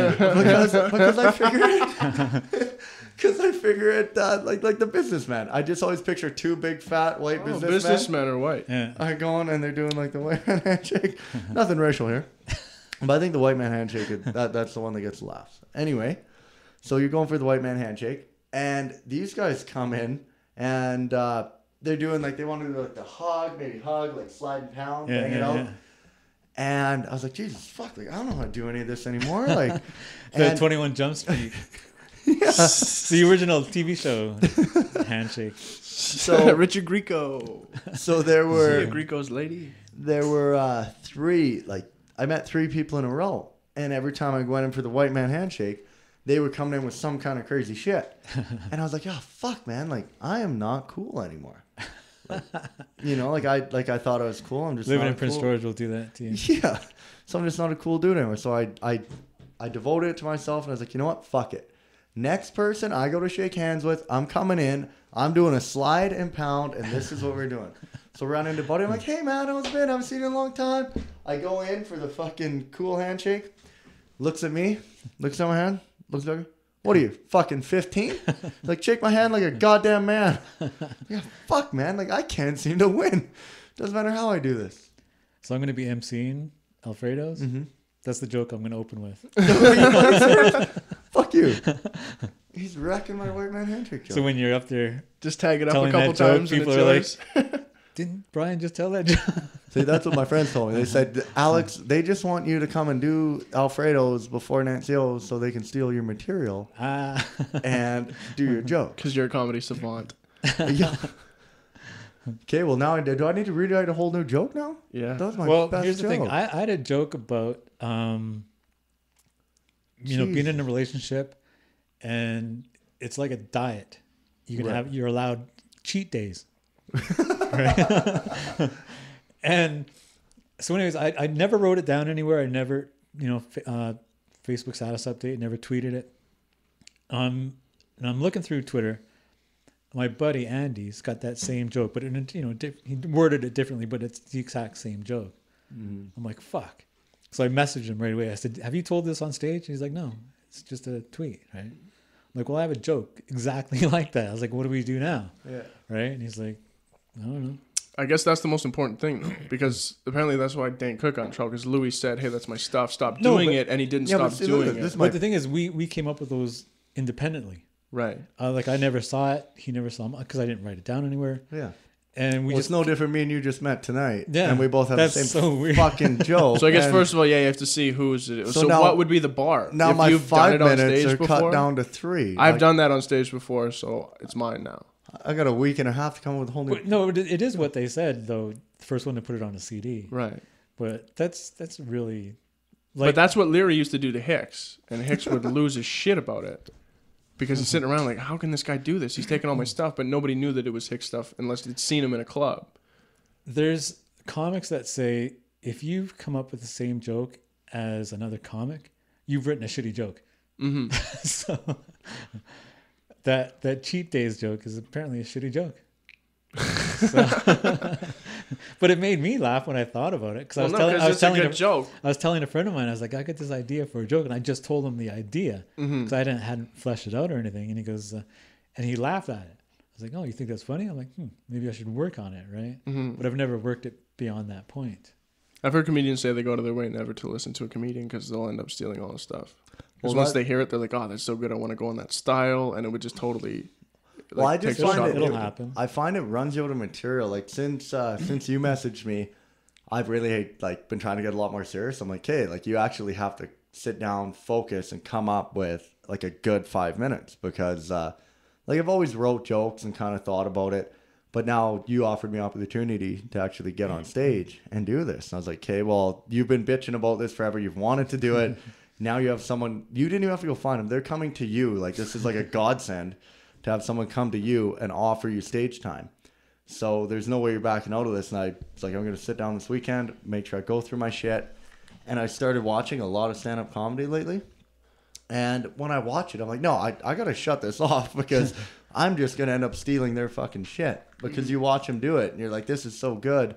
because I figure it, like the businessman. I just always picture two big fat white businessmen. Businessmen are white. Yeah. I go on and they're doing like the white man handshake. Nothing racial here. But I think the white man handshake, that's the one that gets laughs. Anyway, So you're going for the white man handshake, and these guys come in and they're doing like, they want to do like the hug, maybe hug, like slide and pound, bang it out. Yeah. And I was like, Jesus, fuck, like I don't know how to do any of this anymore. Like, the 21 Jump Street. Yeah. The original TV show handshake. So Richard Grieco. So there were Grieco's lady. There were three. Like I met three people in a row, and every time I went in for the white man handshake, they were coming in with some kind of crazy shit, and I was like, "Oh fuck, man! Like I am not cool anymore." Like, you know, like I thought I was cool. I'm just living in Prince George will do that to you. Yeah, so I'm just not a cool dude anymore. So I devoted it to myself, and I was like, you know what? Fuck it. Next person I go to shake hands with, I'm coming in. I'm doing a slide and pound, and this is what we're doing. So we run into buddy. I'm like, hey man, how's it been? I haven't seen you in a long time. I go in for the fucking cool handshake. Looks at me, looks at my hand, looks at me. What are you, fucking 15? Like, shake my hand like a goddamn man. Yeah, fuck, man. Like, I can't seem to win. Doesn't matter how I do this. So I'm going to be emceeing Alfredo's. Mm-hmm. That's the joke I'm going to open with. Fuck you. He's wrecking my white man handshake joke. So when you're up there, just tag it up a couple times, people and are it's like, didn't Brian just tell that joke? See, that's what my friends told me. They said, Alex, they just want you to come and do Alfredo's before Nancio's so they can steal your material and do your joke. Because you're a comedy savant. Yeah. Okay, well, now do I need to rewrite a whole new joke now? Yeah. That was my best here's the joke. thing. I had a joke about, you know, being in a relationship, and it's like a diet. You can you're allowed cheat days. Right? And so anyways, I never wrote it down anywhere. I never, you know, Facebook status update, never tweeted it. And I'm looking through Twitter. My buddy Andy's got that same joke, but you know, he worded it differently, but it's the exact same joke. Mm-hmm. I'm like, fuck. So I messaged him right away. I said, have you told this on stage? And he's like, no, it's just a tweet, right? I'm like, well, I have a joke exactly like that. I was like, what do we do now? Yeah. Right? And he's like, I don't know. I guess that's the most important thing, though, because apparently that's why Dan Cook got in trouble, because Louis said, hey, that's my stuff, stop doing it, and he didn't stop doing it. But the thing is, we came up with those independently. Right. Like, I never saw it. He never saw it, because I didn't write it down anywhere. Yeah. And it's no different. Me and you just met tonight. Yeah. And we both have the same fucking joke. So I guess, first of all, you have to see who's it. So now, what would be the bar? Now my 5 minutes are cut down to 3. I've done that on stage before, so it's mine now. I got a week and a half to come up with a whole new... No, it is what they said, though. The first one to put it on a CD. Right. But that's really... But that's what Leary used to do to Hicks. And Hicks would lose his shit about it. Because he's sitting around like, how can this guy do this? He's taking all my stuff, but nobody knew that it was Hicks stuff unless they'd seen him in a club. There's comics that say, if you've come up with the same joke as another comic, you've written a shitty joke. Mm-hmm. So... That cheat days joke is apparently a shitty joke. But it made me laugh when I thought about it, because I was telling a friend of mine, I was like, I got this idea for a joke, and I just told him the idea because I hadn't fleshed it out or anything, and he goes, and he laughed at it. I was like, oh, you think that's funny? I'm like, maybe I should work on it, right? Mm-hmm. But I've never worked it beyond that point. I've heard comedians say they go to their way never to listen to a comedian because they'll end up stealing all his stuff. Because once they hear it, they're like, "Oh, that's so good! I want to go in that style," and it would just totally. I just find it'll happen. I find it runs you out of material. Like since you messaged me, I've really been trying to get a lot more serious. I'm like, hey, like you actually have to sit down, focus, and come up with like a good 5 minutes because like I've always wrote jokes and kind of thought about it, but now you offered me opportunity to actually get on stage and do this. And I was like, okay, well, you've been bitching about this forever. You've wanted to do it. Now you have someone, you didn't even have to go find them. They're coming to you. Like this is like a godsend to have someone come to you and offer you stage time. So there's no way you're backing out of this. And I was like, I'm going to sit down this weekend, make sure I go through my shit. And I started watching a lot of stand-up comedy lately. And when I watch it, I'm like, no, I got to shut this off because I'm just going to end up stealing their fucking shit. Because you watch them do it and you're like, this is so good.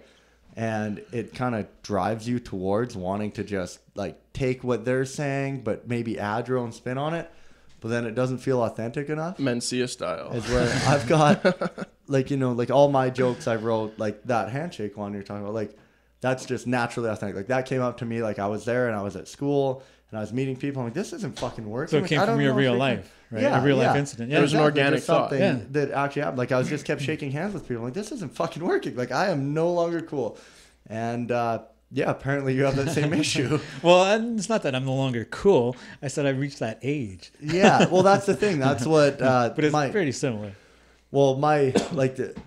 And it kind of drives you towards wanting to just like take what they're saying, but maybe add your own spin on it. But then it doesn't feel authentic enough. Mencia style. Is where I've got like, you know, like all my jokes I wrote, like that handshake one you're talking about, like that's just naturally authentic. Like that came up to me like I was there and I was at school And I was meeting people. I'm like, this isn't fucking working. So it Like, came I don't from your know if real it life, right? Yeah, a real life yeah. incident. There Yeah. was an organic There's something thought. Yeah. that actually happened. Like I was just kept shaking hands with people. I'm like, this isn't fucking working. Like I am no longer cool. And yeah, apparently you have that same issue. Well, and it's not that I'm no longer cool. I said I reached that age. Yeah, well, that's the thing. That's what. But it's pretty similar. Well, my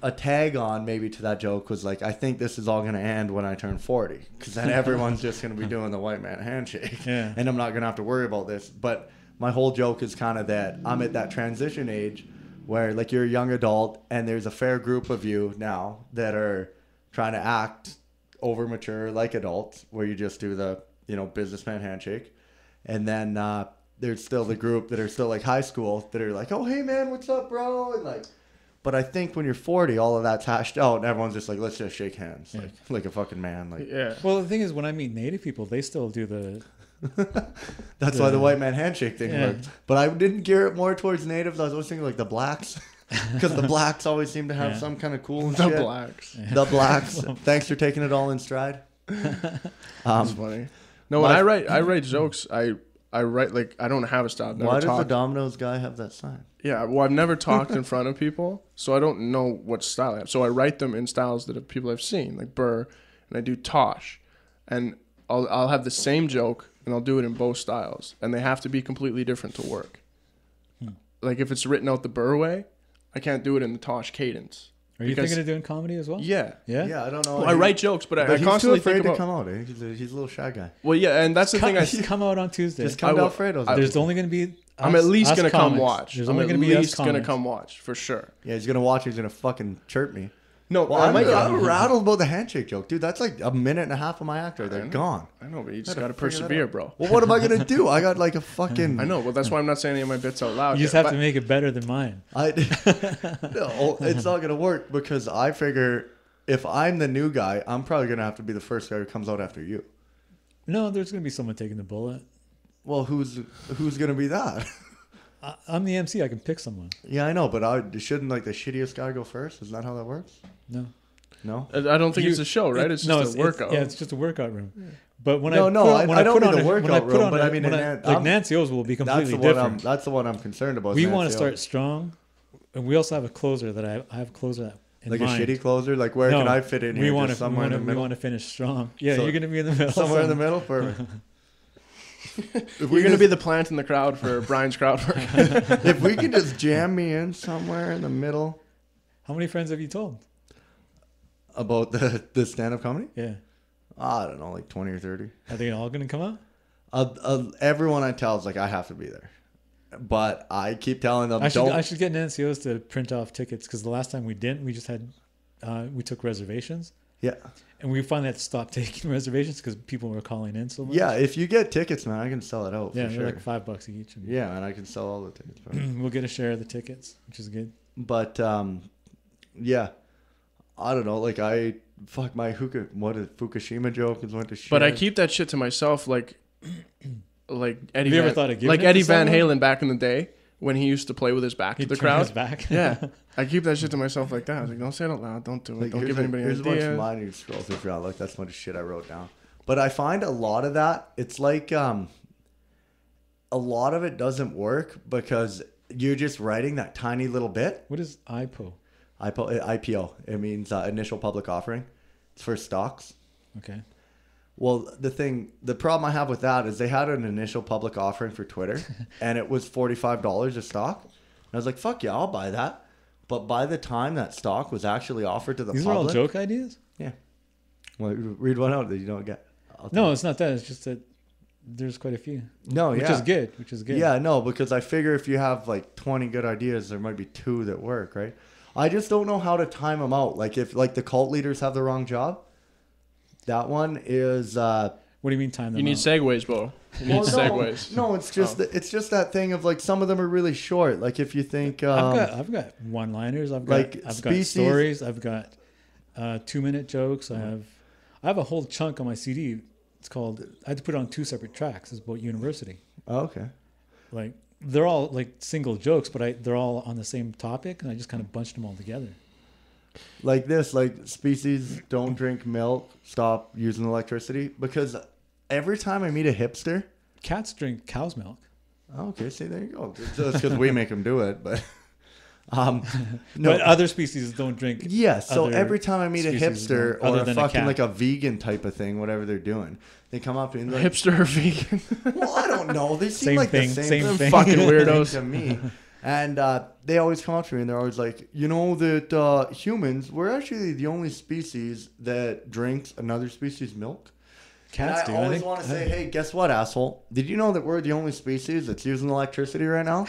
a tag on maybe to that joke was like, I think this is all gonna end when I turn 40, because then everyone's just gonna be doing the white man handshake, Yeah. and I'm not gonna have to worry about this. But my whole joke is kind of that I'm at that transition age where like you're a young adult and there's a fair group of you now that are trying to act over mature like adults, where you just do the businessman handshake, and then there's still the group that are still like high school that are like, oh hey man, what's up bro, and like. But I think when you're 40, all of that's hashed out, and everyone's just like, let's just shake hands, Yeah. like a fucking man. Like, Yeah. Well, the thing is, when I meet Native people, they still do the. that's why the white man handshake thing Yeah. worked. But I didn't gear it more towards natives. I was always thinking like the blacks, because the blacks always seem to have Yeah. some kind of cool The shit. blacks. The blacks. Thanks for taking it all in stride. That's funny. No, when I write jokes, I write like I don't have a style. I've never Why does the talked. Domino's guy have that sign? Yeah, well, I've never talked in front of people, so I don't know what style I have. So I write them in styles that people have seen, like Burr, and I do Tosh, and I'll have the same joke and I'll do it in both styles, and they have to be completely different to work. Like if it's written out the Burr way, I can't do it in the Tosh cadence. Are you Because- thinking of doing comedy as well? Yeah. Yeah. Yeah, I don't know. Well, I write jokes, but I But he's constantly too afraid think to about. come out. Eh? He's a little shy guy. Well, yeah, and that's the thing. Come out on Tuesday. Just come I to will- Alfredo's. There's only going to be. I'm at least us gonna come comics. watch. There's I'm only at going to be us least gonna comics. come watch for sure. Yeah, he's gonna watch. He's gonna fucking chirp me. No, Well, I'm rattled about the handshake joke, dude. That's like a minute and a half of my act right there. I know. Gone. I know, but you just Gotta gotta figure that persevere, out. bro. Well, what am I gonna do? I got like a fucking. I know, well, that's why I'm not saying any of my bits out loud. You just yet, have to make it better than mine. No, it's not gonna work because I figure if I'm the new guy, I'm probably gonna have to be the first guy who comes out after you. No, there's going to be someone taking the bullet. Well, who's gonna be that? I'm the MC. I can pick someone. Yeah, I know, but shouldn't like the shittiest guy go first? Isn't that how that works? No. No. I don't think it's a show, right? It's just a workout. Yeah, it's just a workout room. But when No, I no, put, I when I don't put mean on the a- when I workout put room, on but a- I mean when in like Nancy O's will be completely different. That's the one I'm concerned about. We want to start strong, and we also have a closer that I have a closer in like mind. a shitty closer. Like where can I fit in we here? want Just to somewhere in the we middle. want to finish strong. Yeah, So- you're gonna be in the middle. Somewhere in the middle. Perfect. If We're gonna be the plant in the crowd for Brian's crowd work. if we could just jam me in somewhere in the middle How many friends have you told? about the stand up comedy. Yeah, I don't know, like 20 or 30. are they all gonna come out? Everyone I tell is like, I have to be there. But I keep telling them, I don't. should get Nancy O's to print off tickets because the last time we didn't, we just had we took reservations. Yeah. And we finally had to stop taking reservations because people were calling in so much. Yeah, if you get tickets, man, I can sell it out Yeah, for they're sure. like $5 each. And Yeah, and I can sell all the tickets. bro. we'll get a share of the tickets, which is good. But, yeah. I don't know. Like, my Fukushima joke is went to shit. But I keep that shit to myself, like Eddie. you ever Van, thought of giving like it to Eddie Van someone? Halen back in the day when he used to play with his back He to the turned crowd. his back. Yeah, I keep that shit to myself like that. I was like, don't say it out loud. Don't do it. Like, Don't give anybody here's a bunch of ideas. mine. You scroll through for like that's a bunch of shit I wrote down. But I find a lot of that. It's like a lot of it doesn't work because you're just writing that tiny little bit. What is IPO? IPO. It means initial public offering. It's for stocks. Okay. Well, the problem I have with that is they had an initial public offering for Twitter, and it was $45 a stock. And I was like, "Fuck yeah, I'll buy that." But by the time that stock was actually offered to the These public, are all joke ideas? Yeah. Well, read one out that you don't get. No, it's not that. It's just that there's quite a few. No, Which is good. Which is good. Yeah, no, because I figure if you have like 20 good ideas, there might be 2 that work, right? I just don't know how to time them out. Like if like the cult leaders have the wrong job, that one is. What do you mean time them You need out? segues, bro. You need segues. No, it's just that thing of like some of them are really short. Like if you think I've got one-liners. I've got Species- stories. I've got 2-minute jokes. I have a whole chunk on my CD. It's called. I had to put it on 2 separate tracks. It's about university. Oh, okay. Like they're all like single jokes, but they're all on the same topic, and I just kind of bunched them all together. Like this, like species don't drink milk, stop using electricity. Because every time I meet a hipster, cats drink cow's milk. Okay, see, there you go. That's because we make them do it, but no. But other species don't drink. Yeah, so other every time I meet a species hipster other or a than a fucking cat. like a vegan type of thing, whatever they're doing, they come up to me and they're like, Hipster or vegan? well, I don't know. They seem Same like thing, the same thing. Fucking weirdos. to me. And they always come up to me and they're always like, you know that humans, we're actually the only species that drinks another species' milk. Cats And do. I I always think. want to say, hey, guess what, asshole? Did you know that we're the only species that's using electricity right now?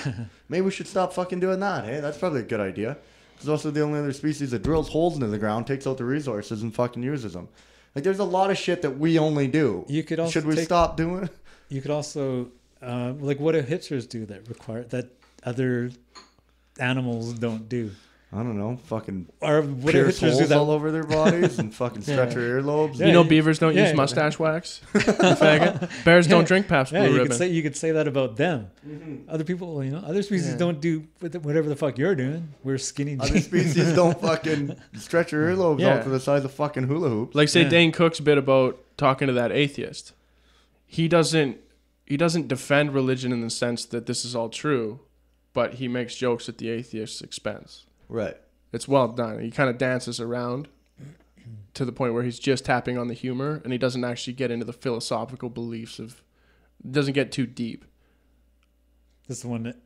Maybe we should stop fucking doing that. Hey, that's probably a good idea. It's also the only other species that drills holes into the ground, takes out the resources, and fucking uses them. Like, there's a lot of shit that we only do. You could also Should we stop doing? You could also like what do hipsters do that other animals don't do? I don't know. Fucking Or what do pierce hipsters do holes that? all over their bodies and fucking stretch their earlobes. Yeah, You know beavers don't yeah, use yeah. mustache wax? You faggot. Bears don't drink Pabst Blue Yeah, you Ribbon. could say that about them. Other people, other species Yeah. don't do whatever the fuck you're doing. We're skinny Other jeans. species don't fucking stretch your earlobes Yeah. out to the size of fucking hula hoops. Like say Yeah. Dane Cook's bit about talking to that atheist. He doesn't defend religion in the sense that this is all true, but he makes jokes at the atheist's expense. Right. It's well done. He kind of dances around to the point where he's just tapping on the humor, and he doesn't actually get into the philosophical beliefs of. Doesn't get too deep. This is the one that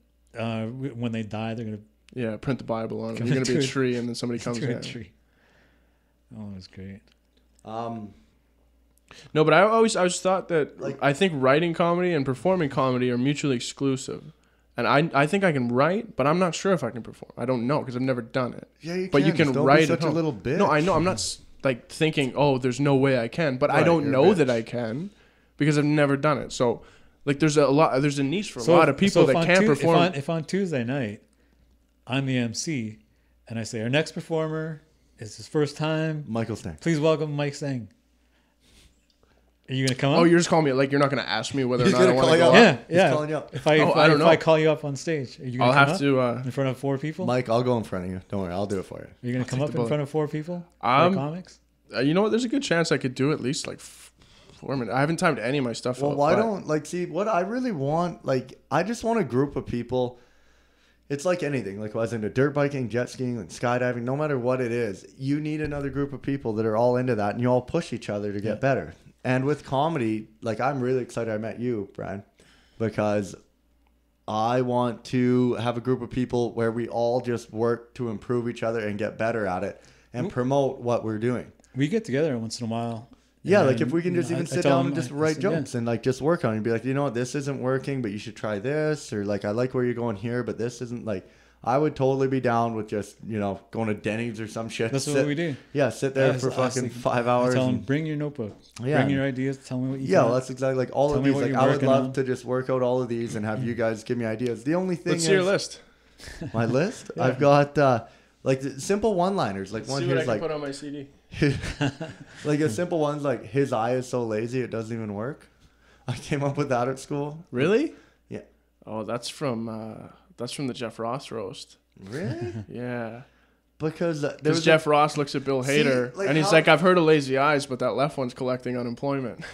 when they die, they're gonna Yeah, print the Bible on him. Come You're gonna be a into tree, and then somebody comes do a in. tree. Oh, it was great. No, but I always thought that Like- I think writing comedy and performing comedy are mutually exclusive. And I think I can write, but I'm not sure if I can perform. I don't know because I've never done it. Yeah, you But can. you can Just don't write be at such a home. little bitch. No, I know. I'm not like thinking, oh, there's no way I can, but I Right, don't you're a know that bitch. I can because I've never done it. So, like, there's a niche for a lot of people if that on can't perform. If on Tuesday night, I'm the MC, and I say our next performer is his first time. Michael Stang. Please welcome Mike Stang. Are you gonna come up? Oh, you're just calling me like you're not gonna ask me whether or He's not I gonna want call to you go up. up. He's yeah. calling you up. If I don't if know. I call you up on stage, are you gonna I'll come have up to. in front of 4 people? Mike, I'll go in front of you. Don't worry, I'll do it for you. Are you gonna come take up the in bullet. front of 4 people? Um, For comics? You know what? There's a good chance I could do at least like 4 minutes. I haven't timed any of my stuff. Well, out, why but- don't see what I really want? Like, I just want a group of people. It's like anything. Like, I was into dirt biking, jet skiing, and skydiving. No matter what it is, you need another group of people that are all into that, and you all push each other to get better. And with comedy, like, I'm really excited I met you, Brian, because I want to have a group of people where we all just work to improve each other and get better at it and promote what we're doing. We get together once in a while. Yeah, and, like if we can just I even sit tell down them, and just I write said, jokes and like just work on it and be like, you know what, this isn't working, but you should try this, or like I like where you're going here, but this isn't like. I would totally be down with just going to Denny's or some shit. That's sit, what we do. Yeah, sit there That's for fucking honestly- 5 I hours. tell them, and- bring your notebook. Yeah. Bring your ideas. Tell me what you yeah, got. well, that's exactly like all Tell of me these. what Like you're I would working love on. to just work out all of these and have you guys give me ideas. The only thing Let's is see your list. my list. Yeah. I've got like the simple one-liners. Like one See what I here's can like put on my CD. like a simple one's like his eye is so lazy it doesn't even work. I came up with that at school. Really? Yeah. Oh, that's from the Jeff Ross roast. Really? Yeah. Because there Because was Jeff Ross looks at Bill See, Hader like and he's how- like, I've heard of lazy eyes, but that left one's collecting unemployment.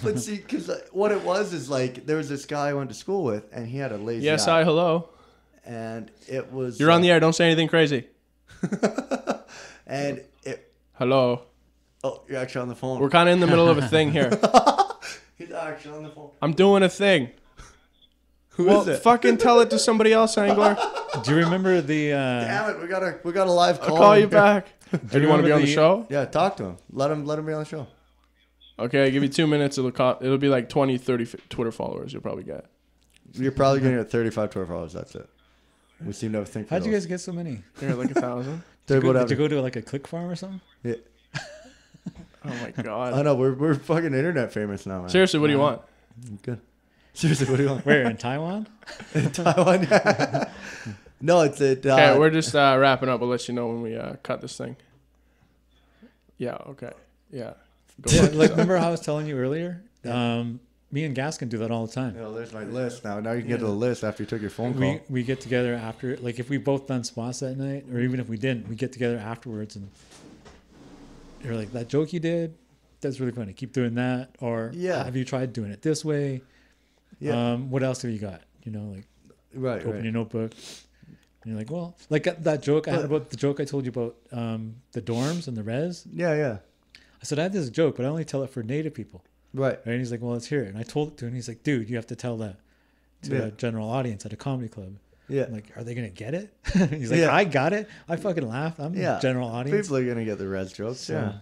but see, because what it was is like there was this guy I went to school with, and he had a lazy Yes, eye, hi, hello. and it was You're on the air. Don't say anything crazy. and it. Hello. Oh, you're actually on the phone. We're kind of in the middle of a thing here. He's actually on the phone. I'm doing a thing. Who Well, is it? fucking tell it to somebody else, Angler. Do you remember the? Damn it, we got a live call. I'll call in you here. back. Do you want to be on the show? Yeah, talk to him. Let him be on the show. Okay, give you 2 minutes. It'll be like 20, 30 Twitter followers you'll probably get. You're probably going to get 35 Twitter followers. That's it. We seem to have a thing for How'd you those. guys get so many? You're like 1,000. Dude, whatever. Did you go to like a click farm or something? Yeah. Oh my I god. know we're fucking internet famous now, man. Seriously, what do you want? Good. Seriously, what do you want? Where in Taiwan? In Taiwan. Yeah. No, it's it. Okay, we're just wrapping up. We'll let you know when we cut this thing. Yeah. Okay. Yeah. Go Yeah, back. like remember how I was telling you earlier? Me and Gas can do that all the time. There's my list now. Now you can get to the list after you took your phone call. We get together after, like if we both done spots that night, or even if we didn't, we get together afterwards and you're like, that joke you did, that's really funny. Keep doing that. Or Yeah. have you tried doing it this way? Yeah. What else have you got? You know, like Right. open your notebook. And you're like, well, like that joke I had about the joke I told you about the dorms and the res. Yeah. Yeah. I said, I have this joke, but I only tell it for Native people. Right. And he's like, well, let's hear it. And I told it to him. And he's like, dude, you have to tell that to a general audience at a comedy club. Yeah. I'm like, are they going to get it? He's like, Yeah. I got it. I fucking laughed. I'm the general audience. People are gonna get the res jokes. So,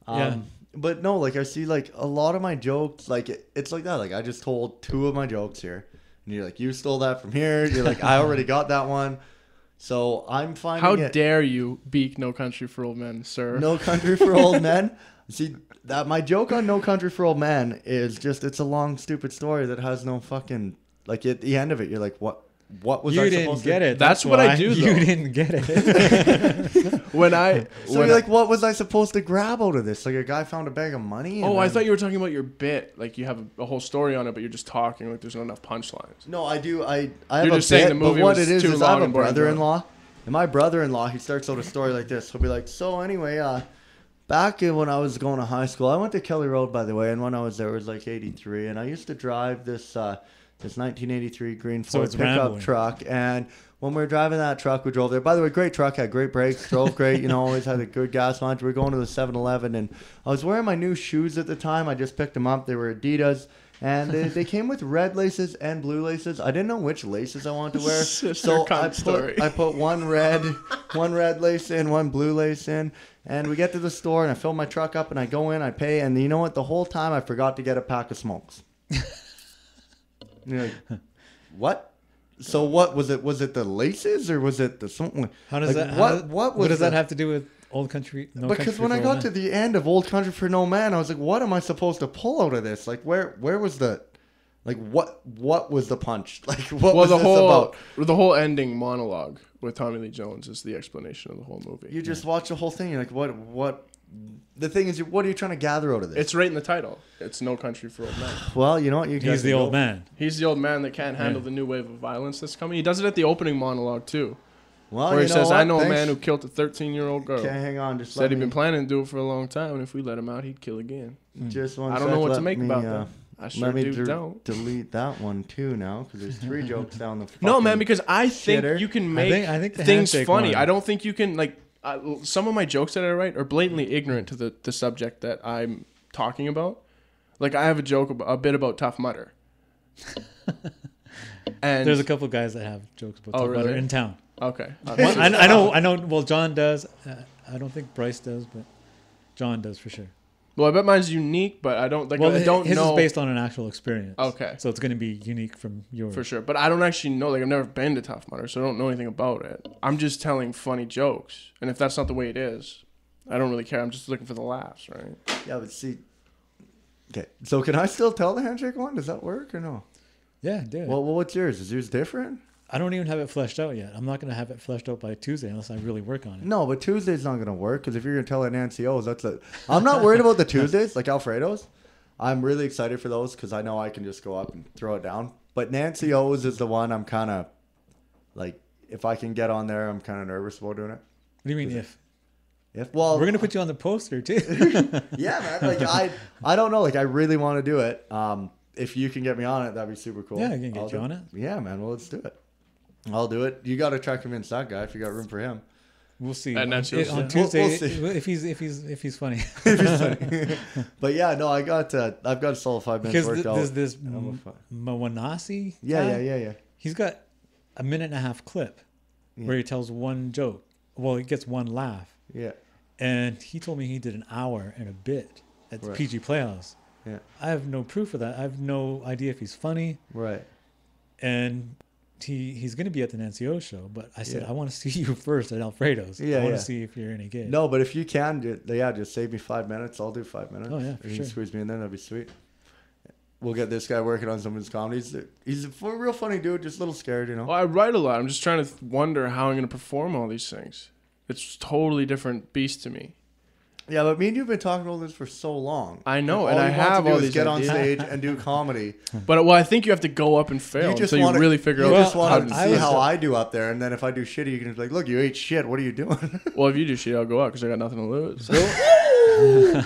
Yeah. But no, like I see, like a lot of my jokes, like it's like that. Like I just told 2 of my jokes here, and you're like, you stole that from here. You're like, I already got that one. So I'm finding. How dare you beak No Country for Old Men, sir? No Country for Old Men. See that my joke on No Country for Old Men is just it's a long stupid story that has no fucking like at the end of it you're like what was I supposed to get it? That's what I do, though. You didn't get it. So you're like, what was I supposed to grab out of this? Like a guy found a bag of money. Oh, I thought you were talking about your bit. Like you have a whole story on it, but you're just talking. Like there's not enough punchlines. No, I do. I have You're a just saying bit, the movie but what was it is too I long have a and boring. brother-in-law, and my brother-in-law he starts out a story like this. He'll be like, so anyway, back when I was going to high school, I went to Kelly Road, by the way, and when I was there it was like 83, and I used to drive this 1983 green Ford pickup rambling. truck, and when we were driving that truck, we drove there. By the way, great truck, had great brakes, drove great, you know, always had a good gas mileage. We were going to the 7-Eleven, and I was wearing my new shoes at the time. I just picked them up. They were Adidas, and they came with red laces and blue laces. I didn't know which laces I wanted to wear, so I put one red lace in, one blue lace in, and we get to the store, and I fill my truck up, and I go in, I pay, and you know what? The whole time I forgot to get a pack of smokes. You're like, what? So what was it? Was it the laces or was it the something? How does like, that? What does that have to do with Old Country? No because Country when for I Old got Men? to the end of Old Country for No Man, I was like, what am I supposed to pull out of this? Like, where was the, like, what was the punch? Like, what was this about? The whole ending monologue with Tommy Lee Jones is the explanation of the whole movie. You just watch the whole thing. You're like, what? The thing is, what are you trying to gather out of this? It's right in the title. It's No Country for Old Men. Well, you know what? He's the old man. He's the old man that can't handle the new wave of violence that's coming. He does it at the opening monologue too, Well, where he says, what? "I know Thanks. a man who killed a 13-year-old girl. Okay, hang on. Just Said let he'd me, been planning to do it for a long time, and if we let him out, he'd kill again." just one I don't know sec, what to let make me, about that. I sure let me don't. delete that one too now because there's 3 jokes down the. No, fucking man, because I think shitter. you can make I think the things handshake funny. one. I don't think you can like some of my jokes that I write are blatantly ignorant to the subject that I'm talking about. Like I have a bit about Tough Mudder. And There's a couple guys that have jokes about Tough Mudder really? in town. okay. Well, I know. Well, John does. I don't think Bryce does, but John does for sure. Well, I bet mine's unique, but I don't like. Well, I don't his know is based on an actual experience. Okay. So it's going to be unique from yours. for sure. But I don't actually know. Like I've never been to Tough Mudder, so I don't know anything about it. I'm just telling funny jokes, and if that's not the way it is, I don't really care. I'm just looking for the laughs, right? Yeah, but see. Okay, so can I still tell the handshake one? Does that work or no? Yeah, dude. Well, what's yours? Is yours different? I don't even have it fleshed out yet. I'm not going to have it fleshed out by Tuesday unless I really work on it. No, but Tuesday's not gonna work because if you're gonna tell an NCOs, that's it. I'm not worried about the Tuesdays like Alfredo's. I'm really excited for those because I know I can just go up and throw it down. But Nancy O's is the one I'm kind of like, if I can get on there, I'm kind of nervous about doing it. What do you mean if? Well, We're going to put you on the poster too. yeah, man. Like I don't know. Like I really want to do it. If you can get me on it, that'd be super cool. Yeah, I can get you on it. Yeah, man. Well, let's do it. I'll do it. You got to try to convince that guy if you got room for him. We'll see. And that's yours, On yeah. Tuesday, We'll see. if he's funny. But yeah, no, I've got a solid 5 minutes Because worked out. there's this I'm Mawanasi. Yeah. He's got a 1.5-minute clip where he tells one joke. Well, he gets one laugh. Yeah. And he told me he did an hour and a bit at the Right. PG Playhouse. Yeah. I have no proof of that. I have no idea if he's funny. Right. And he's going to be at the NCO show, but I said, Yeah. I want to see you first at Alfredo's. Yeah, I want yeah. to see if you're any good. No, but if you can, just save me 5 minutes. I'll do 5 minutes. Oh, yeah, If for you sure. can squeeze me in there, that'd be sweet. We'll get this guy working on some of his comedies. He's a real funny dude, just a little scared, you know. Well, I write a lot. I'm just trying to wonder how I'm going to perform all these things. It's totally different beast to me. Yeah, but me and you've been talking about this for so long. I know, And and I you want have to do all is these get on ideas. stage and do comedy. But I think you have to go up and fail You just until wanna- you really figure You out just how want to to I see was- how I do up there, and then if I do shitty, you can just be like, look, you ate shit. What are you doing? Well, if you do shit, I'll go out because I got nothing to lose.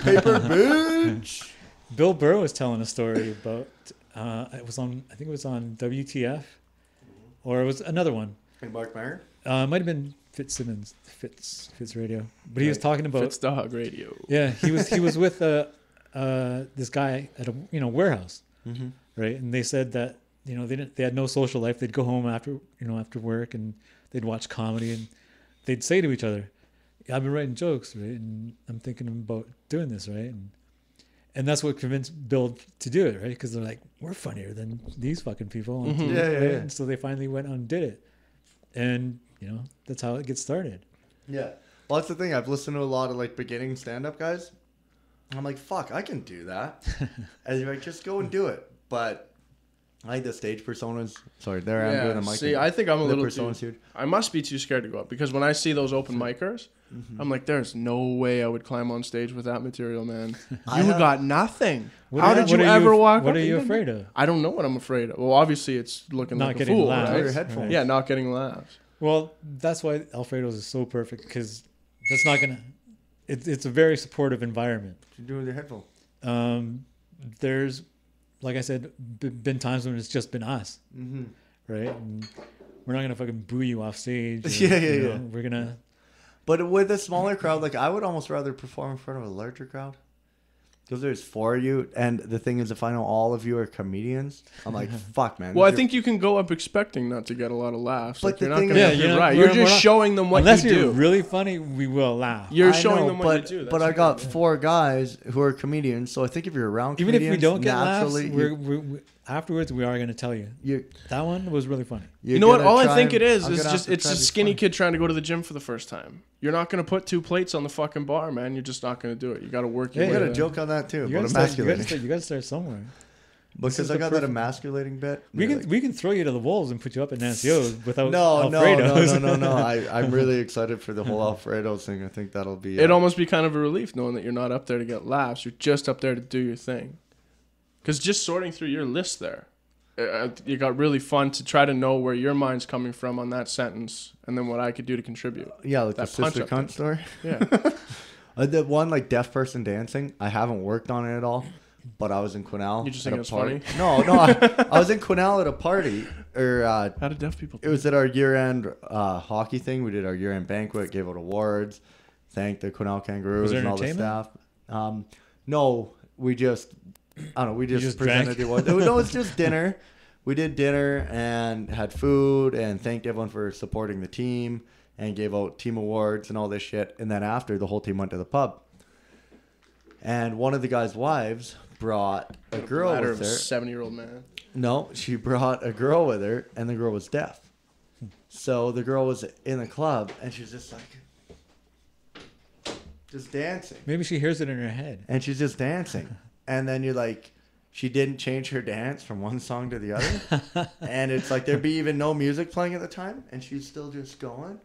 Paper bitch. Bill Burr was telling a story about I think it was on WTF, or it was another one. And Mark Meyer? It might have been Fitzsimmons, Fitz Radio, but he was talking about Fitzdog Radio. Yeah, he was with this guy at a warehouse, right? And they said that they had no social life. They'd go home after work, and they'd watch comedy, and they'd say to each other, "Yeah, I've been writing jokes, right? And I'm thinking about doing this, right?" And that's what convinced Bill to do it, right? Because they're like, we're funnier than these fucking people. On TV, Yeah. And so they finally went on and did it. And, that's how it gets started. Yeah. Well, that's the thing. I've listened to a lot of, like, beginning stand-up guys. I'm like, fuck, I can do that. And you're like, just go and do it. But I think the stage personas... Sorry, there I am doing a mic. See, I think I'm a little persona's too... huge. I must be too scared to go up. Because when I see those open micers, I'm like, there's no way I would climb on stage with that material, man. You got nothing. How did you ever walk up? What are you afraid of? I don't know what I'm afraid of. Well, obviously, it's looking Not like a getting fool, laughs. right? Your headphones. Right. Yeah, not getting laughs. Well, that's why Alfredo's is so perfect, because that's not going to... It's a very supportive environment. What you do with your headphones? There's, like I said, been times when it's just been us, Mm-hmm. right? And we're not going to fucking boo you off stage. Or, Yeah. We're going to... But with a smaller crowd, like, I would almost rather perform in front of a larger crowd. Because there's 4 of you, and the thing is, if I know all of you are comedians, I'm like, fuck, man. Well, I think you can go up expecting not to get a lot of laughs. But Like, the you're not thing going is- to Yeah, be you're right. not- You're we're just not- showing them what Unless you you're do. really funny, we will laugh. You're I showing know, them what but, you do. But I got 4 guys who are comedians, so I think if you're around Even if comedians, we don't get laughs, naturally, we afterwards we are going to tell you. That one was really funny. You know what? All I think it is I'm gonna have just to it's try a to be skinny funny. kid trying to go to the gym for the first time. You're not going to put 2 plates on the fucking bar, man. You're just not going to do it. You got to work your I way got a there. joke on that too, You about got emasculating. to start somewhere. Because is I the got that perfect- emasculating bit. We can throw you to the wolves and put you up at Nancy O's without No. Alfredo's. I'm really excited for the whole Alfredo thing. I think that'll be... It'd almost be kind of a relief knowing that you're not up there to get laughs. You're just up there to do your thing. Because just sorting through your list there, it got really fun to try to know where your mind's coming from on that sentence and then what I could do to contribute. Yeah, like that the sister punch up cunt story. Yeah. The one, like, deaf person dancing, I haven't worked on it at all. But I was in Quinnell. You just at think a it's party. funny? No, I was in Quinnell at a party. How do deaf people It was at our year-end hockey thing. We did our year-end banquet, gave out awards, thanked the Quinnell Kangaroos Was there and all the entertainment? staff. No, we just just presented drank? the awards. No, it's just dinner. We did dinner and had food and thanked everyone for supporting the team and gave out team awards and all this shit. And then after, the whole team went to the pub. And one of the guys' wives brought a girl Matter with of a her. 70-year-old man. No, she brought a girl with her, and the girl was deaf. So the girl was in the club, and she was just like, just dancing. Maybe she hears it in her head. And she's just dancing. And then you're like, she didn't change her dance from one song to the other. And it's like, there'd be even no music playing at the time, and she's still just going.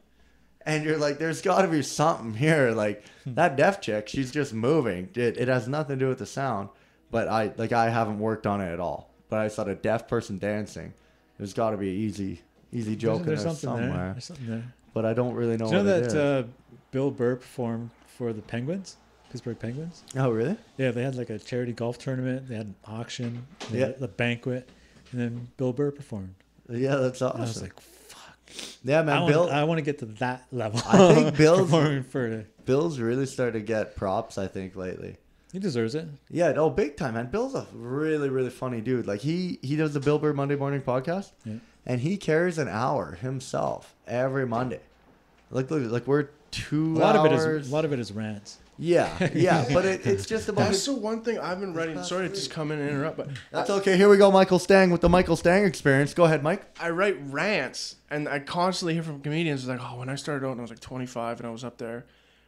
And you're like, there's got to be something here. Like, that deaf chick, she's just moving. It has nothing to do with the sound. But I haven't worked on it at all. But I saw a deaf person dancing. There's got to be an easy joke in there There's something somewhere. there. There's something there. But I don't really know Do you what know it is. that Bill Burr performed for the Penguins, Pittsburgh Penguins? Oh, really? Yeah, they had like a charity golf tournament. They had an auction. They Yeah. had the banquet, and then Bill Burr performed. Yeah, that's awesome. And I was like, "Fuck, yeah, man, Bill. I want to get to that level." I think Bill's performing for. Bill's really started to get props, I think, lately. He deserves it. Yeah, no, big time, man. Bill's a really, really funny dude. Like, he does the Bill Burr Monday Morning Podcast, Yeah. and he carries an hour himself every Monday. Like we're 2 A lot hours. of it is rants. Yeah, but it's just about... That's the one thing I've been writing. Sorry to just come in and interrupt, but That's okay. Here we go, Michael Stang with the Michael Stang Experience. Go ahead, Mike. I write rants, and I constantly hear from comedians like, "Oh, when I started out, and I was like 25, and I was up there,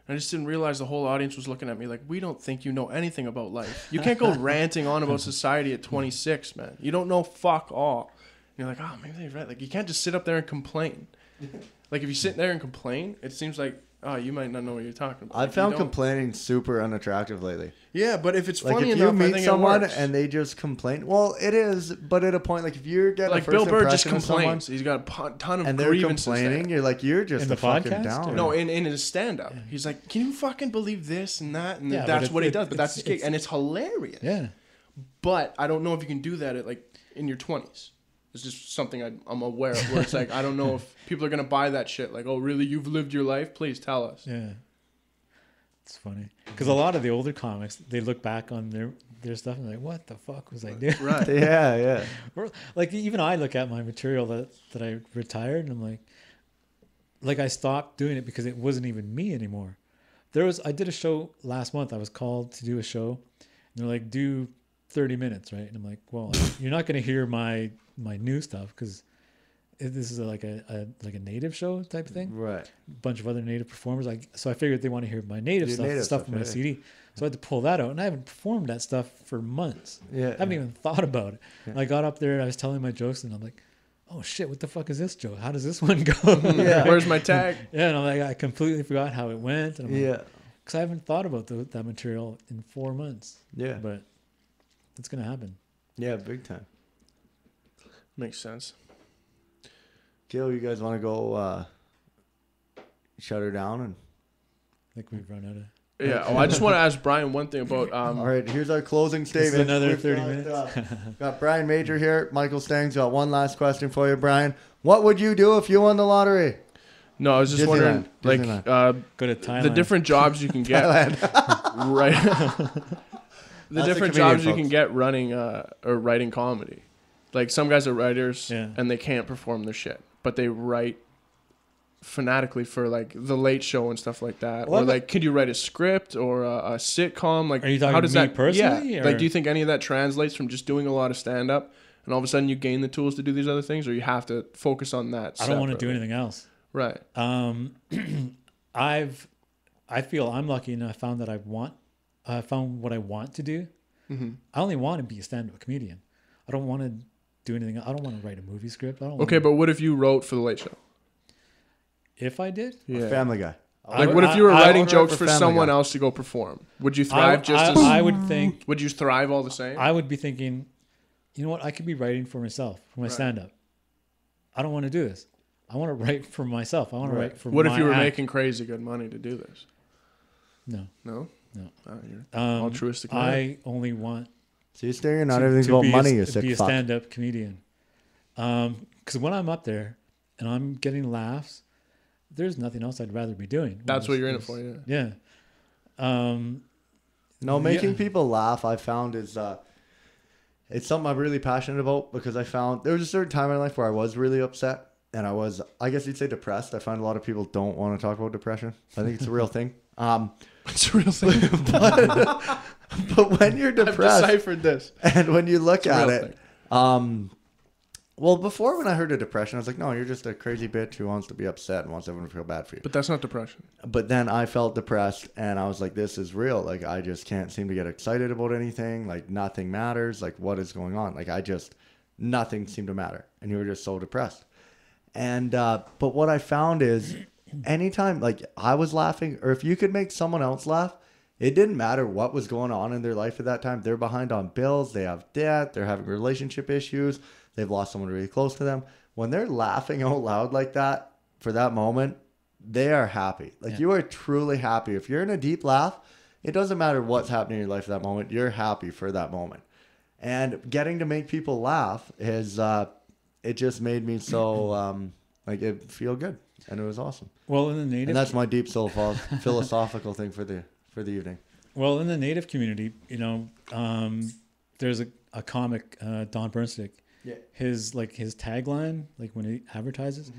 and I just didn't realize the whole audience was looking at me like, we don't think you know anything about life. You can't go ranting on about society at 26, man. You don't know fuck all." And you're like, "Oh, maybe they're right." Like, you can't just sit up there and complain. Like, if you sit there and complain, it seems like oh, you might not know what you're talking about. I've Like, found you don't- complaining super unattractive lately. Yeah, but if it's Like funny if you enough, I meet think someone it works. and they just complain, well, it is, but at a point, like if you're getting like a first Bill Burr just impression of someone complains. He's got a ton of and they're grievances complaining, there. you're like, you're just In a the fucking podcast, down. or- No, in his stand-up, he's like, "Can you fucking believe this and that?" And Yeah, but that's it- what he it- does. But that's his it's- gig, and it's hilarious. Yeah. But I don't know if you can do that at like in your 20s. It's just something I'm aware of. Where it's like I don't know if people are gonna buy that shit. Like, oh, really? You've lived your life? Please tell us. Yeah. It's funny because a lot of the older comics, they look back on their stuff and they're like, what the fuck was I doing? Right. Yeah. Or, like even I look at my material that I retired and I'm like I stopped doing it because it wasn't even me anymore. I did a show last month. I was called to do a show and they're like, do 30 minutes, right? And I'm like, well, you're not going to hear my new stuff because this is like a native show type thing. Right. A bunch of other native performers. So I figured they want to hear my native Your stuff, native the stuff stuff, from my yeah. CD. So I had to pull that out, and I haven't performed that stuff for months. Yeah. I haven't even thought about it. Yeah. And I got up there and I was telling my jokes, and I'm like, "Oh shit, what the fuck is this joke? How does this one go?" Yeah. Where's my tag? Yeah, and I'm like, I completely forgot how it went. And I'm Yeah. like, because I haven't thought about that material in 4 months. Yeah. But it's gonna happen. Yeah, big time. Makes sense. Gil, you guys want to go shut her down? And I think we've run out of. Yeah. Oh, I just want to ask Brian one thing about. all right, here's our closing This statement. is another We've 30 got, minutes. got Brian Majore here. Michael Stang's got one last question for you, Brian. What would you do if you won the lottery? No, I was just wondering, like, Disneyland. Go to Thailand. the different jobs you can get. Right. The That's a different comedian, jobs you folks. can get running or writing comedy. Like some guys are writers Yeah. and they can't perform their shit, but they write fanatically for like the Late Show and stuff like that. Well, or like, could you write a script or a sitcom? Like, Are you talking how does me that personally, Yeah. or- Like, do you think any of that translates from just doing a lot of stand up and all of a sudden you gain the tools to do these other things, or you have to focus on that? I don't want to do separately? anything else. Right. I feel I'm lucky enough. I found what I want to do. Mm-hmm. I only want to be a stand-up comedian. I don't want to do anything. I don't want to write a movie script. I don't. Okay, but what if you wrote for the Late Show? if I did, Yeah. Family Guy. Like, what if you were writing owner jokes for for Family someone Guy. else to go perform? Would you thrive just as? I would think. Would you thrive all the same? I would be thinking, you know what? I could be writing for myself, for my Right. stand-up. I don't want to do this. I want to write for myself. I want to Right. write for. What if my you were act. making crazy good money to do this? No. No. No. You're altruistic. man. I only want See, Stinger, not to- everything's to about be money, a, you to sick be a fuck. stand-up comedian. Because when I'm up there and I'm getting laughs, there's nothing else I'd rather be doing. That's what you're in it for, yeah. Yeah. No, making Yeah. people laugh, I found is it's something I'm really passionate about, because I found there was a certain time in my life where I was really upset, and I guess you'd say depressed. I find a lot of people don't want to talk about depression. I think it's a real thing. It's a real thing. But when you're I've depressed deciphered this. and when you look It's a at real it, thing. well, before when I heard of depression, I was like, no, you're just a crazy bitch who wants to be upset and wants everyone to feel bad for you. But that's not depression. But then I felt depressed, and I was like, this is real. Like, I just can't seem to get excited about anything. Like, nothing matters. Like, what is going on? Like, nothing seemed to matter. And you were just so depressed. And, but what I found is anytime, like, I was laughing, or if you could make someone else laugh, it didn't matter what was going on in their life at that time. They're behind on bills. They have debt. They're having relationship issues. They've lost someone really close to them. When they're laughing out loud like that for that moment, they are happy. Like, you are truly happy. If you're in a deep laugh, it doesn't matter what's happening in your life at that moment. You're happy for that moment. And getting to make people laugh is, it just made me so, like, it feel good. And it was awesome. Well, in the native, And that's my deep philosophical thing for the evening. well, in the native community, there's a comic, Don Bernstick. Yeah. His tagline, like when he advertises,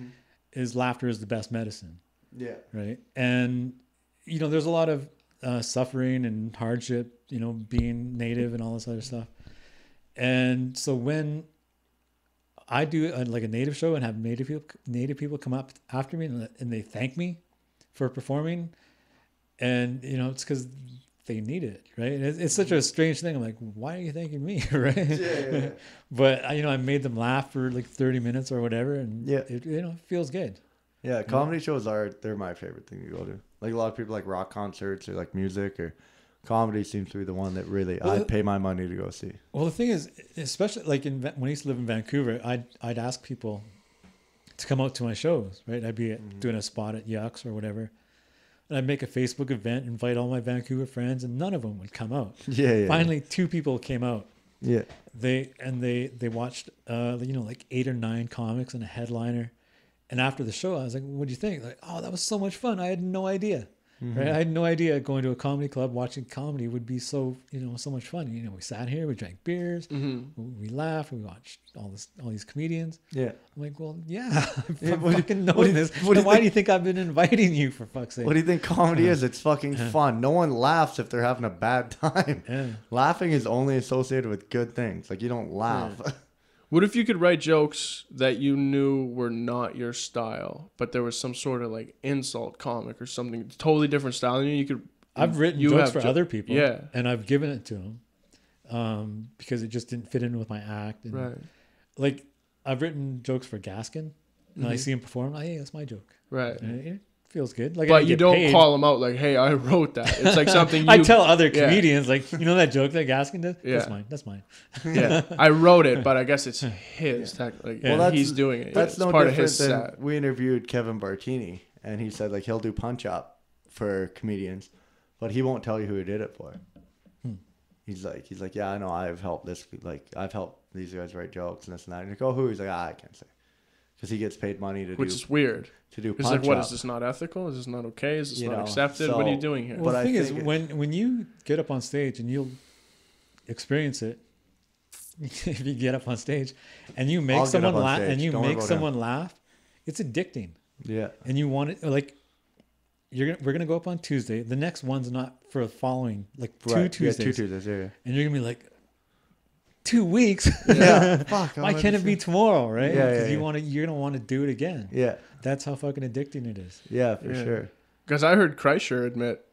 is laughter is the best medicine. Yeah. Right. And, there's a lot of suffering and hardship, being native and all this other stuff. And so when I do a native show and have native people come up after me and they thank me for performing, and, it's because they need it, right? And it's such a strange thing. I'm like, why are you thanking me, right? Yeah. But I made them laugh for like 30 minutes or whatever, and Yeah. it feels good. Yeah, comedy shows they're my favorite thing to go to. Like a lot of people like rock concerts or like music, or comedy seems to be the one that really I'd pay my money to go see. Well, the thing is, especially like when I used to live in Vancouver, I'd ask people to come out to my shows, right? I'd be doing a spot at Yucks or whatever, and I'd make a Facebook event, invite all my Vancouver friends, and none of them would come out. Yeah. Finally, 2 people came out. Yeah. They watched like 8 or 9 comics and a headliner. And after the show, I was like, "What do you think?" Like, "Oh, that was so much fun. I had no idea." Right? I had no idea going to a comedy club, watching comedy would be so much fun. We sat here, we drank beers, we laughed, we watched all these comedians. Yeah. I'm like, well, yeah, I'm fucking knowing this. Why do you think I've been inviting you, for fuck's sake? What do you think comedy is? It's fucking fun. No one laughs if they're having a bad time. Yeah. Laughing is only associated with good things. Like, you don't laugh. Yeah. What if you could write jokes that you knew were not your style, but there was some sort of like insult comic or something totally different style? And you could. I've written jokes for other people, yeah, and I've given it to them because it just didn't fit in with my act. And right. Like, I've written jokes for Gaskin, and I see him perform. Like, hey, that's my joke. Right. And it feels good. Like, but you don't call them out like, "Hey, I wrote that." It's like something I tell other comedians, like, that joke that Gaskin did? Yeah. That's mine. Yeah, I wrote it, but I guess it's his. Like, well, he's doing it. That's it's no part different of his than set. we interviewed Kevin Bartini, and he said like he'll do punch up for comedians, but he won't tell you who he did it for. He's like, yeah, I know, I've helped these guys write jokes and this and that. And you go, who? He's like, I can't say, because he gets paid money to Which is weird. To do it's punch like, what up. Is this not ethical? Is this not okay? Is this not know, accepted? What are you doing here? Well, the thing is, when you get up on stage and you'll experience it, if you get up on stage and you make someone laugh, it's addicting. Yeah. And you want it, like, we're gonna go up on Tuesday. The next one's not for the following, like, right. 2 Tuesdays. Yeah, 2 Tuesdays. Yeah. And you're gonna be like, 2 weeks. Yeah. Fuck. Why can't it be tomorrow, right? Yeah. Because you're gonna want to do it again. Yeah. That's how fucking addicting it is. Yeah, for sure. Because I heard Kreischer admit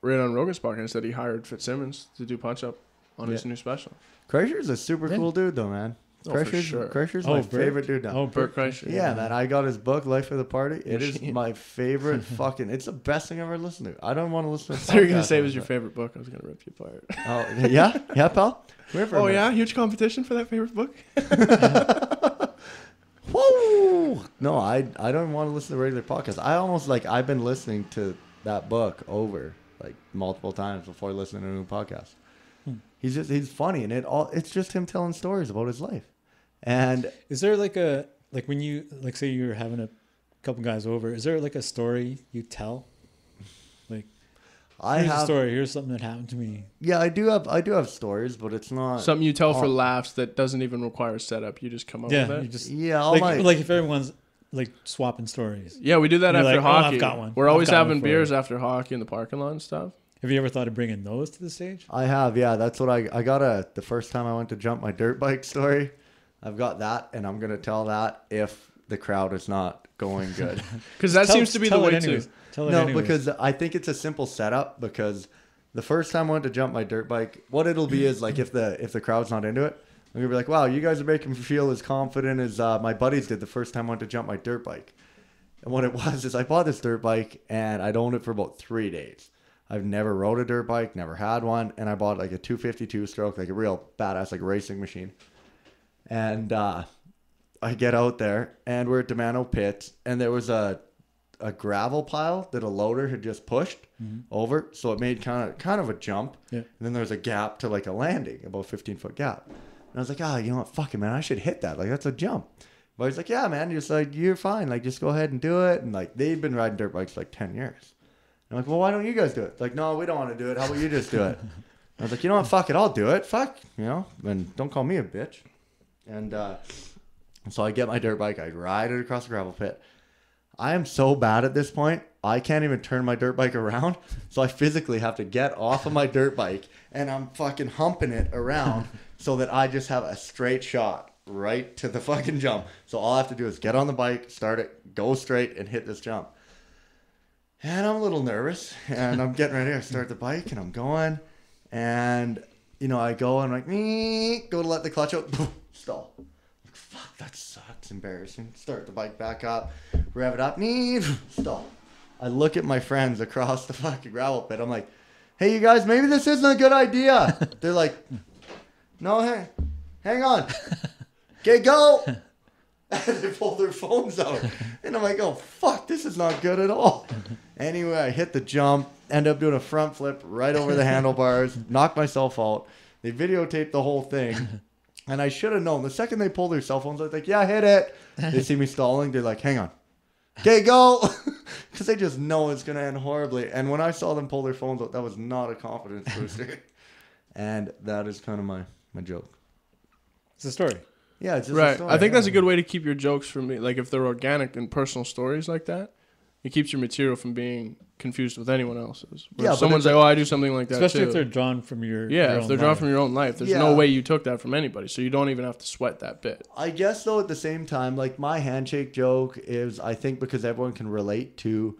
right on Rogan's podcast that he hired Fitzsimmons to do punch up on his new special. Kreischer's a super cool dude, though, man. Kreischer's my favorite dude now. Oh, Bert Kreischer. Yeah, man. I got his book, Life of the Party. It is my favorite fucking... It's the best thing I've ever listened to. I don't want to listen to... I thought you were going to say it was your favorite book. I was going to rip you apart. Oh, yeah? Yeah, pal? Oh, yeah? Huge competition for that favorite book? Whoa! No, I don't want to listen to regular podcasts. I've been listening to that book over, like, multiple times before listening to a new podcast. He's funny, and it's just him telling stories about his life. And is there when you, like, say you're having a couple guys over, is there like a story you tell? Like, here's a story. Here's something that happened to me. Yeah, I do have stories, but it's not something you tell for laughs that doesn't even require setup. You just come up with it. You just, like if everyone's like swapping stories. Yeah, we do that after hockey. I've got one. We're always having beers after hockey in the parking lot and stuff. Have you ever thought of bringing those to the stage? I have, yeah. That's what I got the first time I went to jump my dirt bike story. I've got that, and I'm going to tell that if the crowd is not going good. Because that seems to be the way too. Because I think it's a simple setup, because the first time I went to jump my dirt bike, what it'll be is like if the crowd's not into it, I'm going to be like, wow, you guys are making me feel as confident as my buddies did the first time I went to jump my dirt bike. And what it was is I bought this dirt bike, and I'd owned it for about 3 days. I've never rode a dirt bike, never had one, and I bought like a 252 stroke, like a real badass, like racing machine. And I get out there, and we're at Demano Pits, and there was a gravel pile that a loader had just pushed over, so it made kind of a jump. Yeah. And then there's a gap to like a landing, about 15-foot gap. And I was like, you know what, fuck it, man, I should hit that. Like, that's a jump. But he's like, yeah, man, you're fine. Like, just go ahead and do it. And like, they've been riding dirt bikes for like 10 years. I'm like, well, why don't you guys do it? Like, no, we don't want to do it. How about you just do it? I was like, you know what? Fuck it. I'll do it. Fuck. And don't call me a bitch. And so I get my dirt bike. I ride it across the gravel pit. I am so bad at this point. I can't even turn my dirt bike around. So I physically have to get off of my dirt bike, and I'm fucking humping it around so that I just have a straight shot right to the fucking jump. So all I have to do is get on the bike, start it, go straight, and hit this jump. And I'm a little nervous, and I'm getting ready. I start the bike, and I'm going, and I go, and I'm like, go to let the clutch out, stall. Fuck, that sucks. Embarrassing. Start the bike back up. Rev it up. Stop. I look at my friends across the fucking gravel pit. I'm like, hey, you guys, maybe this isn't a good idea. They're like, no, hang on. Okay, go. They pull their phones out. And I'm like, oh, fuck, this is not good at all. Anyway, I hit the jump, end up doing a front flip right over the handlebars, knock myself out. They videotaped the whole thing. And I should have known. The second they pull their cell phones, I was like, yeah, hit it. They see me stalling. They're like, hang on. Okay, go. Because they just know it's going to end horribly. And when I saw them pull their phones out, that was not a confidence booster. And that is kind of my joke. It's a story. Yeah, it's just Right. a story. I think that's a good way to keep your jokes from being, like, if they're organic and personal stories like that, it keeps your material from being confused with anyone else's. Where Yeah, if someone's like, oh, I do something like that Especially too. if they're drawn from your Yeah, your if own they're drawn life. from your own life, there's Yeah. no way you took that from anybody, so you don't even have to sweat that bit. I guess, though, at the same time, like, my handshake joke is, I think, because everyone can relate to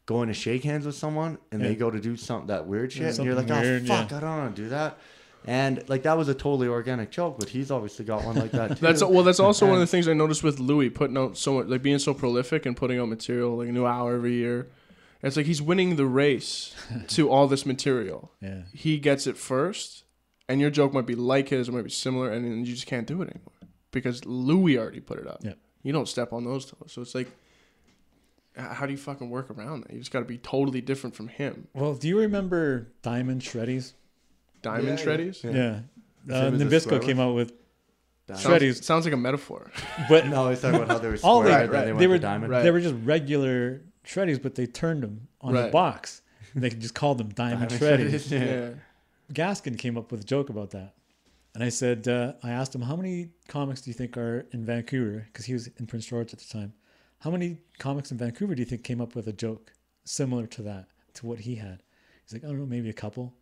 going to shake hands with someone and they go to do something, that weird shit. And you're like, Something oh, weird, fuck, yeah. I don't want to do that. And, like, that was a totally organic joke, but he's obviously got one like that, too. That's also one of the things I noticed with Louis, putting out so much, like being so prolific and putting out material, like a new hour every year. It's like he's winning the race to all this material. Yeah. He gets it first, and your joke might be like his, or might be similar, and then you just can't do it anymore because Louis already put it up. Yeah. You don't step on those toes. So it's like, how do you fucking work around that? You just got to be totally different from him. Well, do you remember Diamond Shreddies? Diamond Yeah, shreddies? Yeah. Same as a Nabisco square came out with Diamond. Shreddies, Sounds like a metaphor. but No, he's talking about how they were all square, they, but then they went were to diamond. Right. they were just regular Shreddies, but they turned them on the Right. box. They just called them Diamond Diamond Shreddies. Yeah. Gaskin came up with a joke about that. And I said, I asked him, how many comics do you think are in Vancouver? Because he was in Prince George at the time. How many comics in Vancouver do you think came up with a joke similar to that, to what he had? He's like, I don't know, maybe a couple.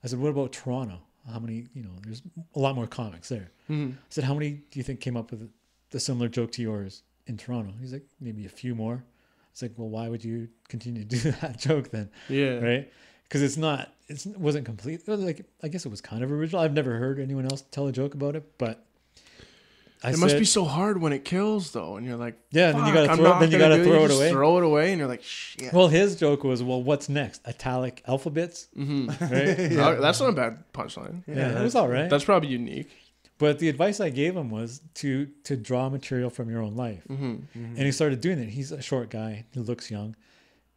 I said, what about Toronto? How many, there's a lot more comics there. Mm-hmm. I said, how many do you think came up with a similar joke to yours in Toronto? He's like, maybe a few more. It's like, well, why would you continue to do that joke then? Yeah. Right? Because it wasn't complete. Like, I guess it was kind of original. I've never heard anyone else tell a joke about it, but It must be so hard when it kills, though, and you're like, yeah. Then you "Fuck, gotta I'm throw. not Then you gonna gotta do throw You it just away. Throw it away, and you're like, shit. Well, his joke was, well, what's next? Italic alphabets, Mm-hmm. right? Oh, that's not a bad punchline. Yeah, it was all right. That's probably unique. But the advice I gave him was to draw material from your own life, Mm-hmm. and he started doing it. He's a short guy. He looks young,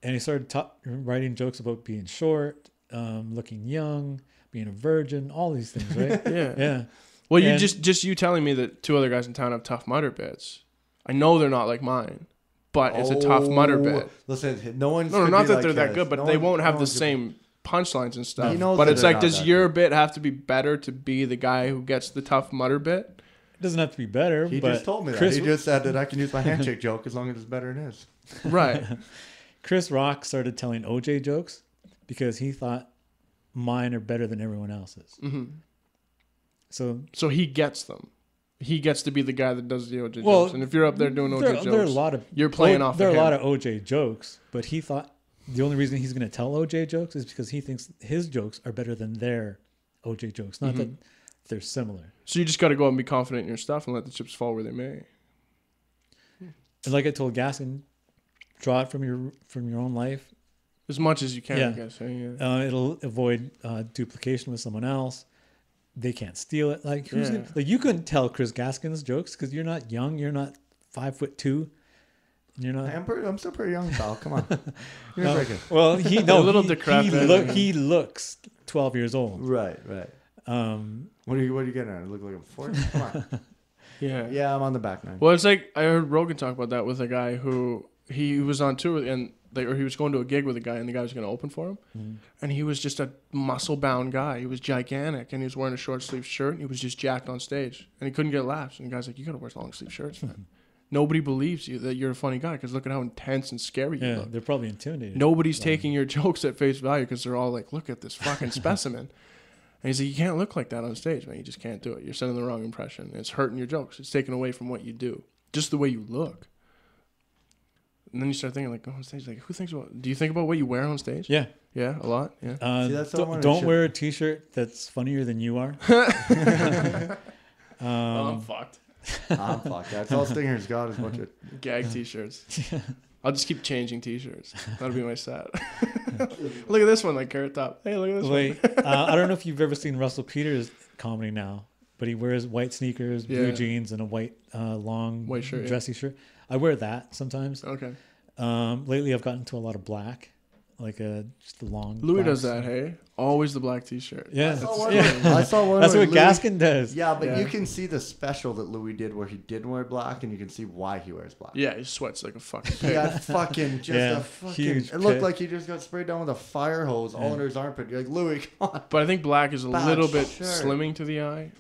and he started writing jokes about being short, looking young, being a virgin, all these things, right? Yeah. Yeah. Well, you And- just you telling me that two other guys in town have tough mutter bits. I know they're not like mine, but it's a tough mutter bit. Listen, no one's No, gonna not be that like they're that his. good, but No they one- won't no have the one's gonna- same punchlines and stuff. He knows But that it's they're like, not does that your good. bit have to be better to be the guy who gets the tough mutter bit? It doesn't have to be better. He but just told me that. Chris, He just said that I can use my handshake joke as long as it's better than his. Right. Chris Rock started telling OJ jokes because he thought mine are better than everyone else's. hmm So So he gets them. He gets to be the guy that does the OJ Well, jokes. And if you're up there doing OJ there jokes, are a lot of you're playing off There are of a lot him. of OJ jokes, but he thought the only reason he's going to tell OJ jokes is because he thinks his jokes are better than their OJ jokes. Not that they're similar. So you just got to go out and be confident in your stuff and let the chips fall where they may. And like I told Gaskin, draw it from your own life. As much as you can, Yeah. I guess. Yeah. It'll avoid duplication with someone else. They can't steal it. Like who's Yeah. gonna, like you couldn't tell Chris Gaskin's jokes because you're not young. You're not 5'2". You're not. I'm still pretty young, pal. Come on. You're very good. Well, A little he decrepit. he looks 12 years old. Right, right. What are you getting at? I look like I'm 40? Come on. Yeah. Yeah, I'm on the back nine. Well, it's like I heard Rogan talk about that with a guy who he was on tour and or he was going to a gig with a guy and the guy was going to open for him, and he was just a muscle bound guy. He was gigantic and he was wearing a short sleeve shirt and he was just jacked on stage and he couldn't get laughs. And the guy's like, "You got to wear long sleeve shirts, man. Nobody believes you that you're a funny guy because look at how intense and scary you Yeah, look. they're probably intimidated. Nobody's taking your jokes at face value because they're all like, look at this fucking specimen." And he's like, "You can't look like that on stage, man. You just can't do it. You're sending the wrong impression. It's hurting your jokes. It's taken away from what you do. Just the way you look." And then you start thinking, like, go on stage. Like, who thinks about? Do you think about what you wear on stage? Yeah. Yeah, a lot. Yeah. See, that's the one I Don't should- wear a T-shirt that's funnier than you are. I'm fucked. Fuck. That's all Stinger's got is a bunch of. Gag t-shirts. I'll just keep changing t-shirts. That'll be my set. Look at this one, like carrot top. Hey, look at this one. I don't know if you've ever seen Russell Peters' comedy now, but he wears white sneakers, blue jeans, and a white long white shirt, dressy shirt. I wear that sometimes. Okay. Lately, I've gotten into a lot of black, like just the long. Louis does that, hey? Always the black t-shirt. Yeah, I saw one. That's where what Gaskin does. Yeah, but you can see the special that Louis did where he didn't wear black, and you can see why he wears black. Yeah, he sweats like a fucking He pig. got fucking just a fucking. huge It looked pit. like he just got sprayed down with a fire hose all under his armpit. You're like, Louis, come on. But I think black is a Bad little bit shirt. slimming to the eye.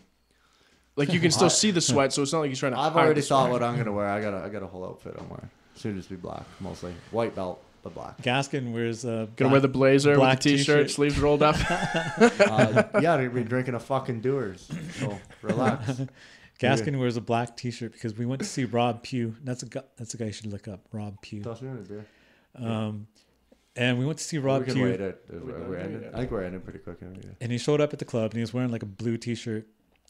Like you can still see the sweat, so it's not like he's trying to. I've hide already the thought sweat. what I'm gonna wear. I got a whole outfit I'm wearing. Should just be black, mostly white belt, but black. Gaskin wears Gonna wear the blazer with the black t-shirt, t-shirt. sleeves rolled up. Yeah, they'd be drinking a fucking Dewar's. So relax. Gaskin wears a black T-shirt because we went to see Rob Pugh. That's a guy you should look up, Rob Pugh. Toss me in a beer. And we went to see Rob We can Pugh, wait it. I think we're ending pretty quick. and he showed up at the club and he was wearing like a blue T-shirt.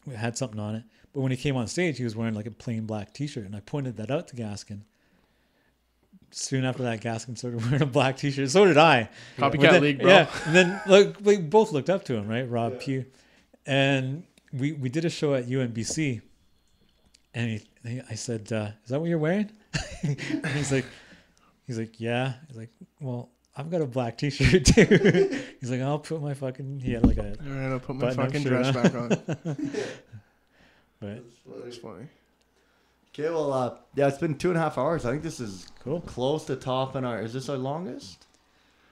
It had something on it, but when he came on stage, he was wearing like a plain black T-shirt, and I pointed that out to Gaskin. Soon after that, Gaskin started wearing a black T-shirt. So did I. Copycat league, bro. Yeah, and then look, we both looked up to him, right? Rob Pugh, and we did a show at UNBC, and I said, "Is that what you're wearing?" And he's like, "Yeah." He's like, "Well, I've got a black T-shirt too." He's like, "I'll put my fucking." He had like a. All right, I'll put my button-up fucking shirt dress on. back on. Right. That's funny. Okay, well, yeah, it's been 2.5 hours. I think this is Cool. close to topping our. Is this our longest?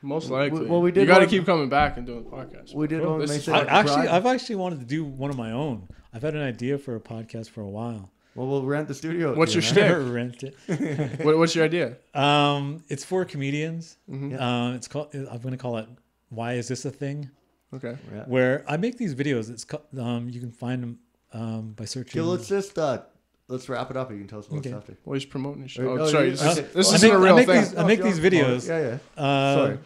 Most likely. Well, we did You got to one- keep coming back and doing the podcast. We did Cool. one. This They is said fun. I've actually wanted to do one of my own. I've had an idea for a podcast for a while. Well, we'll rent the studio. What's your man. shtick? Never rent it. What's your idea? It's for comedians. Mhm. It's called. I'm going to call it "Why Is This a Thing?" Okay. Yeah. Where I make these videos. It's you can find them by searching. Okay, let's just let's wrap it up. You can tell us what's Okay. after. Well, he's promoting his show. Oh, Oh, sorry. you- This okay. this I isn't a real make thing. I make these videos. Yeah. Uh, Sorry.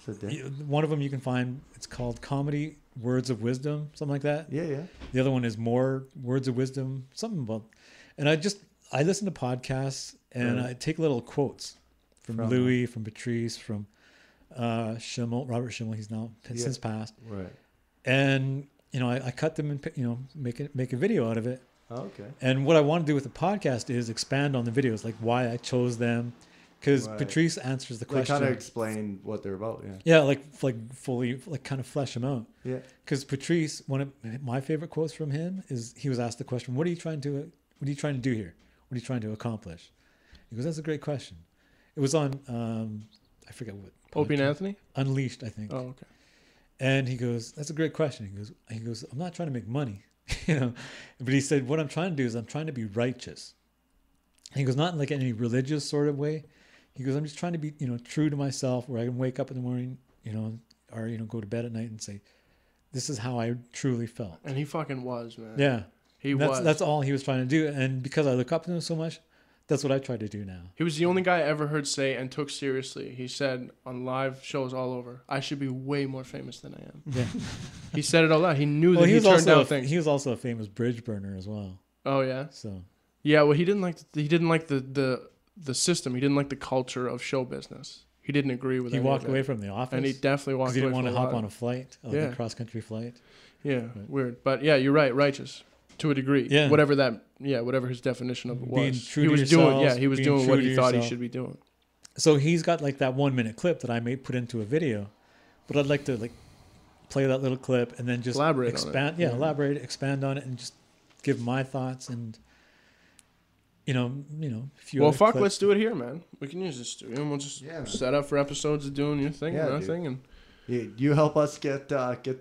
Sit there. One of them you can find. It's called Comedy Words of Wisdom, something like that. Yeah. The other one is More Words of Wisdom, something about. And I listen to podcasts and Right. I take little quotes from Louis, from Patrice, from Schimmel, Robert Schimmel. He's now since passed. Right. And I cut them and make a video out of it. Oh, okay. And what I want to do with the podcast is expand on the videos, like why I chose them, because Right. Patrice answers the They question. kind of explain what they're about. Yeah. Yeah, like fully, like kind of flesh them out. Yeah. Because Patrice, one of my favorite quotes from him is he was asked the question, "What are you trying to do here? What are you trying to accomplish?" He goes, "That's a great question." It was on I forget what. Opie and podcast. Anthony? Unleashed, I think. Oh, okay. And he goes, "That's a great question." He goes, "I'm not trying to make money." But he said, "What I'm trying to do is I'm trying to be righteous." And he goes, "Not in like any religious sort of way." He goes, "I'm just trying to be, true to myself, where I can wake up in the morning, or go to bed at night and say, this is how I truly felt." And he fucking was, man. Yeah. He And was. That's all he was trying to do. And because I look up to him so much, that's what I try to do now. He was the only guy I ever heard say and took seriously. He said on live shows all over, "I should be way more famous than I am." Yeah. He said it all out. He knew Well, that he turned down he things. was also a famous bridge burner as well. Oh yeah. So Yeah. Well, he didn't like the system. He didn't like the culture of show business. He didn't agree with. he any walked of it. away from the office. and he definitely walked because he away. didn't want to from a hop lot. on a flight, Yeah. a cross country flight. Yeah, But- weird. But yeah, you're right. Righteous to a degree. Yeah. Whatever his definition of it Being was. true He to was doing. yourselves, Yeah, he was being doing true what to he thought he yourself. should be doing. So he's got like that 1 minute clip that I may put into a video, but I'd like to play that little clip and then just Elaborate on it. expand. Yeah, elaborate, expand on it, and just give my thoughts and a few. Well, other fuck. clips. Let's do it here, man. We can use this studio and we'll just Yeah, man. set up for episodes of doing your thing Yeah, and our dude. thing. And You help us get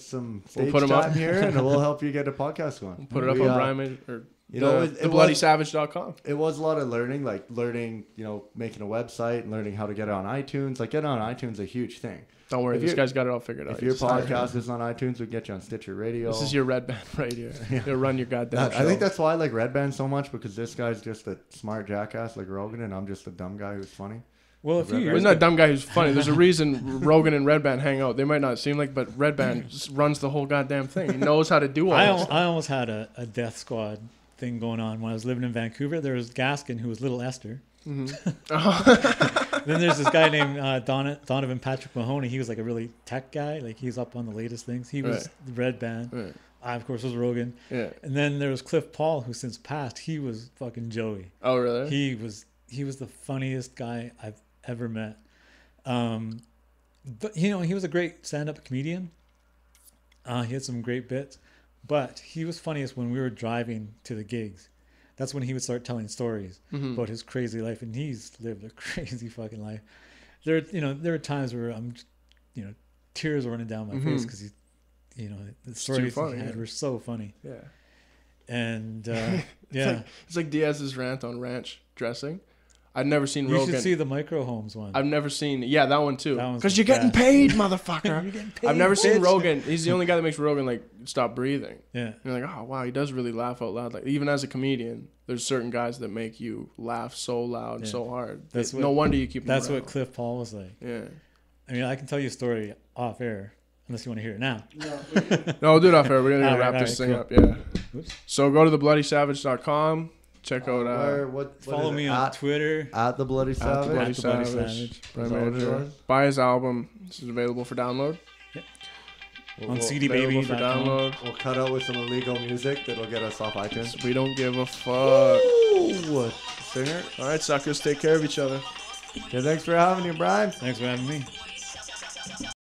some stage put 'em time up. here, and we'll help you get a podcast going. put it up We, on Brian Majore or it thebloodysavage.com. It was a lot of learning, making a website and learning how to get it on iTunes. Like, getting on iTunes is a huge thing. Don't worry, If this you- guy's got it all figured out. If your He's started. podcast is on iTunes, we can get you on Stitcher Radio. This is your red band right here. He'll run your goddamn show. I think that's why I like Red Band so much, because this guy's just a smart jackass like Rogan, and I'm just a dumb guy who's funny. Well, a few Red years He's not a dumb guy who's funny. There's a reason Rogan and Red Band hang out. They might not seem like, but Red Band runs the whole goddamn thing. He knows how to do all this. I almost had a death squad thing going on when I was living in Vancouver. There was Gaskin, who was Little Esther. Then there's this guy named Donovan Patrick Mahoney. He was like a really tech guy. Like he's up on the latest things. He was the Red Band. Right. I, of course, was Rogan. Yeah. And then there was Cliff Paul, who since passed. He was fucking Joey. Oh, really? He was the funniest guy I've ever met. But he was a great stand-up comedian. He had some great bits, but he was funniest when we were driving to the gigs. That's when he would start telling stories about his crazy life, and he's lived a crazy fucking life. There are times where I'm, tears were running down my face because the stories he had were so funny. Yeah. And it's like Diaz's rant on ranch dressing. I've never seen You Rogan. should see the Micro Homes one. I've never seen. Yeah, that one too. That one's Because the you're getting best. paid, motherfucker. You're getting paid, I've never seen bitch. Rogan. He's the only guy that makes Rogan like stop breathing. Yeah. And you're like, oh wow, he does really laugh out loud. Like even as a comedian, there's certain guys that make you laugh so loud, and so hard. No wonder you keep. That's them what around. Cliff Paul was like. Yeah. I mean, I can tell you a story off air, unless you want to hear it now. No, we'll do it off air. We're gonna All right, wrap this all thing right, up. Yeah. Oops. So go to thebloodysavage.com. Check out. what Follow is me it? on Twitter. At the Bloody At the Savage. Bloody At the Bloody Savage. Savage. Brian Is that what it Majore. was? Buy his album. This is available for download. On We'll- Available for cdbaby.com. download. We'll cut out with some illegal music that'll get us off iTunes. We don't give a fuck. Ooh, singer. All right, suckers. Take care of each other. Okay, thanks for having me, Brian. Thanks for having me.